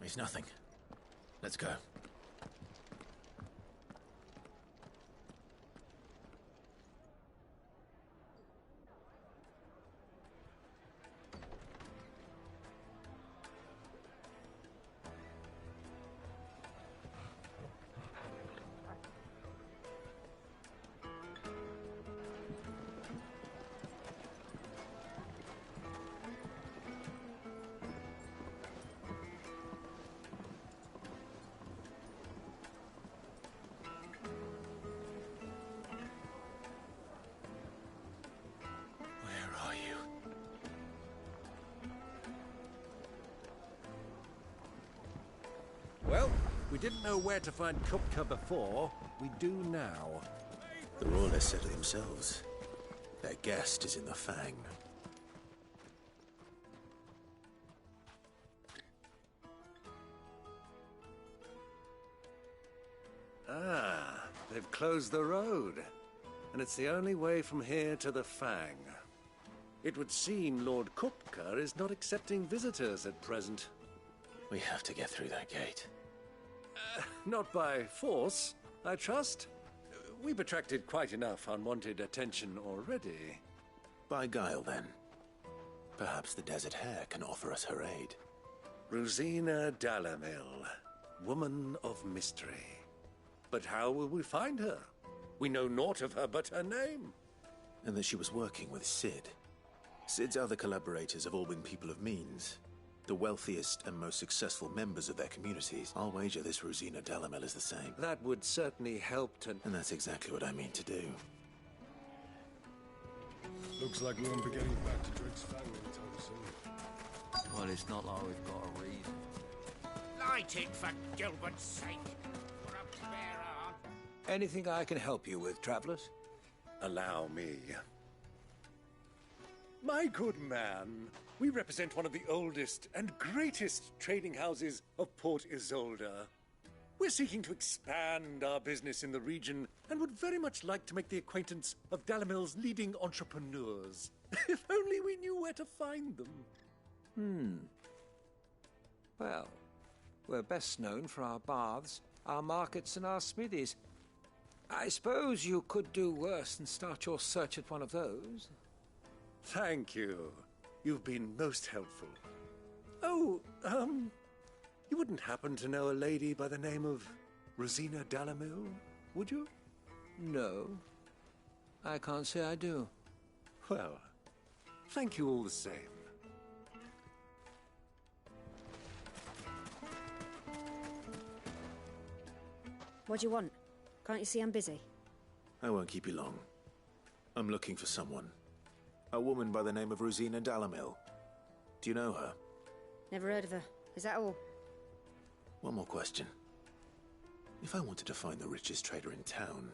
It's nothing. Let's go. Well, we didn't know where to find Kupka before. We do now. The Rawlers said it themselves. Their guest is in the Fang. Ah, they've closed the road. And it's the only way from here to the Fang. It would seem Lord Kupka is not accepting visitors at present. We have to get through that gate. Not by force, I trust. We've attracted quite enough unwanted attention already. By guile, then. Perhaps the Desert Hare can offer us her aid. Rosina Dalamil, woman of mystery. But how will we find her? We know naught of her but her name. And that she was working with Cid. Cid's other collaborators have all been people of means. The wealthiest and most successful members of their communities. I'll wager this Rosina Dalamil is the same. That would certainly help to... And that's exactly what I mean to do. Looks like we won't be getting back to Drake's Fang anytime soon. Well, it's not like we've got a reason. Light it, for Gilbert's sake. We're a bearer, aren't we? Anything I can help you with, travellers? Allow me. My good man, we represent one of the oldest and greatest trading houses of Port Isolde. We're seeking to expand our business in the region and would very much like to make the acquaintance of Dalamil's leading entrepreneurs. If only we knew where to find them. Well, we're best known for our baths, our markets, and our smithies. I suppose you could do worse than start your search at one of those. Thank you. You've been most helpful. Oh, you wouldn't happen to know a lady by the name of Rosina Dalamil, would you? No. I can't say I do. Well, thank you all the same. What do you want? Can't you see I'm busy? I won't keep you long. I'm looking for someone. A woman by the name of Rosina Dalamil. Do you know her? Never heard of her. Is that all? One more question. If I wanted to find the richest trader in town,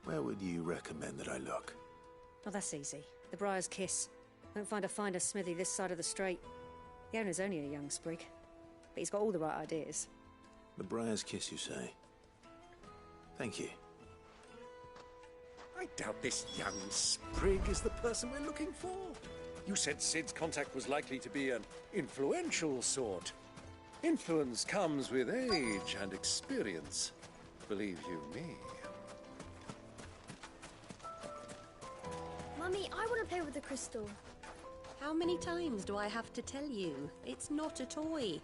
where would you recommend that I look? Oh, that's easy. The Briar's Kiss. Won't find a finer smithy this side of the strait. The owner's only a young sprig, but he's got all the right ideas. The Briar's Kiss, you say? Thank you. I doubt this young sprig is the person we're looking for. You said Cid's contact was likely to be an influential sort. Influence comes with age and experience. Believe you me. Mummy, I want to play with the crystal. How many times do I have to tell you? It's not a toy.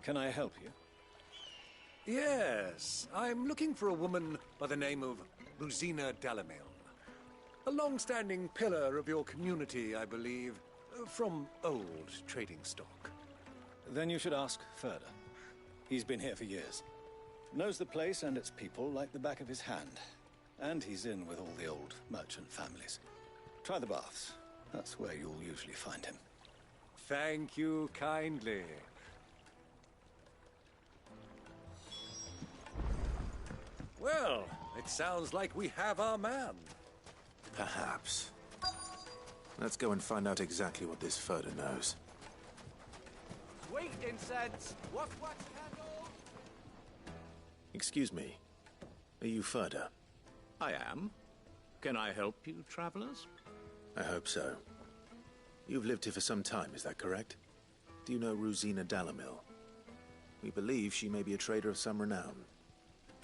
Can I help you? Yes, I'm looking for a woman by the name of Rosina Dalamil. A long-standing pillar of your community, I believe, from old trading stock. Then you should ask further. He's been here for years. Knows the place and its people like the back of his hand. And he's in with all the old merchant families. Try the baths. That's where you'll usually find him. Thank you kindly. Well, it sounds like we have our man. Perhaps. Let's go and find out exactly what this Furder knows. Sweet incense! What candle? Excuse me. Are you Furder? I am. Can I help you, travelers? I hope so. You've lived here for some time, is that correct? Do you know Rosina Dalamil? We believe she may be a trader of some renown.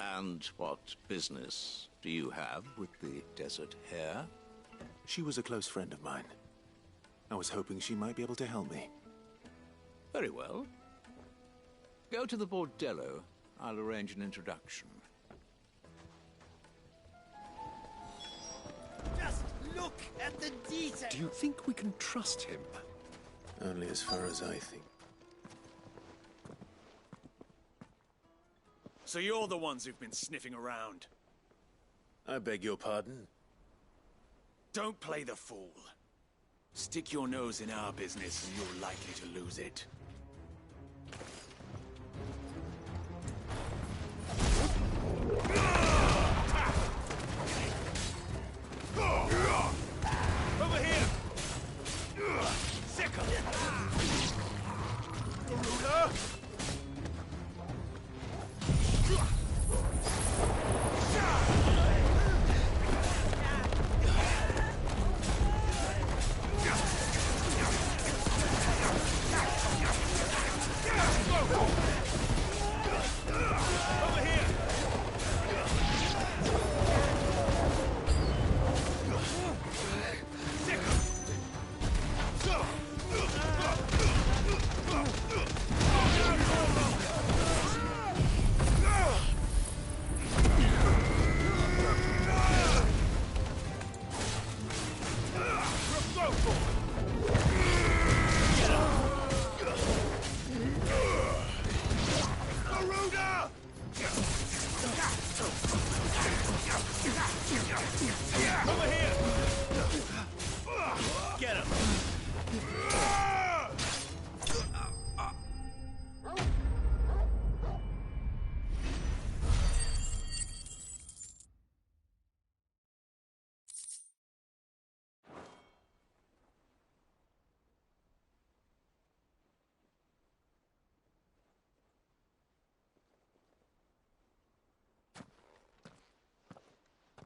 And what business do you have with the Desert Hare? She was a close friend of mine. I was hoping she might be able to help me. Very well. Go to the bordello. I'll arrange an introduction. Just look at the detail. Do you think we can trust him? Only as far as I think. So you're the ones who've been sniffing around? I beg your pardon? Don't play the fool. Stick your nose in our business and you're likely to lose it. Over here! Sickle! Garuda!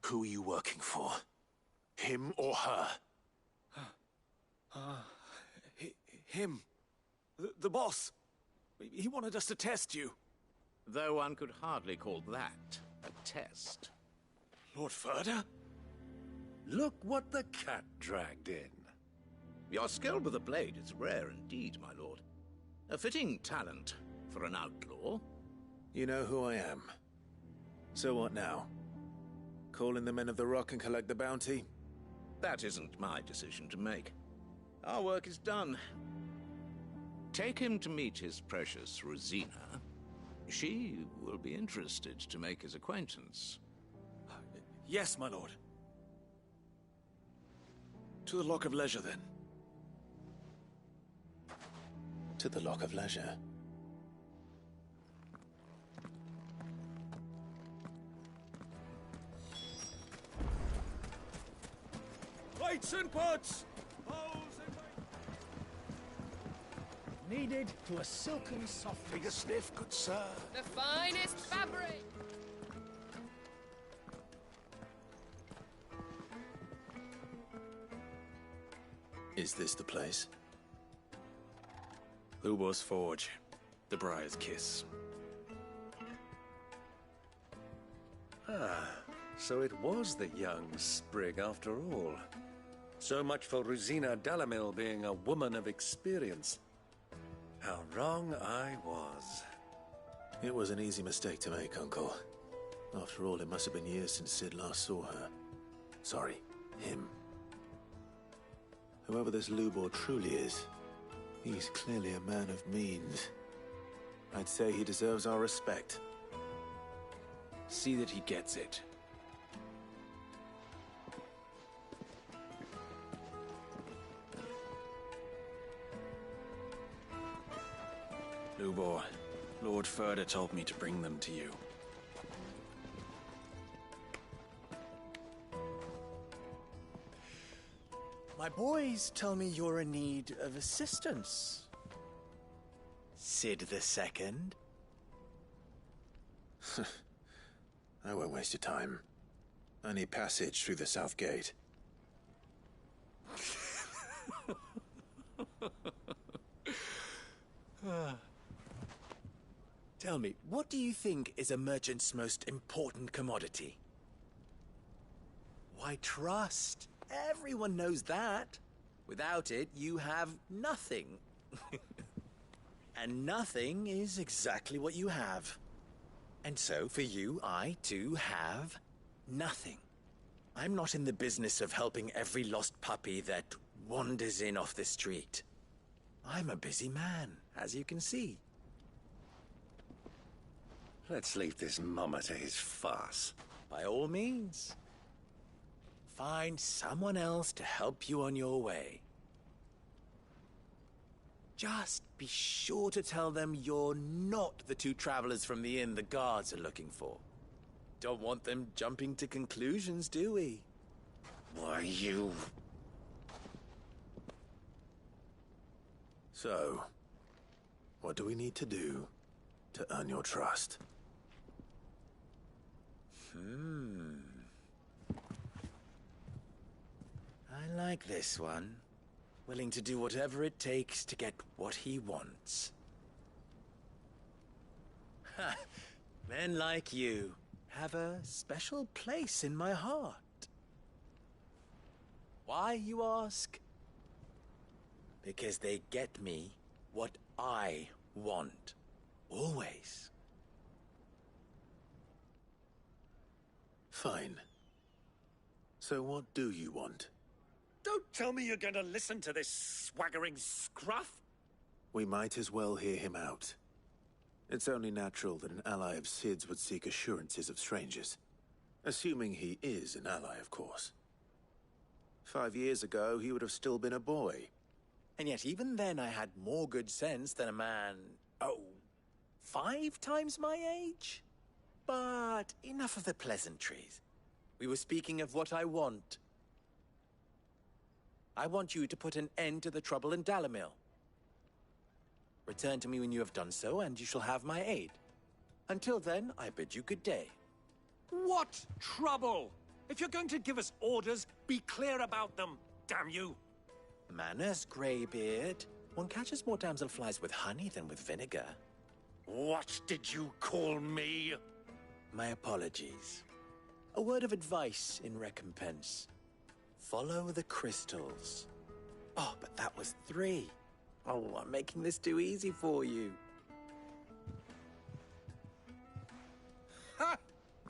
Who are you working for? Him or her? Him. The boss. He wanted us to test you. Though one could hardly call that a test. Lord Ferda? Look what the cat dragged in. Your skill with the blade is rare indeed, my lord. A fitting talent for an outlaw. You know who I am. So what now? Call in the Men of the Rock and collect the bounty? That isn't my decision to make. Our work is done. Take him to meet his precious Rosina. She will be interested to make his acquaintance. Yes, my lord. To the Lock of Leisure, then. To the Lock of Leisure. Lights and pots! Needed to a silken soft. Take a sniff, good sir. The finest fabric! Is this the place? Lubor's Forge. The Briar's Kiss. Ah, so it was the young sprig after all. So much for Rosina Dalamil being a woman of experience. How wrong I was. It was an easy mistake to make, Uncle. After all, it must have been years since Sid last saw her. Sorry, him. Whoever this Lubor truly is, he's clearly a man of means. I'd say he deserves our respect. See that he gets it. Lubor, Lord Ferda told me to bring them to you. My boys tell me you're in need of assistance. Sid the Second? I won't waste your time. I need passage through the south gate. Tell me, what do you think is a merchant's most important commodity? Why, trust. Everyone knows that. Without it, you have nothing. And nothing is exactly what you have. And so, for you, I, too, have nothing. I'm not in the business of helping every lost puppy that wanders in off the street. I'm a busy man, as you can see. Let's leave this mummer to his farce. By all means. Find someone else to help you on your way. Just be sure to tell them you're not the two travelers from the inn the guards are looking for. Don't want them jumping to conclusions, do we? Why, you... So, what do we need to do to earn your trust? I like this one. Willing to do whatever it takes to get what he wants. Ha! Men like you have a special place in my heart. Why, you ask? Because they get me what I want. Always. Fine. So what do you want? Don't tell me you're going to listen to this swaggering scruff. We might as well hear him out. It's only natural that an ally of Sid's would seek assurances of strangers. Assuming he is an ally, of course. 5 years ago, he would have still been a boy. And yet even then I had more good sense than a man, 5 times my age? But enough of the pleasantries. We were speaking of what I want. I want you to put an end to the trouble in Dalamil. Return to me when you have done so, and you shall have my aid. Until then, I bid you good day. What trouble? If you're going to give us orders, be clear about them, damn you! Manners, Greybeard. One catches more damselflies with honey than with vinegar. What did you call me? My apologies. A word of advice in recompense. Follow the crystals. Oh, but that was 3. Oh, I'm making this too easy for you. Ha!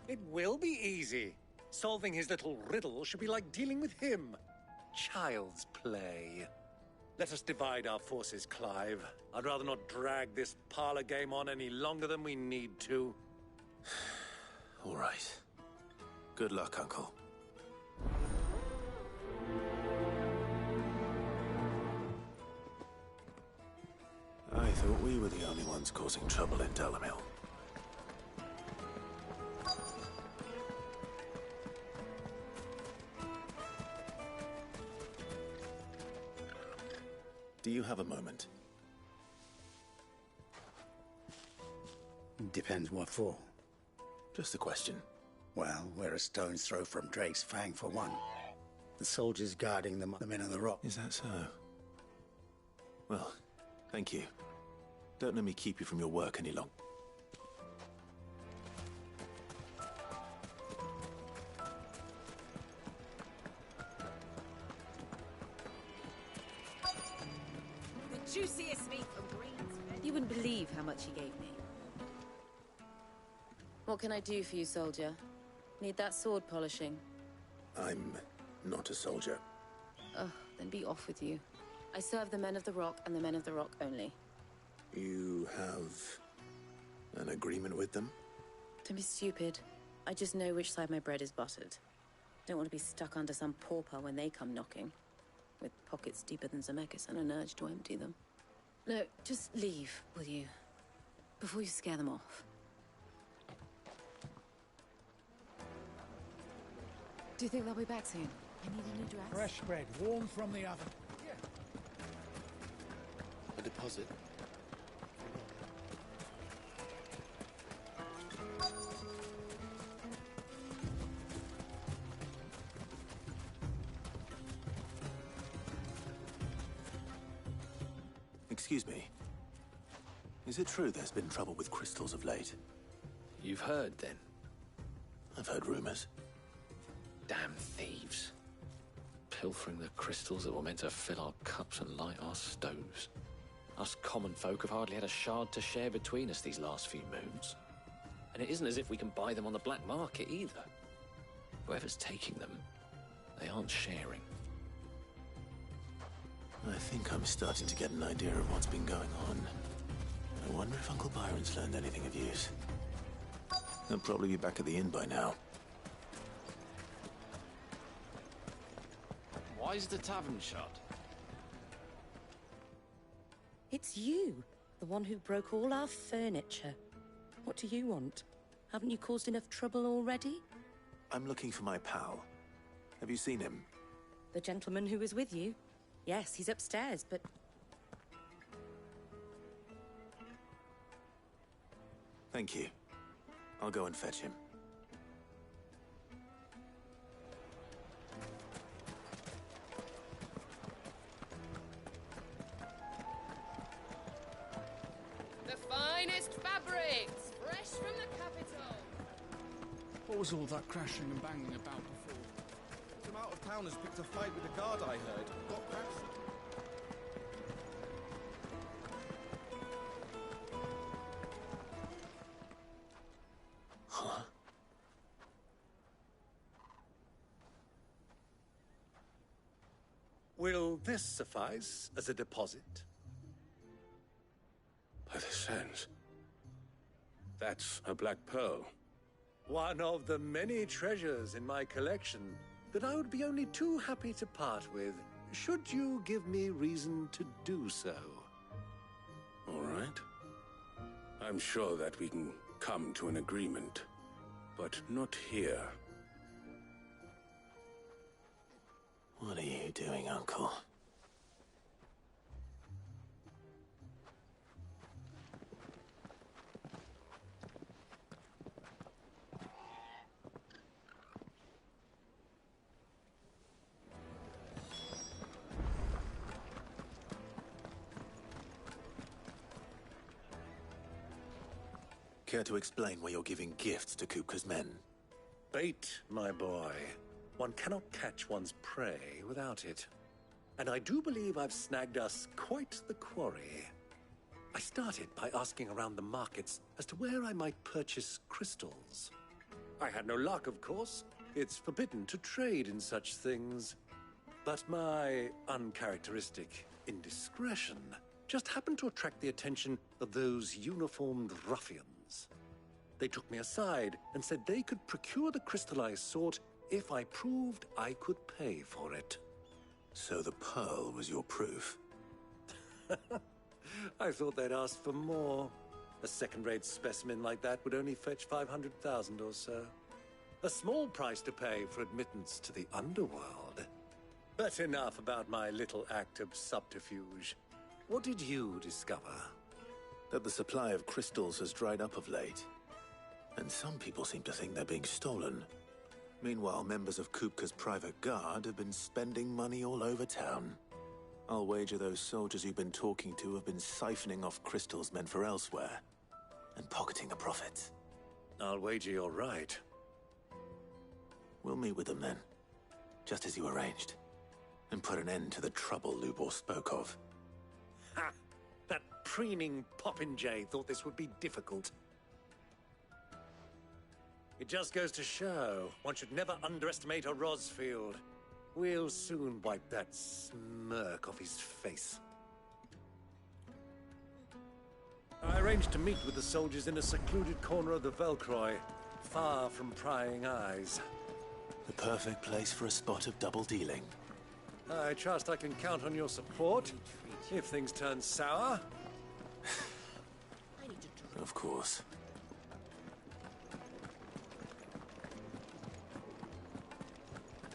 It will be easy. Solving his little riddle should be like dealing with him. Child's play. Let us divide our forces, Clive. I'd rather not drag this parlor game on any longer than we need to. All right. Good luck, Uncle. I thought we were the only ones causing trouble in Dalamil. Do you have a moment? Depends what for. Just a question. Well, we're a stone's throw from Drake's Fang, for one. The soldiers guarding the men on the rock. Is that so? Well, thank you. Don't let me keep you from your work any longer. The juiciest meat from Greens. You wouldn't believe how much he gave me. What can I do for you, soldier? Need that sword polishing? I'm not a soldier. Ugh, then be off with you. I serve the men of the rock and the men of the rock only. You have an agreement with them? Don't be stupid. I just know which side my bread is buttered. Don't want to be stuck under some pauper when they come knocking. With pockets deeper than Zemeckis and an urge to empty them. No, just leave, will you? Before you scare them off. Do you think they'll be back soon? I need a new dress. Fresh bread, warm from the oven. A deposit. Excuse me. Is it true there's been trouble with crystals of late? You've heard, then? I've heard rumors. Damn thieves. Pilfering the crystals that were meant to fill our cups and light our stoves. Us common folk have hardly had a shard to share between us these last few moons. And it isn't as if we can buy them on the black market either. Whoever's taking them, they aren't sharing. I think I'm starting to get an idea of what's been going on. I wonder if Uncle Byron's learned anything of use. He'll probably be back at the inn by now. Why is the tavern shut? It's you, the one who broke all our furniture. What do you want? Haven't you caused enough trouble already? I'm looking for my pal. Have you seen him? The gentleman who was with you? Yes, he's upstairs, but... Thank you. I'll go and fetch him. The finest fabrics, fresh from the capital. What was all that crashing and banging about before? Some out-of-towners picked a fight with the guard, I heard. Got crashed. Huh? Will this suffice as a deposit? By the sands. That's a black pearl. One of the many treasures in my collection that I would be only too happy to part with, should you give me reason to do so. All right. I'm sure that we can come to an agreement, but not here. What are you doing, Uncle? Care to explain why you're giving gifts to Kupka's men? Bait, my boy. One cannot catch one's prey without it. And I do believe I've snagged us quite the quarry. I started by asking around the markets as to where I might purchase crystals. I had no luck, of course. It's forbidden to trade in such things. But my uncharacteristic indiscretion just happened to attract the attention of those uniformed ruffians. They took me aside and said they could procure the crystal I sought if I proved I could pay for it. So the pearl was your proof? I thought they'd ask for more. A second-rate specimen like that would only fetch 500,000 or so. A small price to pay for admittance to the underworld. But enough about my little act of subterfuge. What did you discover? That the supply of crystals has dried up of late. And some people seem to think they're being stolen. Meanwhile, members of Kupka's private guard have been spending money all over town. I'll wager those soldiers you've been talking to have been siphoning off crystals meant for elsewhere, and pocketing the profits. I'll wager you're right. We'll meet with them then, just as you arranged, and put an end to the trouble Lubor spoke of. Ha! That preening popinjay thought this would be difficult. It just goes to show one should never underestimate a Rosfield. We'll soon wipe that smirk off his face. I arranged to meet with the soldiers in a secluded corner of the Velcroy, far from prying eyes. The perfect place for a spot of double dealing. I trust I can count on your support if things turn sour. Of course.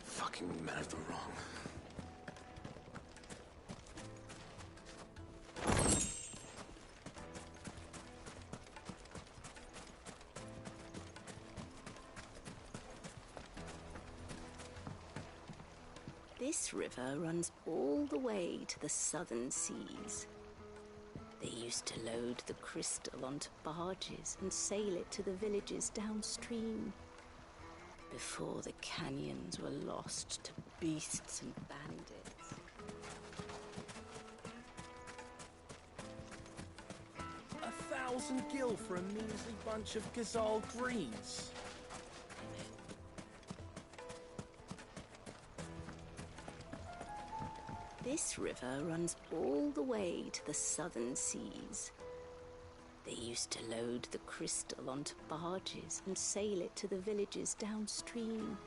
Fucking men of the wrong. This river runs all the way to the southern seas. They used to load the crystal onto barges and sail it to the villages downstream, before the canyons were lost to beasts and bandits. 1,000 gil for a measly bunch of Gazal greens. This river runs all the way to the southern seas. They used to load the crystal onto barges and sail it to the villages downstream,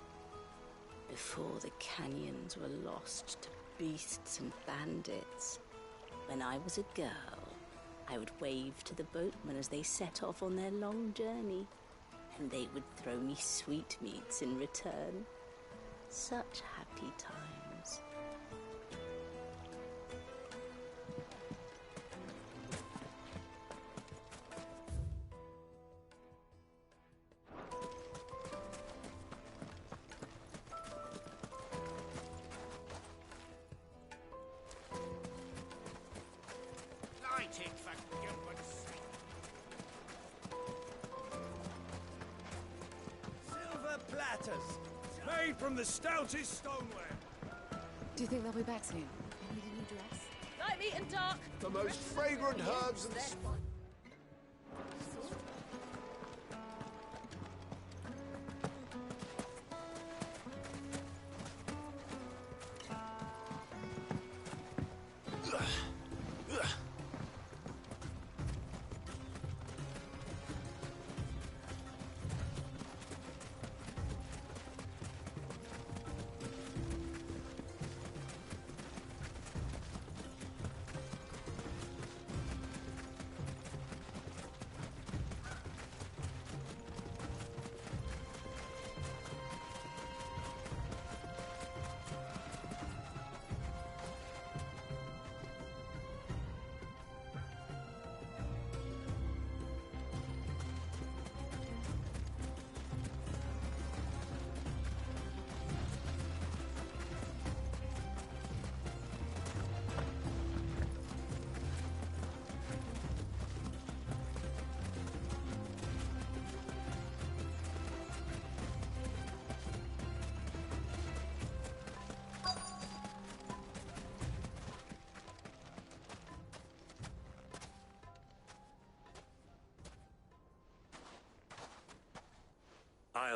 before the canyons were lost to beasts and bandits. When I was a girl, I would wave to the boatmen as they set off on their long journey, and they would throw me sweetmeats in return. Such happy times. Silver platters, made from the stoutest stoneware. Do you think they'll be back soon? I need a new dress. Light meat and dark. The most fragrant herbs in the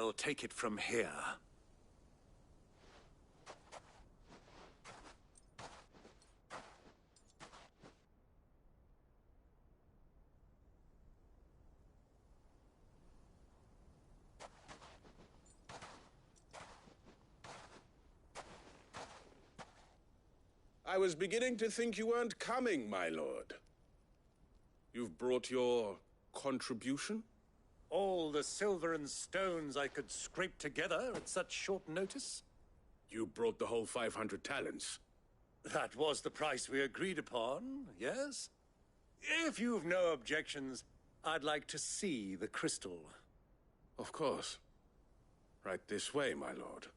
I'll take it from here. I was beginning to think you weren't coming, my lord. You've brought your contribution? All the silver and stones I could scrape together at such short notice? You brought the whole 500 talents. That was the price we agreed upon, yes? If you've no objections, I'd like to see the crystal. Of course. Right this way, my lord.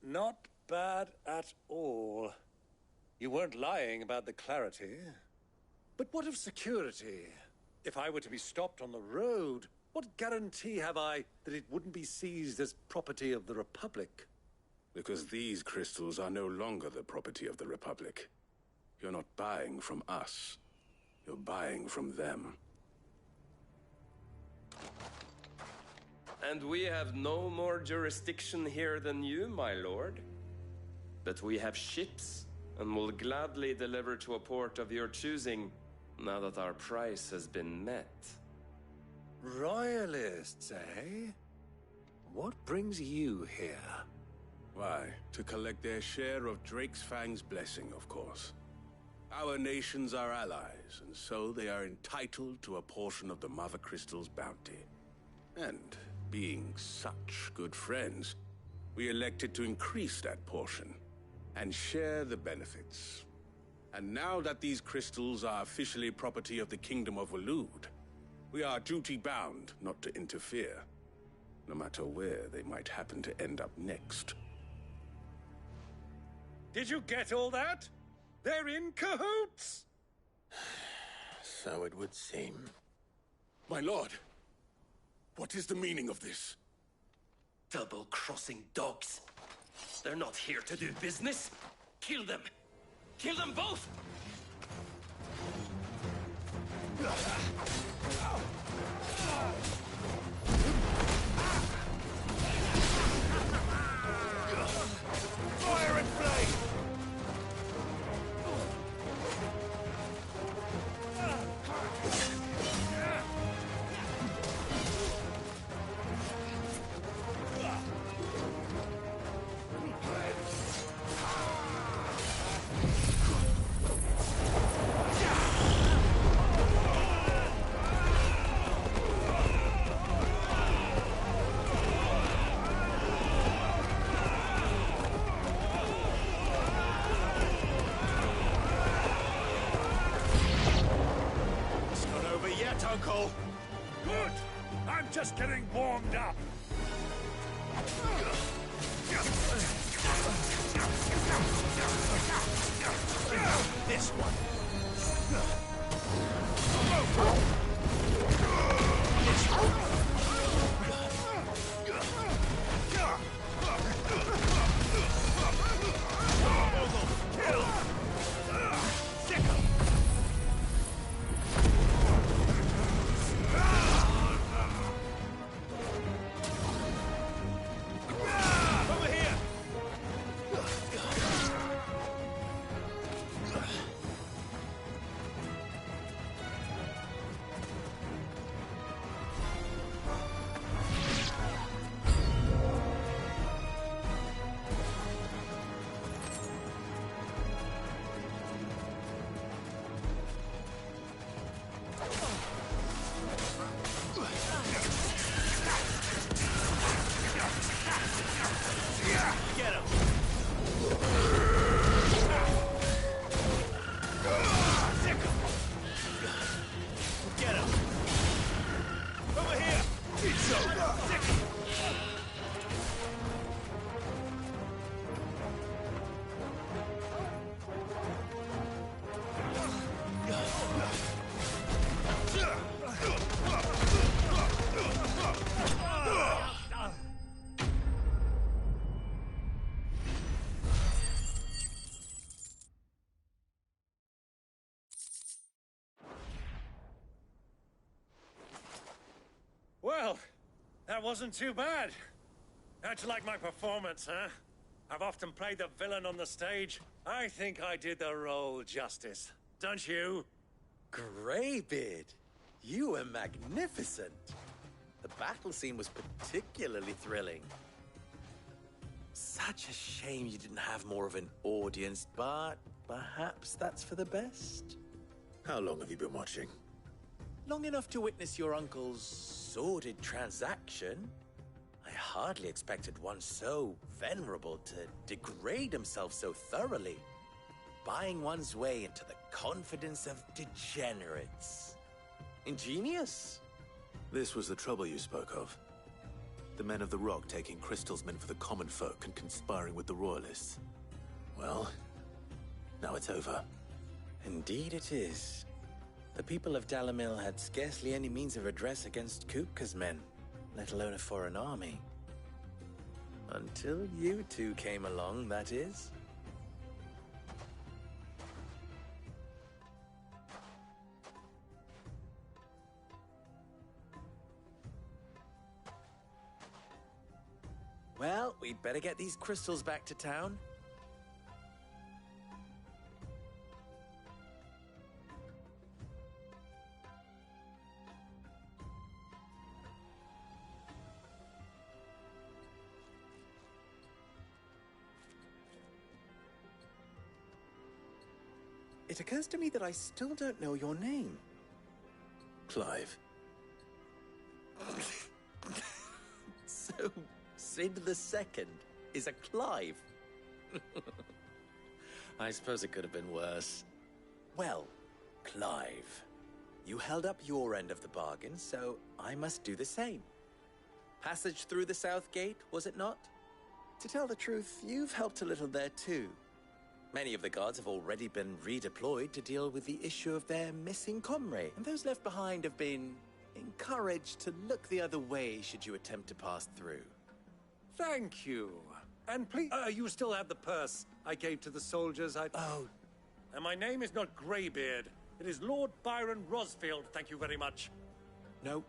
Not bad at all. You weren't lying about the clarity. But what of security? If I were to be stopped on the road, what guarantee have I that it wouldn't be seized as property of the Republic? Because these crystals are no longer the property of the Republic. You're not buying from us. You're buying from them. And we have no more jurisdiction here than you, my lord. But we have ships, and will gladly deliver to a port of your choosing, now that our price has been met. Royalists, eh? What brings you here? Why, to collect their share of Drake's Fang's blessing, of course. Our nations are allies, and so they are entitled to a portion of the Mother Crystal's bounty. And being such good friends, we elected to increase that portion and share the benefits. And now that these crystals are officially property of the Kingdom of Waloed, we are duty-bound not to interfere, no matter where they might happen to end up next. Did you get all that? They're in cahoots! So it would seem. My lord, what is the meaning of this? Double-crossing dogs. They're not here to do business. Kill them! Kill them both! Fire and flame! Uncle! Good! I'm just getting warmed up! This one! That wasn't too bad. How'd you like my performance, huh? I've often played the villain on the stage. I think I did the role justice. Don't you? Greybeard, you were magnificent. The battle scene was particularly thrilling. Such a shame you didn't have more of an audience, but perhaps that's for the best. How long have you been watching? Long enough to witness your uncle's sordid transaction. I hardly expected one so venerable to degrade himself so thoroughly, buying one's way into the confidence of degenerates. Ingenious. This was the trouble you spoke of. The men of the Rock taking Crystal's men for the common folk and conspiring with the Royalists. Well, now it's over. Indeed it is. The people of Dalamil had scarcely any means of redress against Kupka's men, let alone a foreign army. Until you two came along, that is. Well, we'd better get these crystals back to town. It occurs to me that I still don't know your name. Clive. So, Sid the Second is a Clive. I suppose it could have been worse. Well, Clive, you held up your end of the bargain, so I must do the same. Passage through the South Gate, was it not? To tell the truth, you've helped a little there too. Many of the guards have already been redeployed to deal with the issue of their missing comrade, and those left behind have been encouraged to look the other way should you attempt to pass through. Thank you. And please, you still have the purse I gave to the soldiers. Oh. And my name is not Greybeard. It is Lord Byron Rosfield. Thank you very much. No,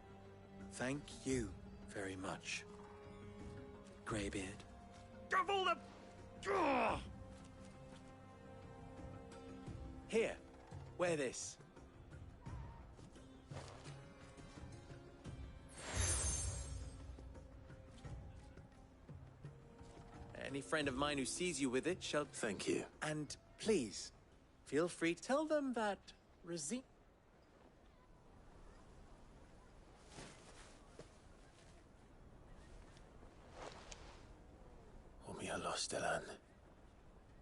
thank you very much, Greybeard. Of all the... Ugh! Here, wear this. Any friend of mine who sees you with it shall... Thank you. And please, feel free to tell them that Rosina... Omia Lostelan.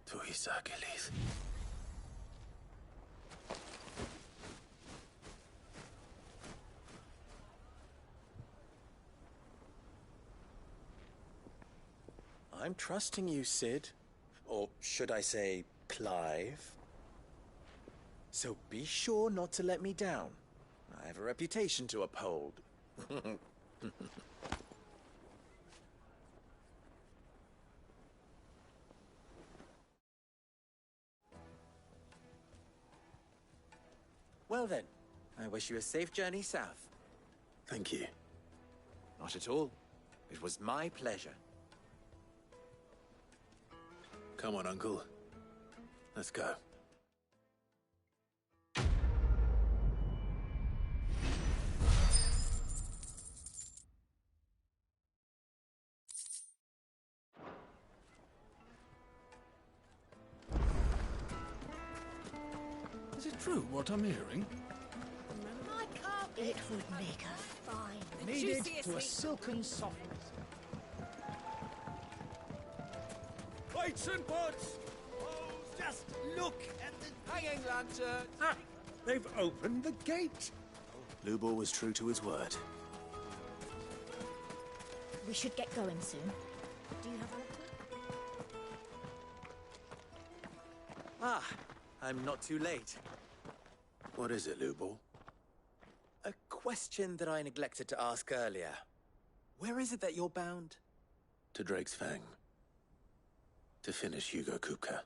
Tu Isakelis. I'm trusting you, Sid. Or should I say, Clive. So be sure not to let me down. I have a reputation to uphold. Well then, I wish you a safe journey south. Thank you. Not at all. It was my pleasure. Come on, Uncle. Let's go. Is it true what I'm hearing? My carpet. It would make a fine. Kneaded to a silken softness. Lights and pots! Oh, just look at the hanging lantern. Ah, they've opened the gate. Lubor was true to his word. We should get going soon. Do you have a letter? Ah, I'm not too late. What is it, Lubor? A question that I neglected to ask earlier. Where is it that you're bound? To Drake's Fang. To finish Hugo Kupka.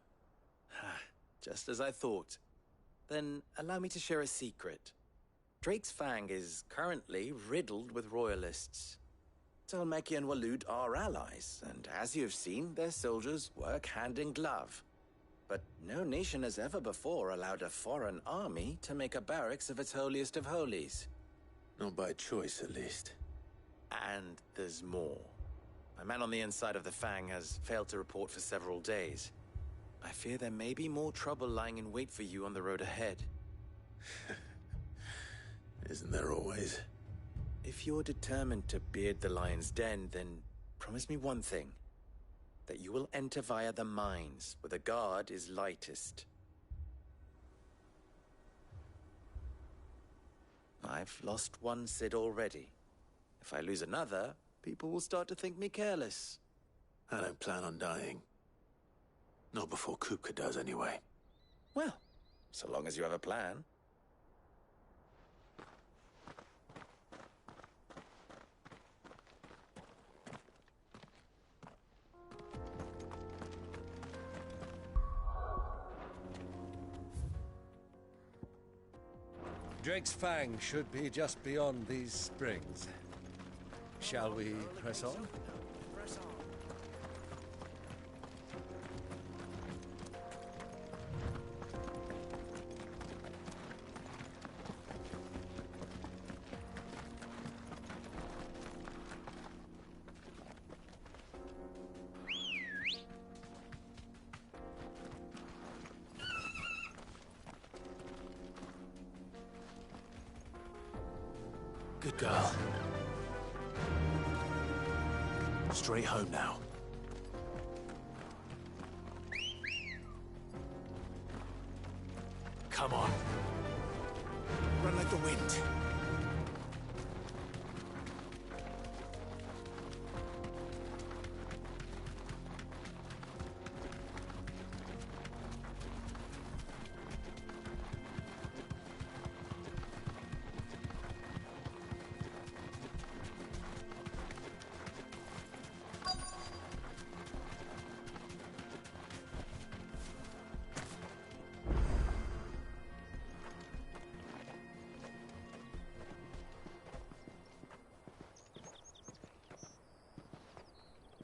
Just as I thought. Then allow me to share a secret. Drake's Fang is currently riddled with royalists. Dhalmekia and Waloed are allies, and as you've seen, their soldiers work hand in glove. But no nation has ever before allowed a foreign army to make a barracks of its holiest of holies. Not by choice, at least. And there's more. My man on the inside of the Fang has failed to report for several days. I fear there may be more trouble lying in wait for you on the road ahead. Isn't there always? If you're determined to beard the lion's den, then promise me one thing. That you will enter via the mines, where the guard is lightest. I've lost one Cid already. If I lose another, people will start to think me careless. I don't plan on dying. Not before Kupka does, anyway. Well, so long as you have a plan. Drake's Fang should be just beyond these springs. Shall we press on? Good girl. Straight home now. Come on. Run like the wind.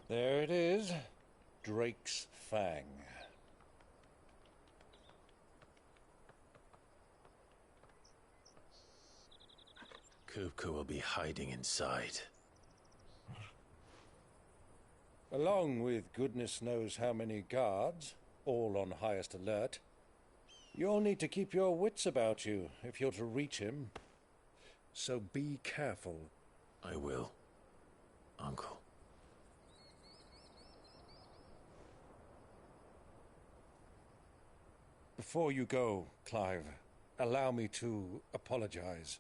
There it is. Drake's Fang. Kupka will be hiding inside. Along with goodness knows how many guards, all on highest alert. You'll need to keep your wits about you if you're to reach him. So be careful. I will, Uncle. Before you go, Clive, allow me to apologize.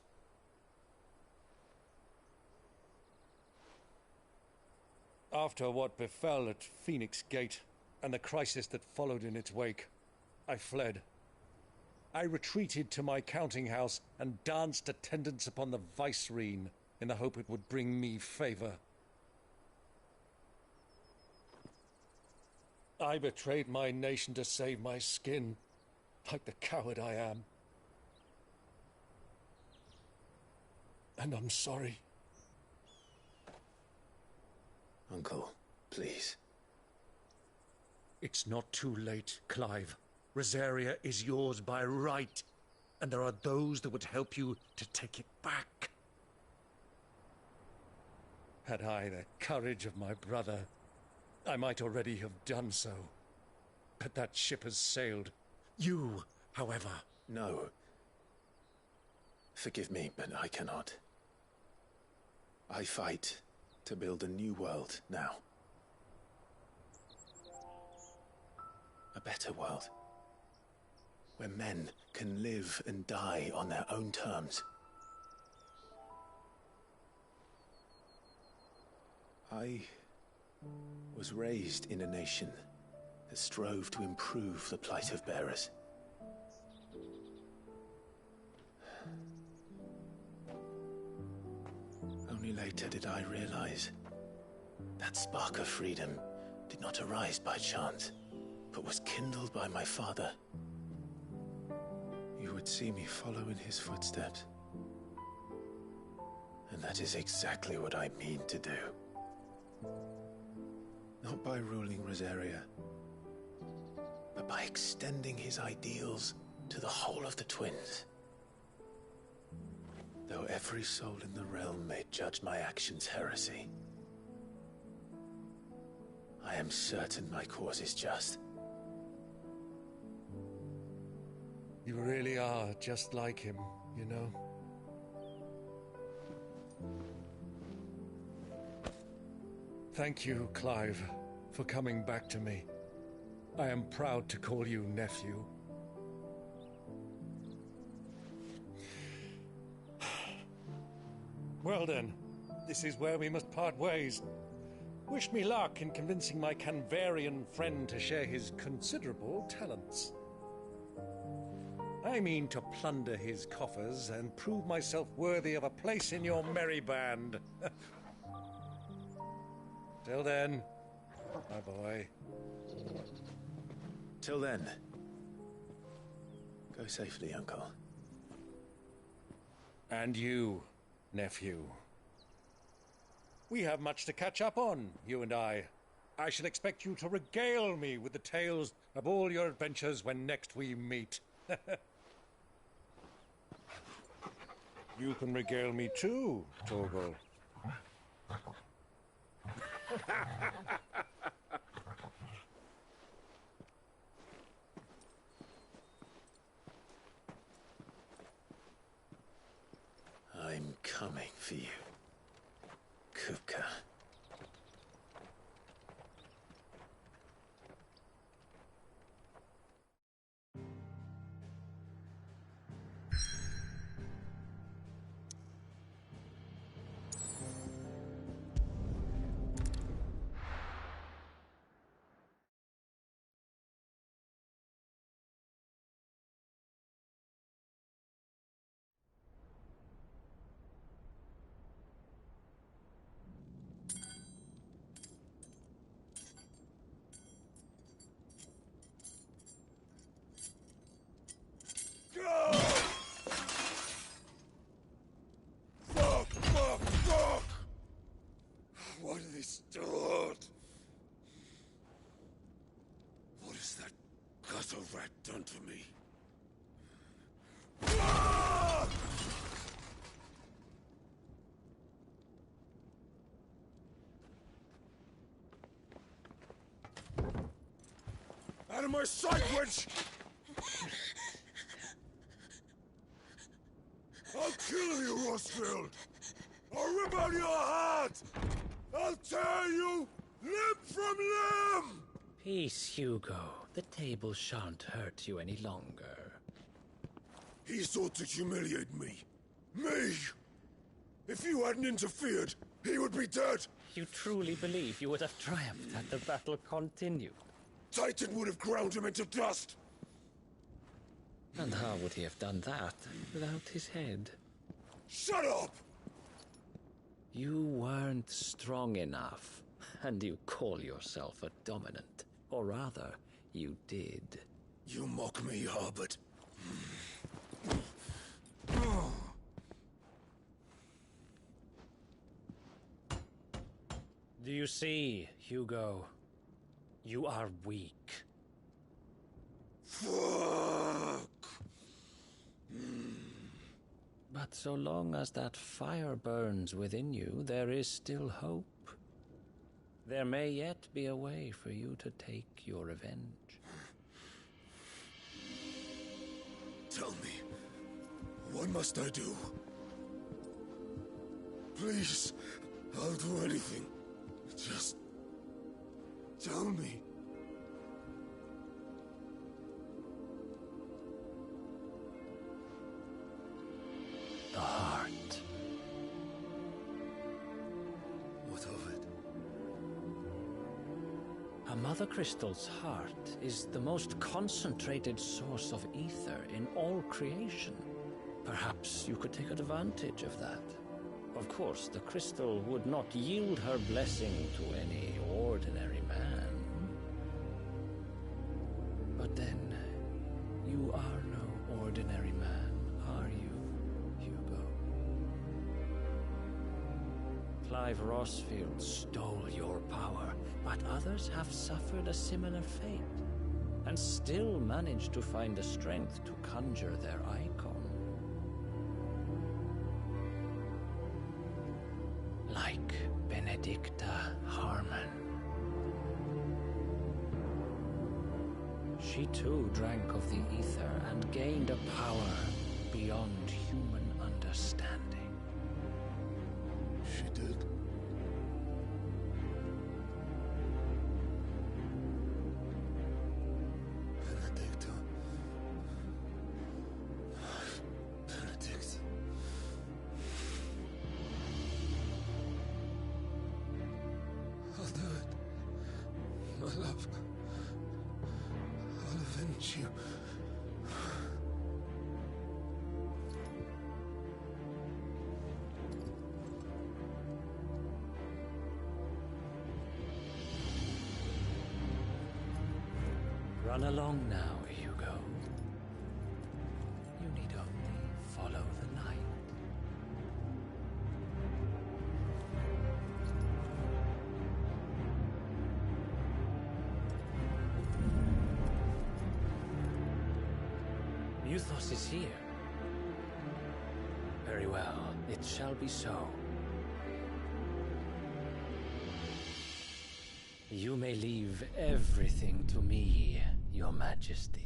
After what befell at Phoenix Gate and the crisis that followed in its wake, I fled. I retreated to my counting house and danced attendance upon the vicereine in the hope it would bring me favor. I betrayed my nation to save my skin, like the coward I am. And I'm sorry. Uncle, please. It's not too late, Clive. Rosaria is yours by right, and there are those that would help you to take it back. Had I the courage of my brother, I might already have done so. But that ship has sailed. You, however... No. Forgive me, but I cannot. I fight to build a new world now. A better world. Where men can live and die on their own terms. I was raised in a nation that strove to improve the plight of bearers. Only later did I realize that spark of freedom did not arise by chance, but was kindled by my father. You would see me follow in his footsteps. And that is exactly what I mean to do. Not by ruling Rosaria, but by extending his ideals to the whole of the twins. Though every soul in the realm may judge my actions heresy, I am certain my cause is just. You really are just like him, you know. Thank you, Clive, for coming back to me. I am proud to call you nephew. Well then, this is where we must part ways. Wish me luck in convincing my Canvarian friend to share his considerable talents. I mean to plunder his coffers and prove myself worthy of a place in your merry band. Till then, my boy. Till then, go safely, Uncle. And you, nephew. We have much to catch up on, you and I. I shall expect you to regale me with the tales of all your adventures when next we meet. You can regale me too, Torgual. I'm coming for you, Kupka. Fuck! What have they stored? What has that gutter rat done to me? Out of my sight, witch! I'll kill you, Rosfield! I'll rip out your heart! I'll tear you limb from limb! Peace, Hugo. The table shan't hurt you any longer. He sought to humiliate me. Me! If you hadn't interfered, he would be dead! You truly believe you would have triumphed had the battle continued? Titan would have ground him into dust! And how would he have done that without his head? Shut up! You weren't strong enough, and you call yourself a dominant. Or rather, you did. You mock me, Harbert. Do you see, Hugo? You are weak. Fuck! But so long as that fire burns within you, there is still hope. There may yet be a way for you to take your revenge. Tell me, what must I do? Please, I'll do anything. Just tell me. The heart. What of it? A Mother Crystal's heart is the most concentrated source of ether in all creation. Perhaps you could take advantage of that. Of course, the crystal would not yield her blessing to any ordinary man. But then, you are no ordinary man, are you, Hugo? Clive Rossfield stole your power, but others have suffered a similar fate, and still managed to find the strength to conjure their icon. Like Benedicta Harmon. She too drank of the ether and gained a power beyond human understanding. She did. Benedicta. Benedict. I'll do it. My love. I'll avenge you. Run along now, Hugo. You need only follow the light. Muthos is here. Very well, it shall be so. You may leave everything to me, Your Majesty.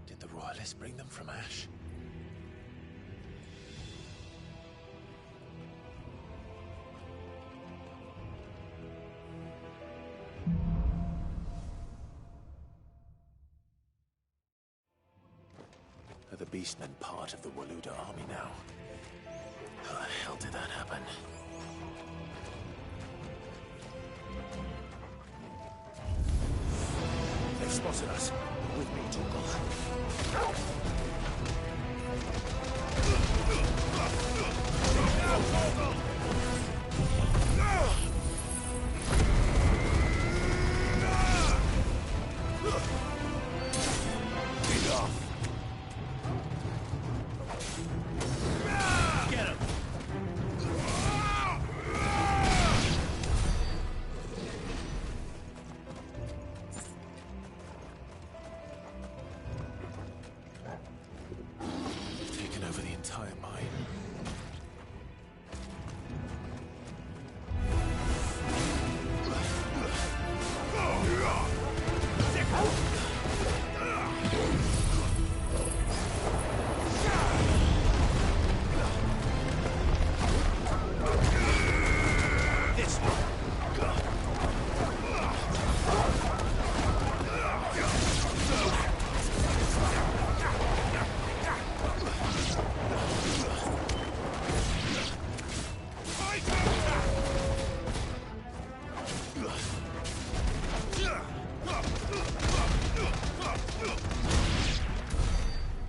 Did the Royalists bring them from Ash? Are the Beastmen part of the Waluda army now? How the hell did that happen? They've spotted us. With me, Torgual.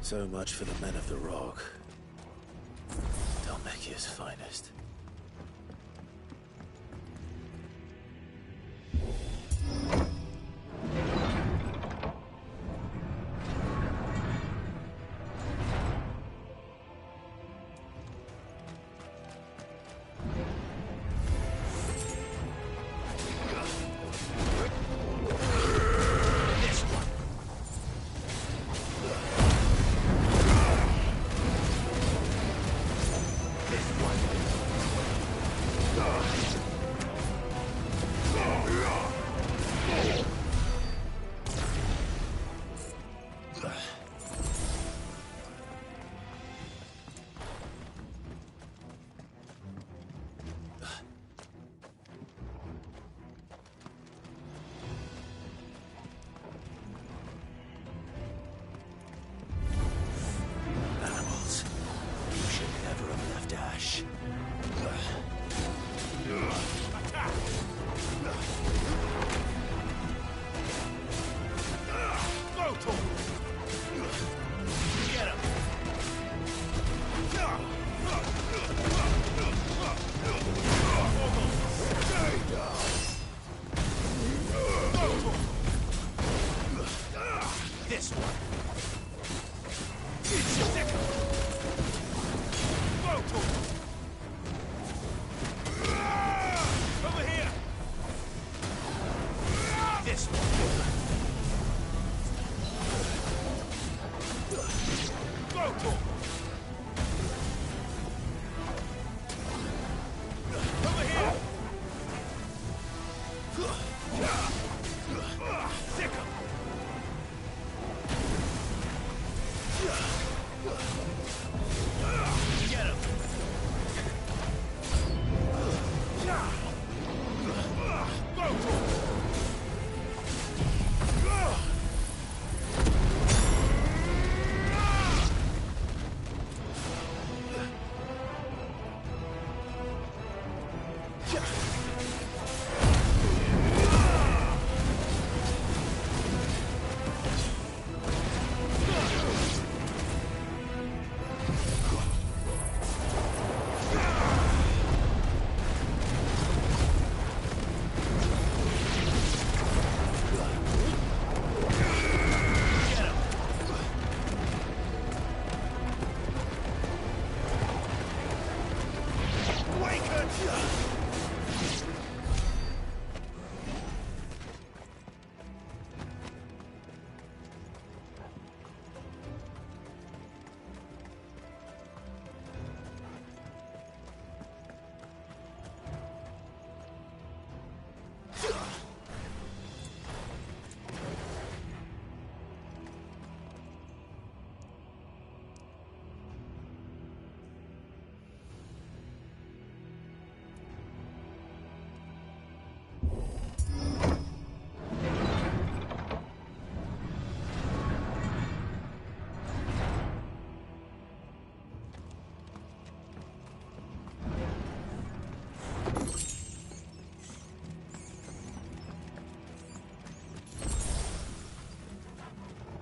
So much for the men of the Rock. Dhalmekia's finest.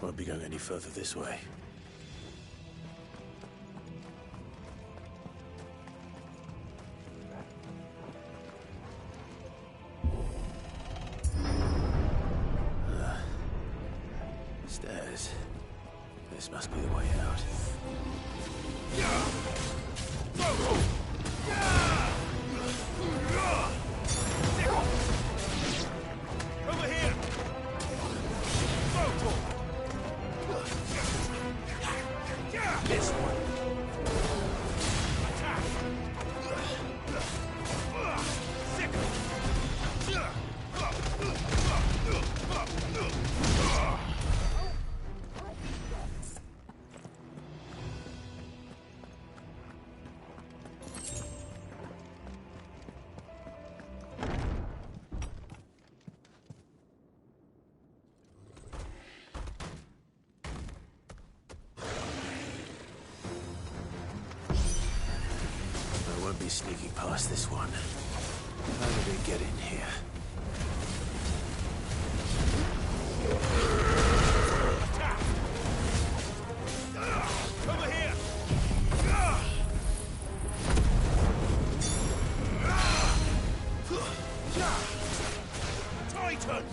Won't be going any further this way. Stairs. This must be the way out. Over here! This one. I won't be sneaking past this one. How do they get in here? Over here! Titan!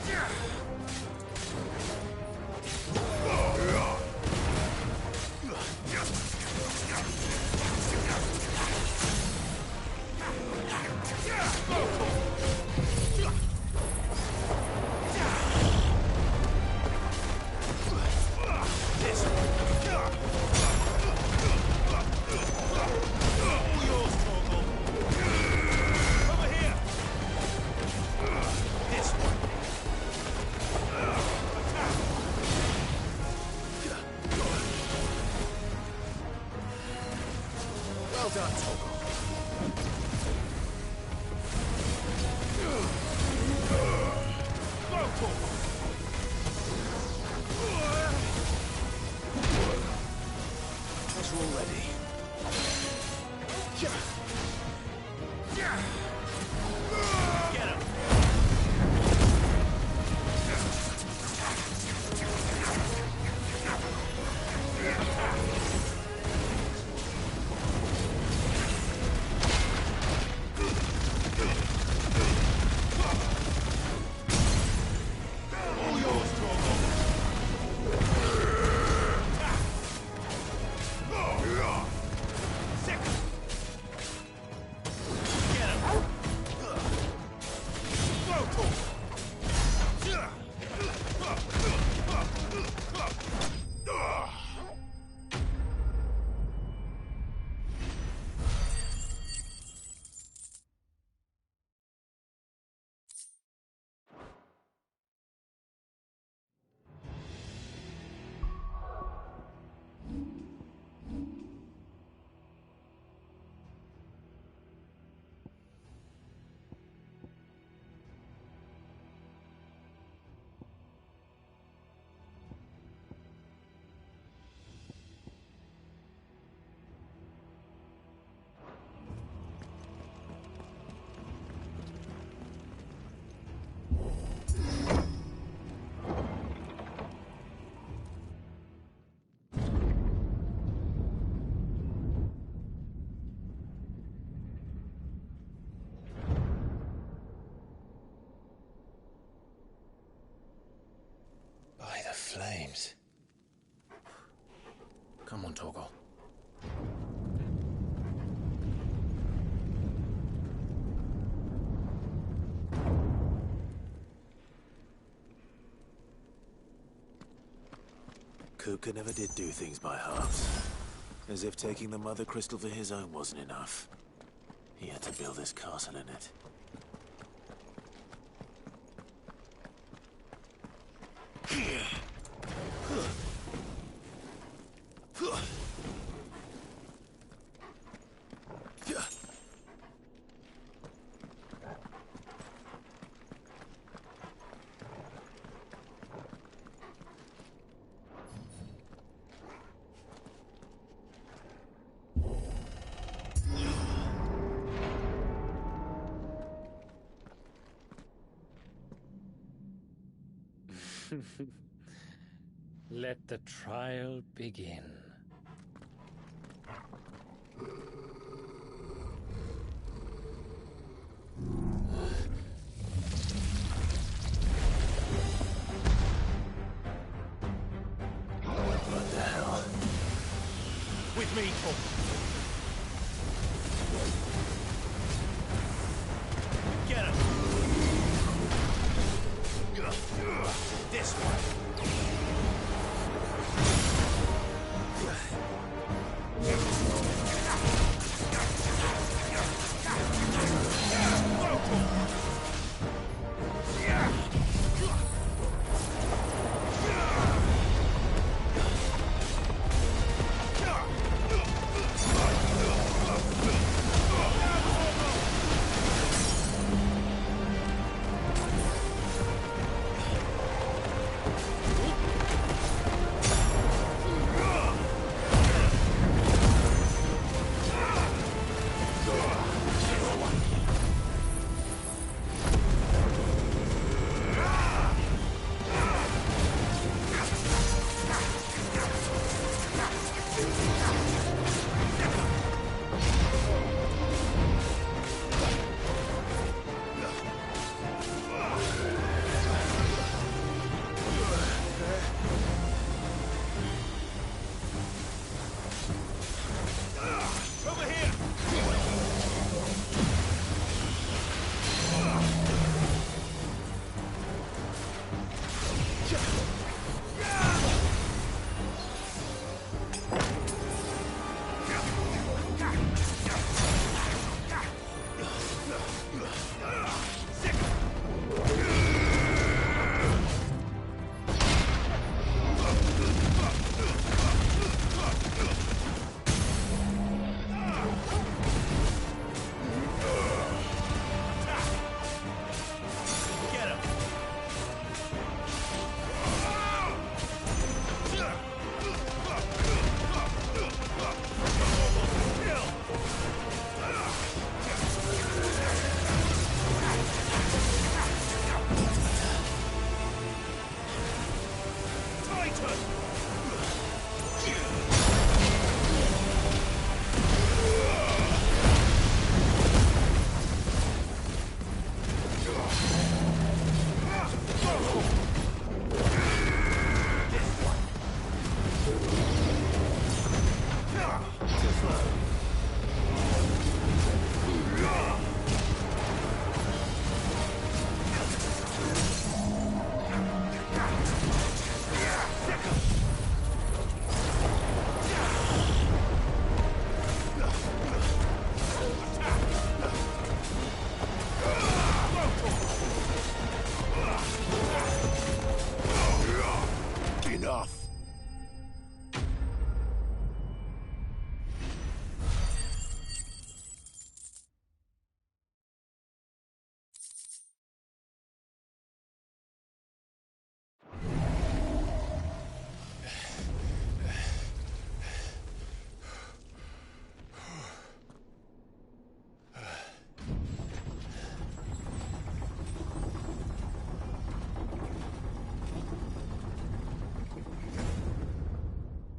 Well done, Torgual. Guess we're all ready. Get him! Get him! on, Torgual. Kupka never did do things by halves. As if taking the Mother Crystal for his own wasn't enough. He had to build his castle in it. Let the trial begin. What the hell? With me, Torgual. Get him! This way.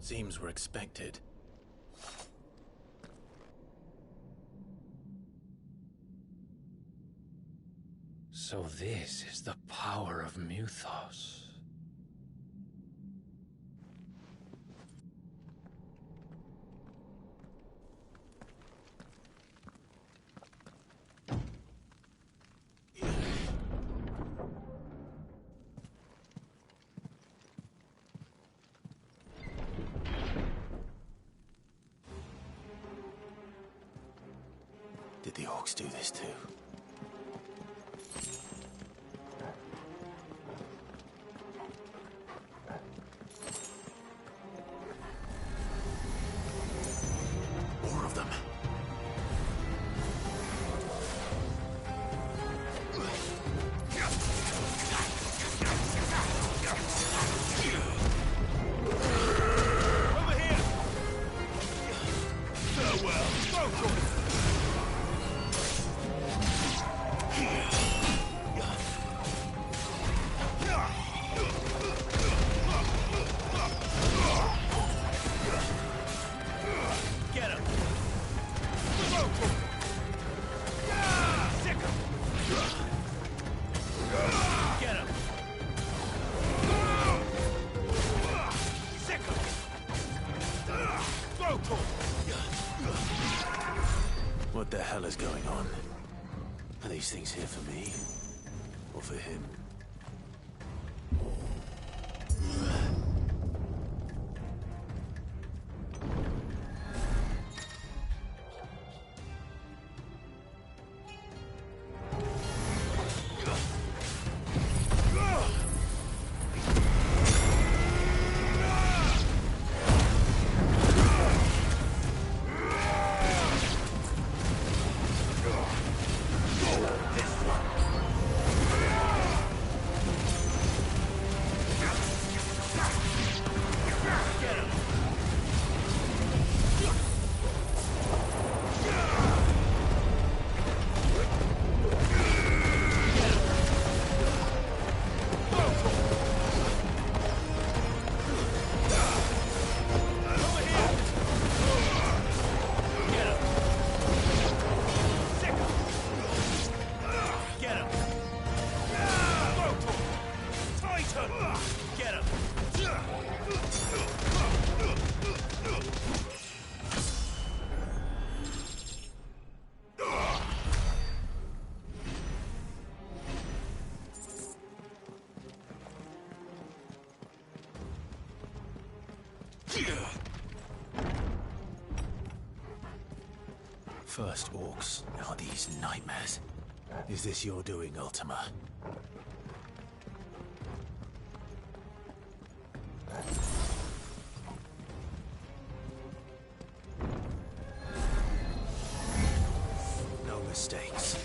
Seems we're expected. So this is the power of Muthos. Did the orcs do this too? More of them. Over here! Farewell! Torgual! Get him! Sick him! Get him! Sick him! What the hell is going on? Are these things here for me? Or for him? First orcs, now these nightmares. Is this your doing, Ultima? No mistakes.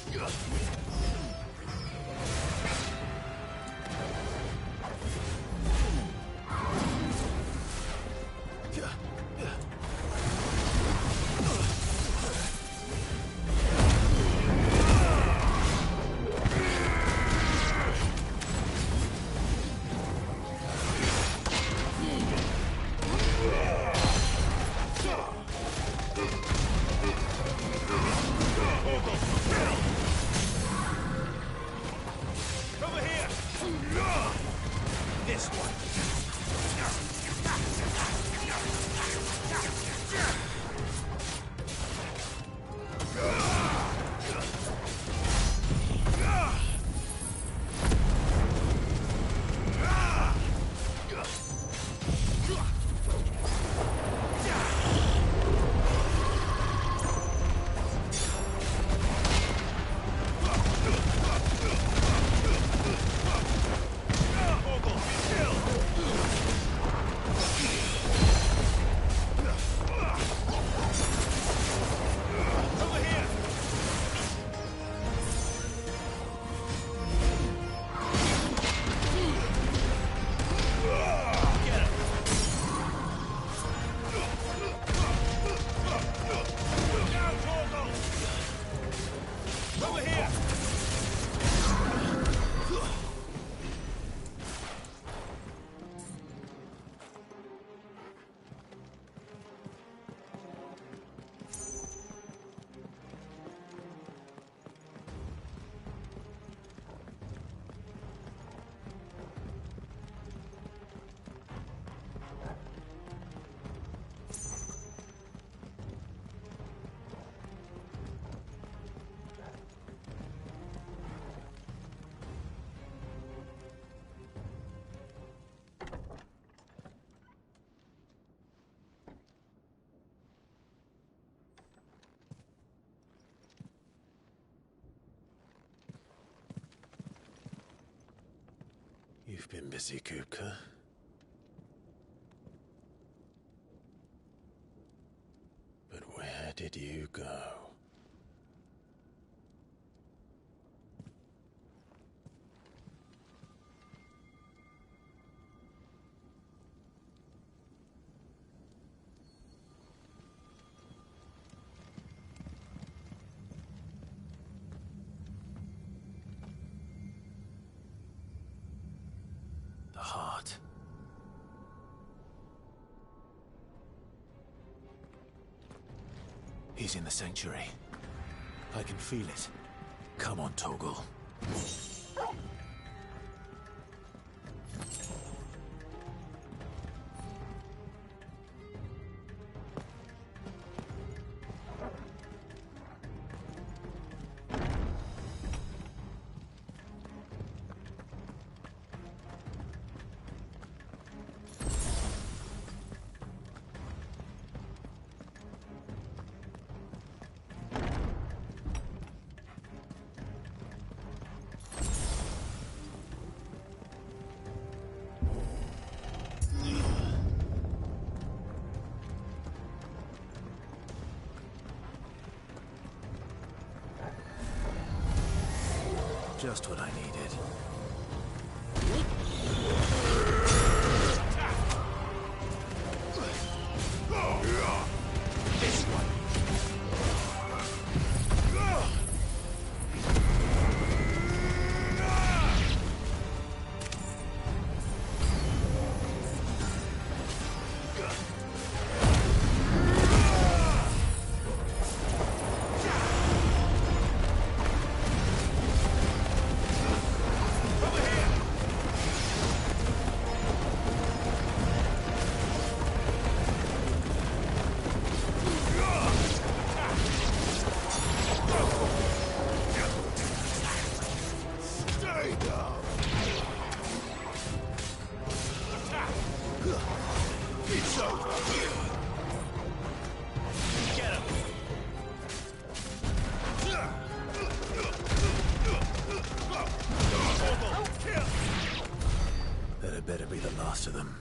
You've been busy, Kupka. But where did you go? The heart. He's in the sanctuary. I can feel it. Come on, Torgual. Just what I needed. This one. That better be the last of them.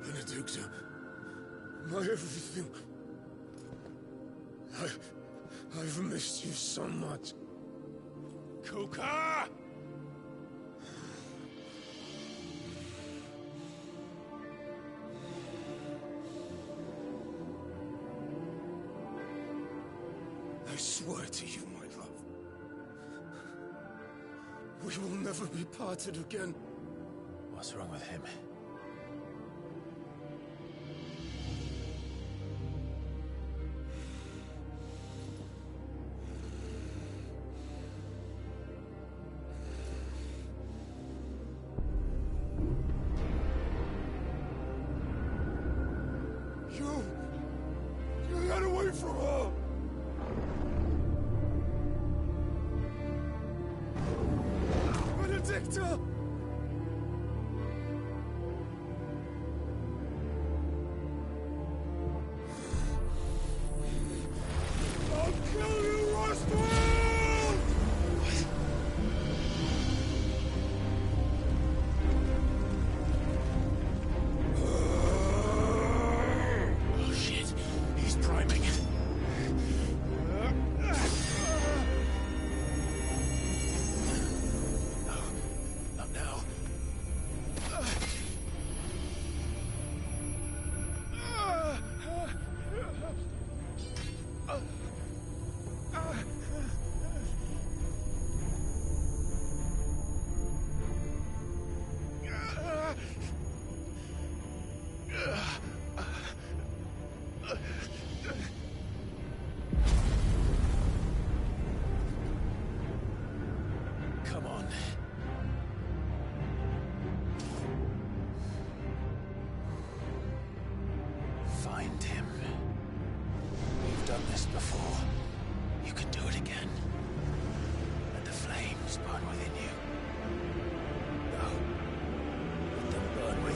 Benedicta, my everything. I've missed you so much. Kuka! I swear to you, my love, we will never be parted again. What's wrong with him? You got away from her! Benedicta! I'll kill you, Roswell! Oh shit, he's priming. Not now. Come on. Find him. You've done this before. You can do it again. Let the flames burn within you. No. Let them burn within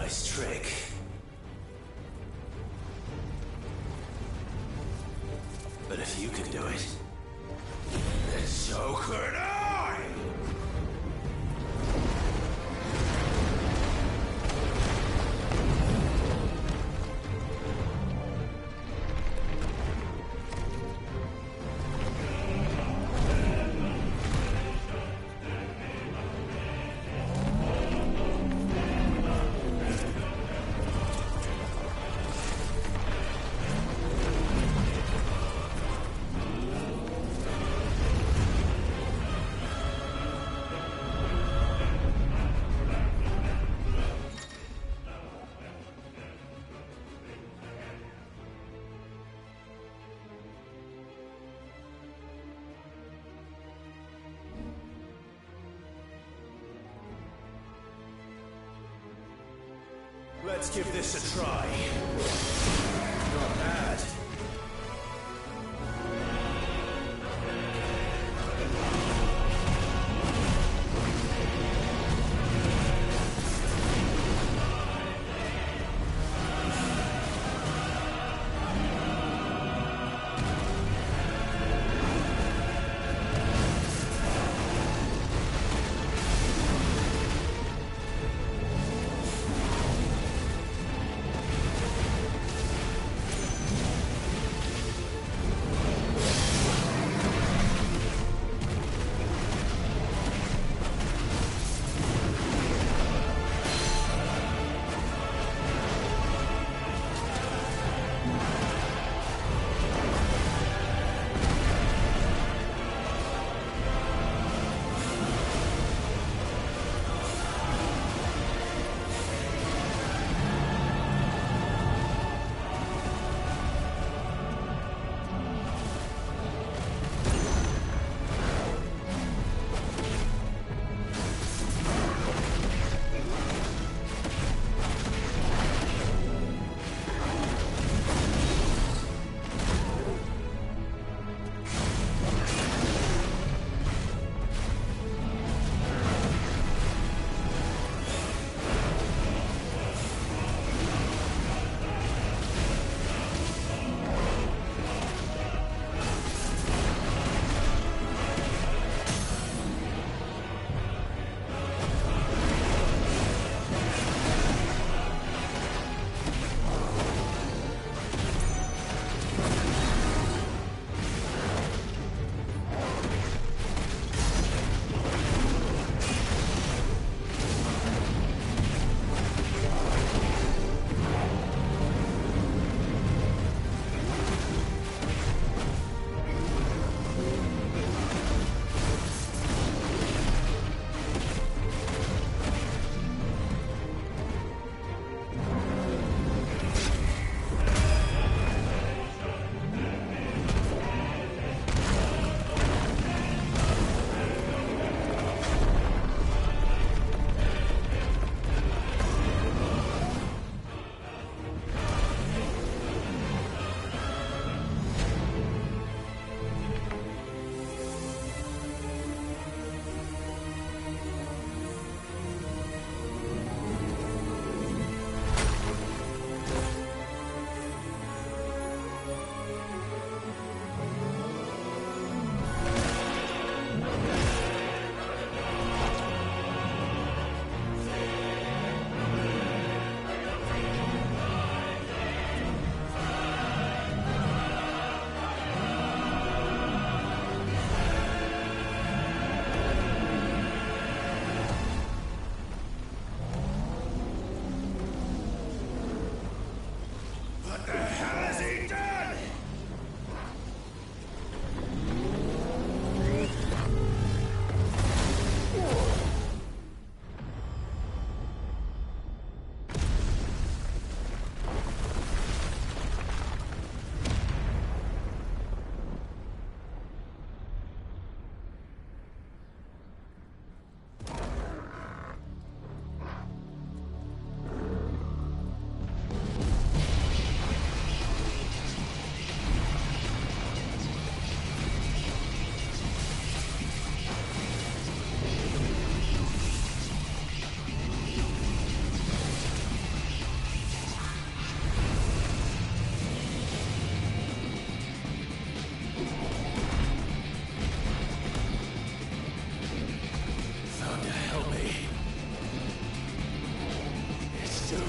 Nice trick. But if you can do it, then so could I! Let's give this a try. Not bad.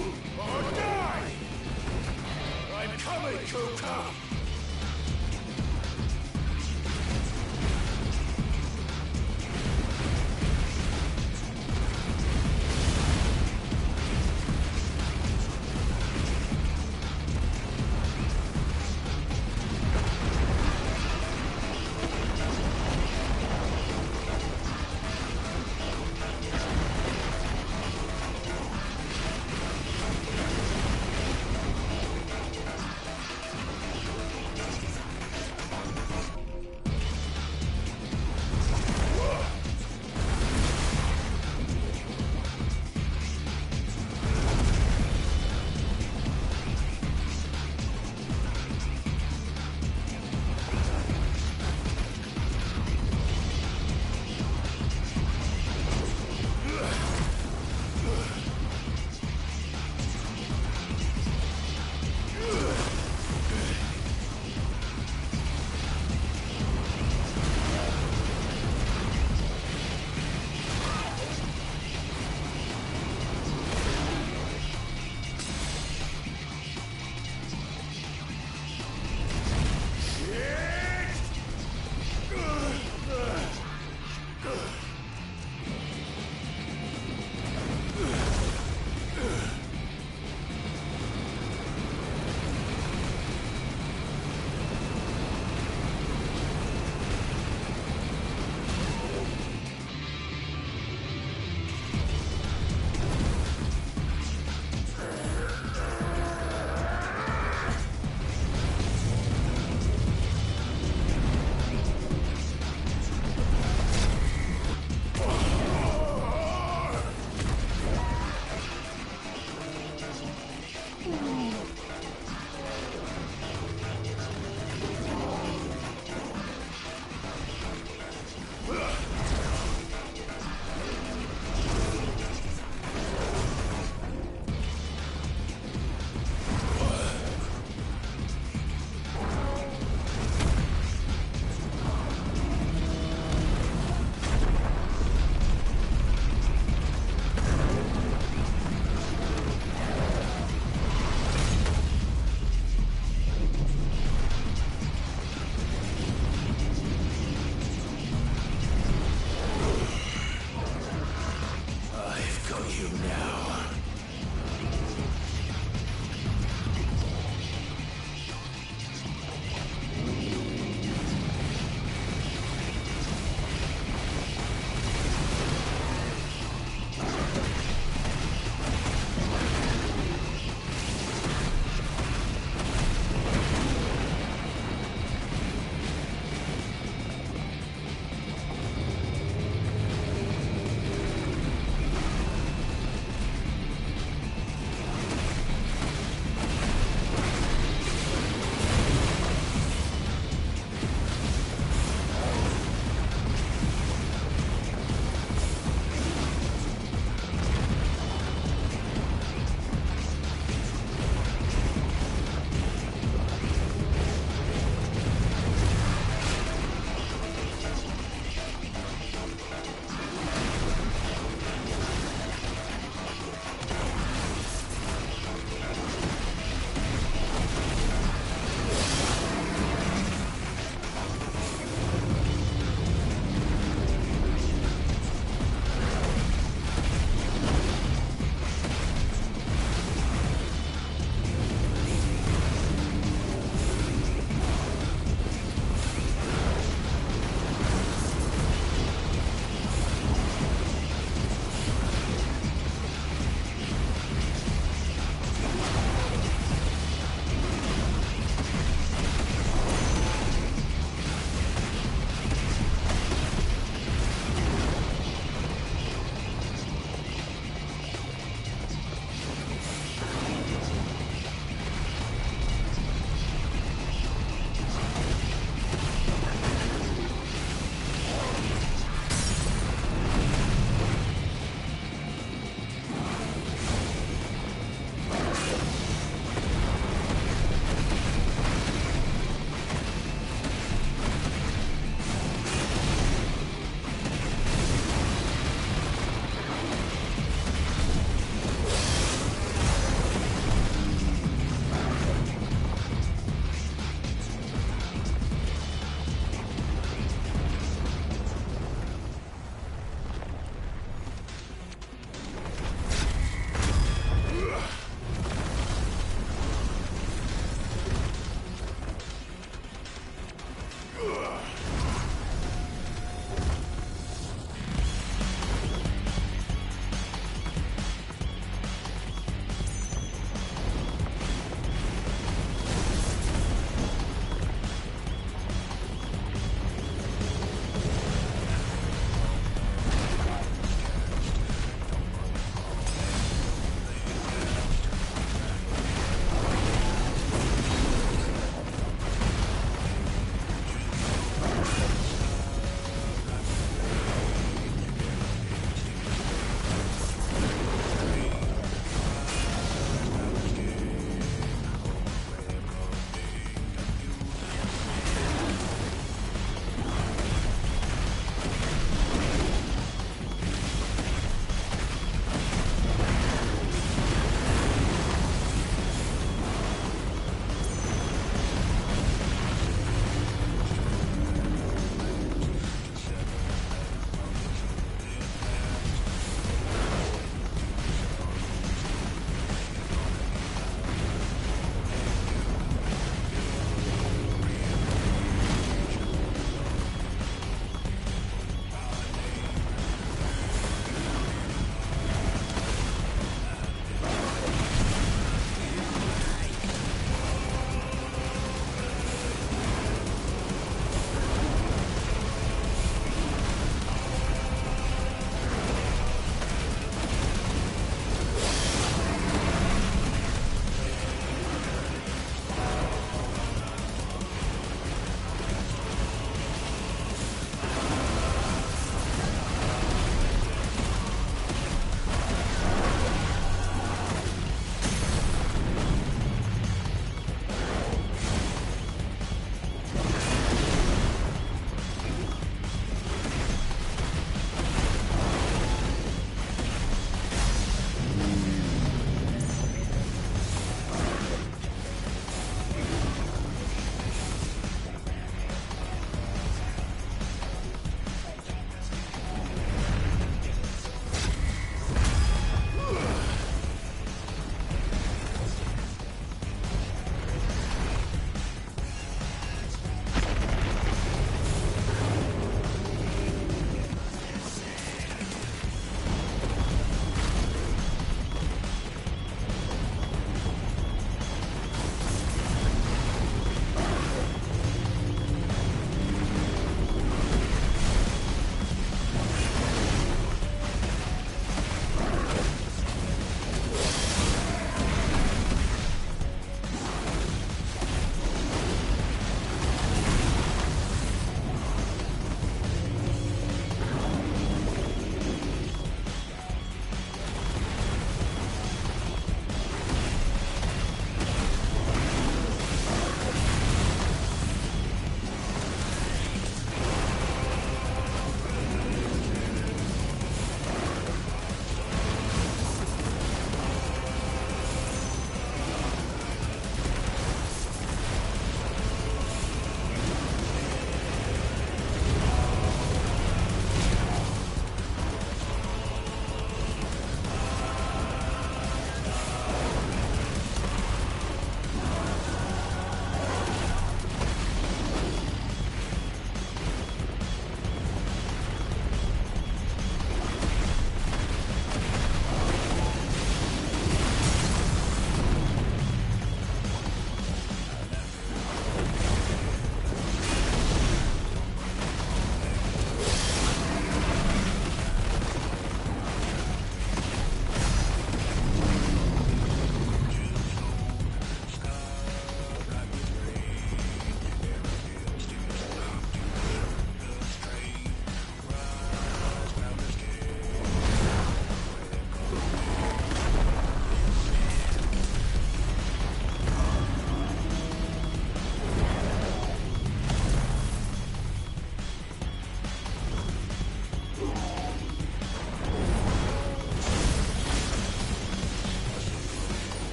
Move or die! I'm coming, Kuka!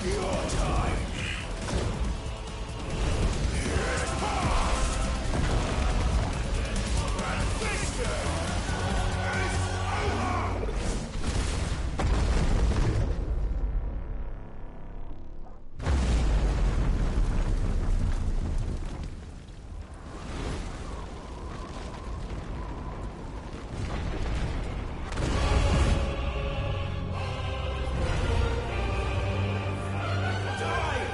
Your time. Here's past. And this day is over. Die!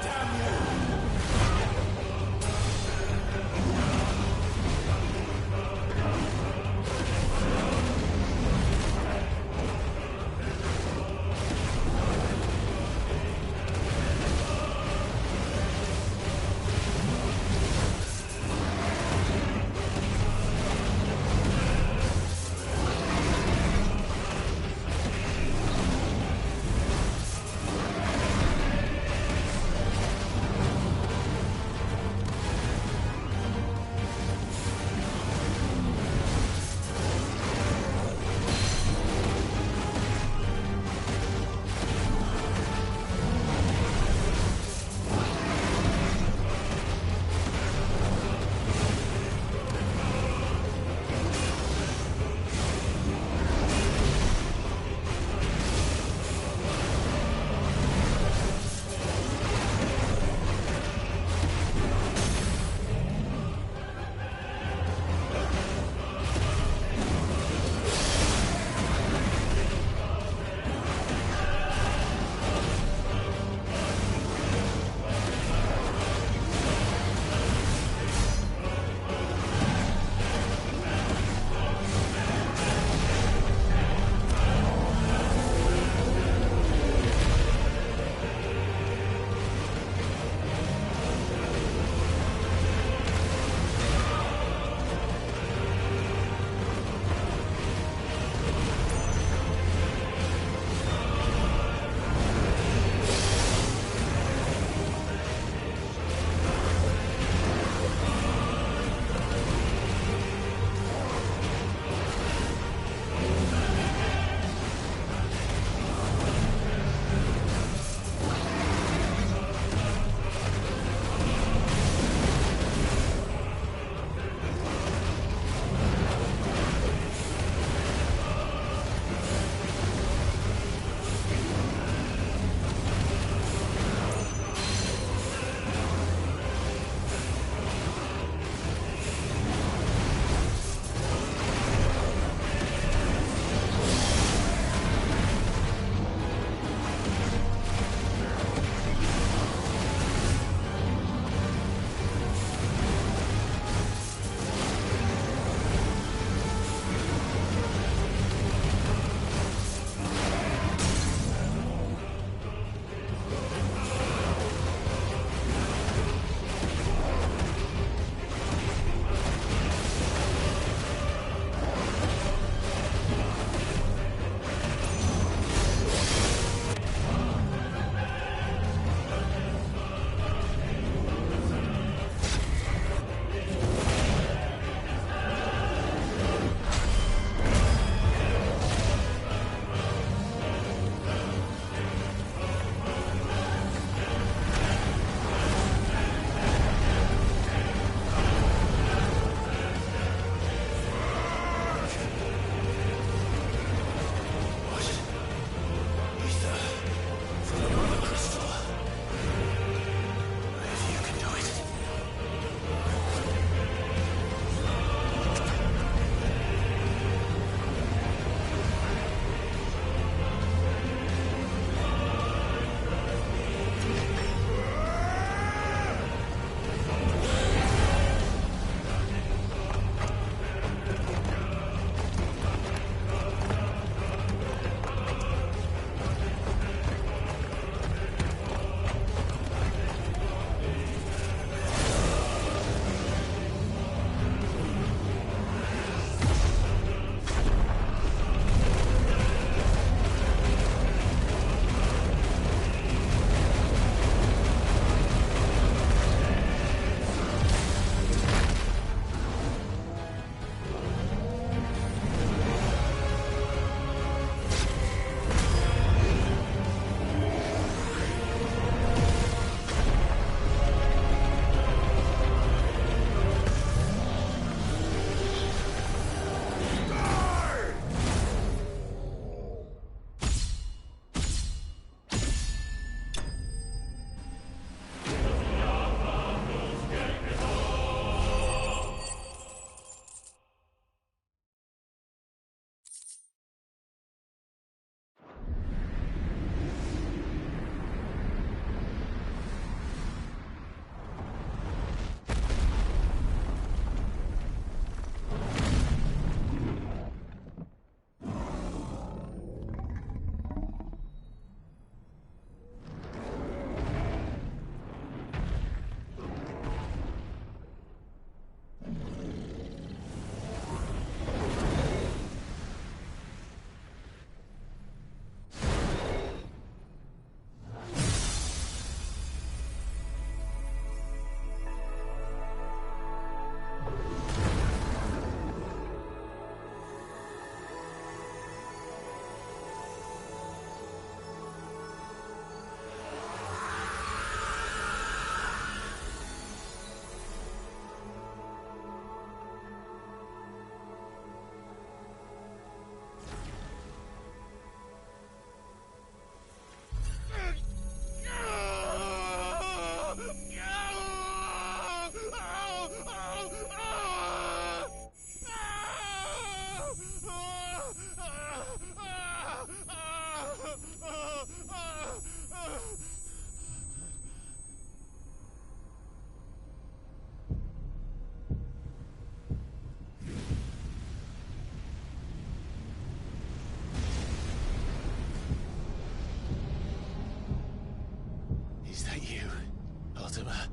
Ultima.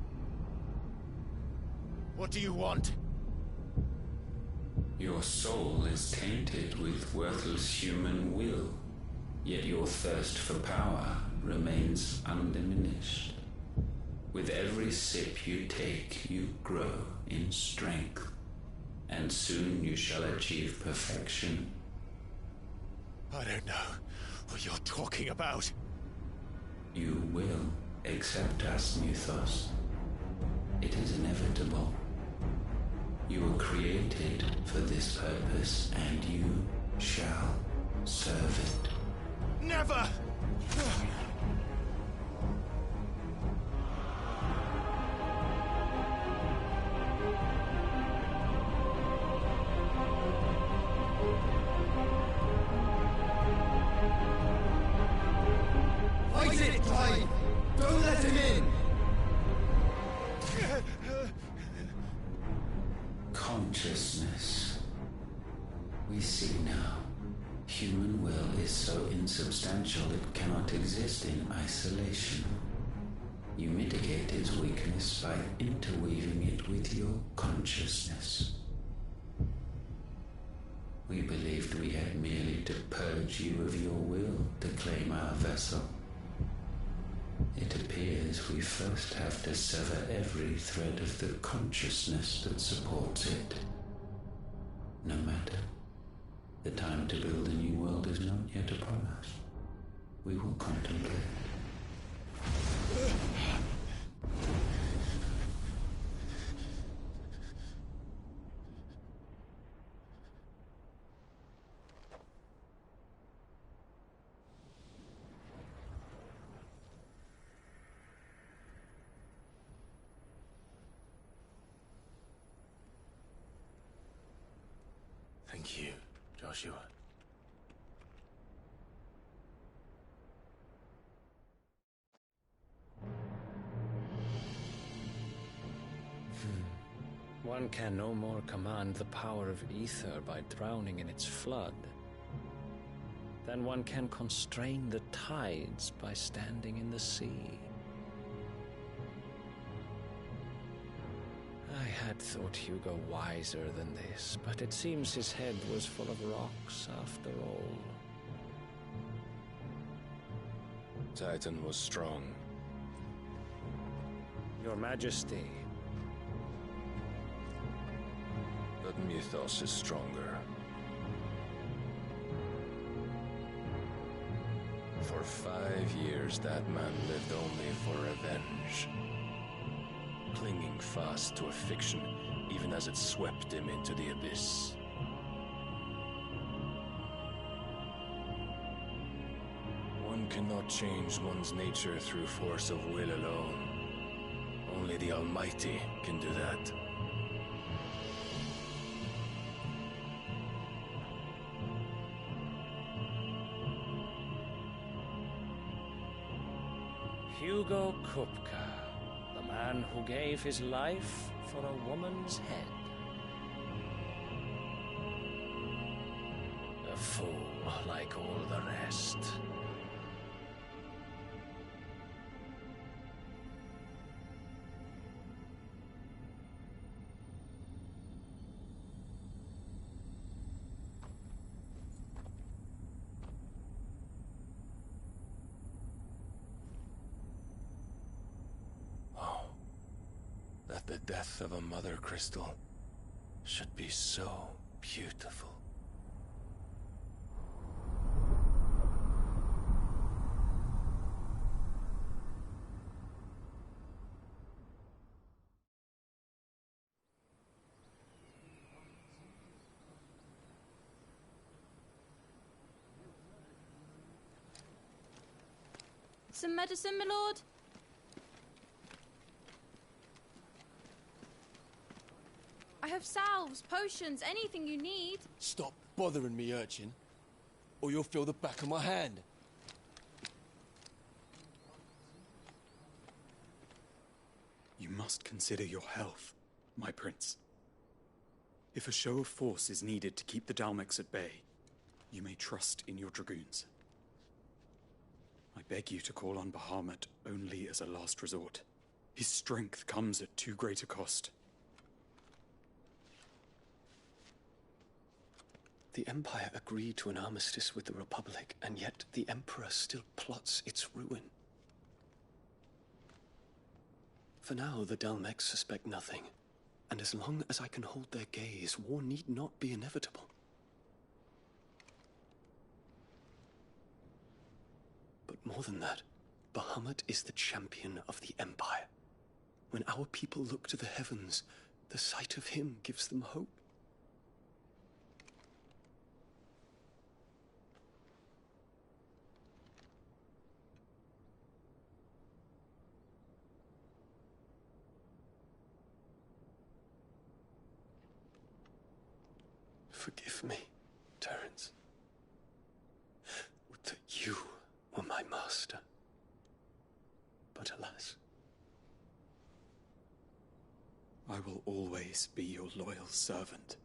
What do you want? Your soul is tainted with worthless human will, yet your thirst for power remains undiminished. With every sip you take, you grow in strength, and soon you shall achieve perfection. I don't know what you're talking about. You will accept us, Mythos. It is inevitable. You were created for this purpose, and you shall serve it. Never! Fight it, Clive! Don't let him in! Consciousness. We see now. Human will is so insubstantial it cannot exist in isolation. You mitigate its weakness by interweaving it with your consciousness. We believed we had merely to purge you of your will to claim our vessel. It appears we first have to sever every thread of the consciousness that supports it. No matter. The time to build a new world is not yet upon us. We will contemplate. Thank you, Joshua. One can no more command the power of ether by drowning in its flood than one can constrain the tides by standing in the sea. I had thought Hugo wiser than this, but it seems his head was full of rocks after all. Titan was strong. Your Majesty. But Mythos is stronger. For 5 years, that man lived only for revenge. Clinging fast to a fiction, even as it swept him into the abyss. One cannot change one's nature through force of will alone. Only the Almighty can do that. Hugo Kupka, the man who gave his life for a woman's head. A fool like all the rest. That the death of a mother crystal should be so beautiful. Some medicine, my lord? I have salves, potions, anything you need. Stop bothering me, urchin, or you'll feel the back of my hand. You must consider your health, my prince. If a show of force is needed to keep the Dalmex at bay, you may trust in your dragoons. I beg you to call on Bahamut only as a last resort. His strength comes at too great a cost. The Empire agreed to an armistice with the Republic, and yet the Emperor still plots its ruin. For now, the Dalmex suspect nothing, and as long as I can hold their gaze, war need not be inevitable. But more than that, Bahamut is the champion of the Empire. When our people look to the heavens, the sight of him gives them hope. Forgive me, Terence. Would that you were my master. But alas. I will always be your loyal servant.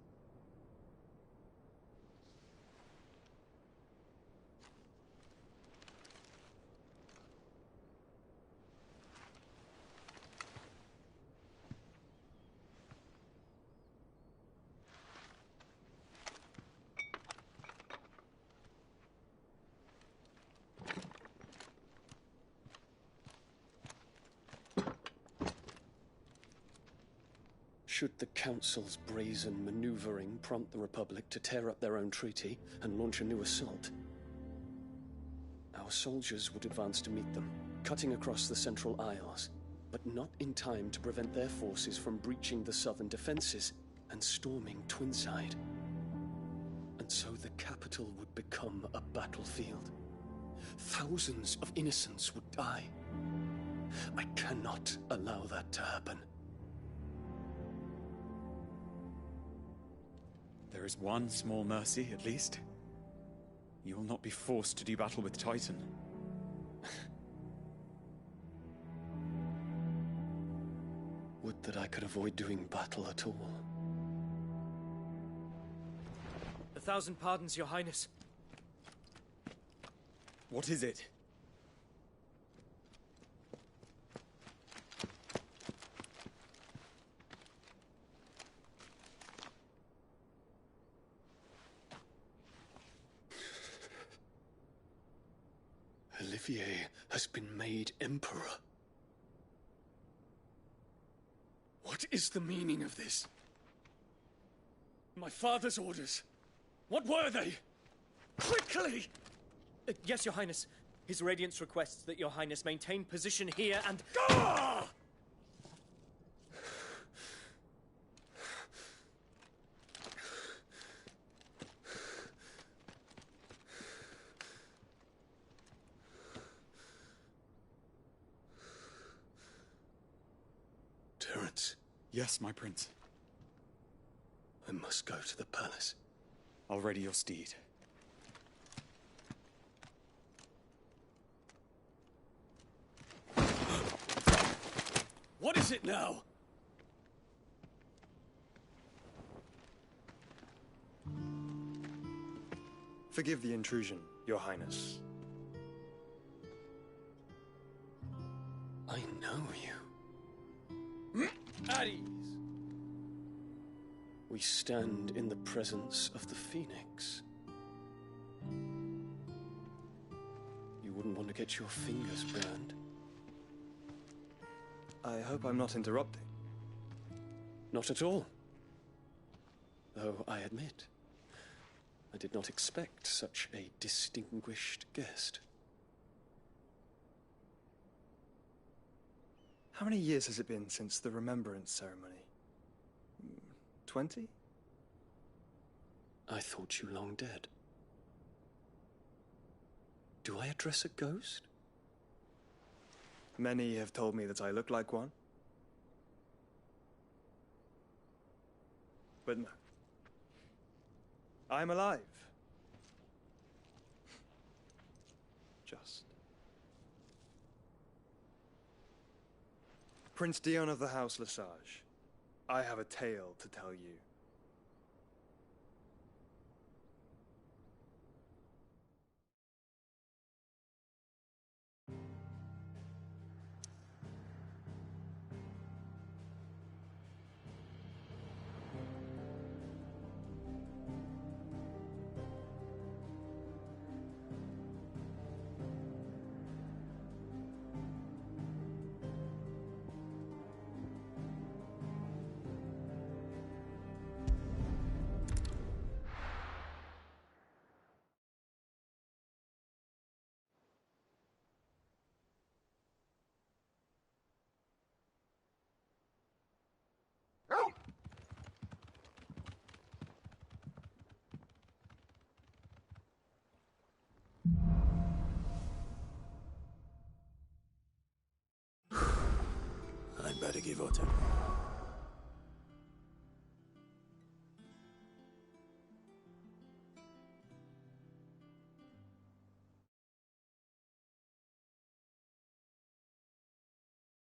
Should the Council's brazen maneuvering prompt the Republic to tear up their own treaty and launch a new assault, our soldiers would advance to meet them, cutting across the Central Isles, but not in time to prevent their forces from breaching the southern defenses and storming Twinside. And so the capital would become a battlefield. Thousands of innocents would die. I cannot allow that to happen. There is one small mercy, at least. You will not be forced to do battle with Titan. Would that I could avoid doing battle at all. 1,000 pardons, Your Highness. What is it? Olivier has been made Emperor. What is the meaning of this? My father's orders. What were they? Quickly! Yes, Your Highness. His Radiance requests that Your Highness maintain position here and... Ah! Terence. Yes, my prince. I must go to the palace. I'll ready your steed. What is it now? Forgive the intrusion, Your Highness. I know you. At ease. We stand in the presence of the Phoenix. You wouldn't want to get your fingers burned. I hope I'm not interrupting. Not at all. Though I admit, I did not expect such a distinguished guest. How many years has it been since the Remembrance ceremony? 20? I thought you long dead. Do I address a ghost? Many have told me that I look like one. But no. I'm alive. Just. Prince Dion of the House Lesage, I have a tale to tell you. better give or take.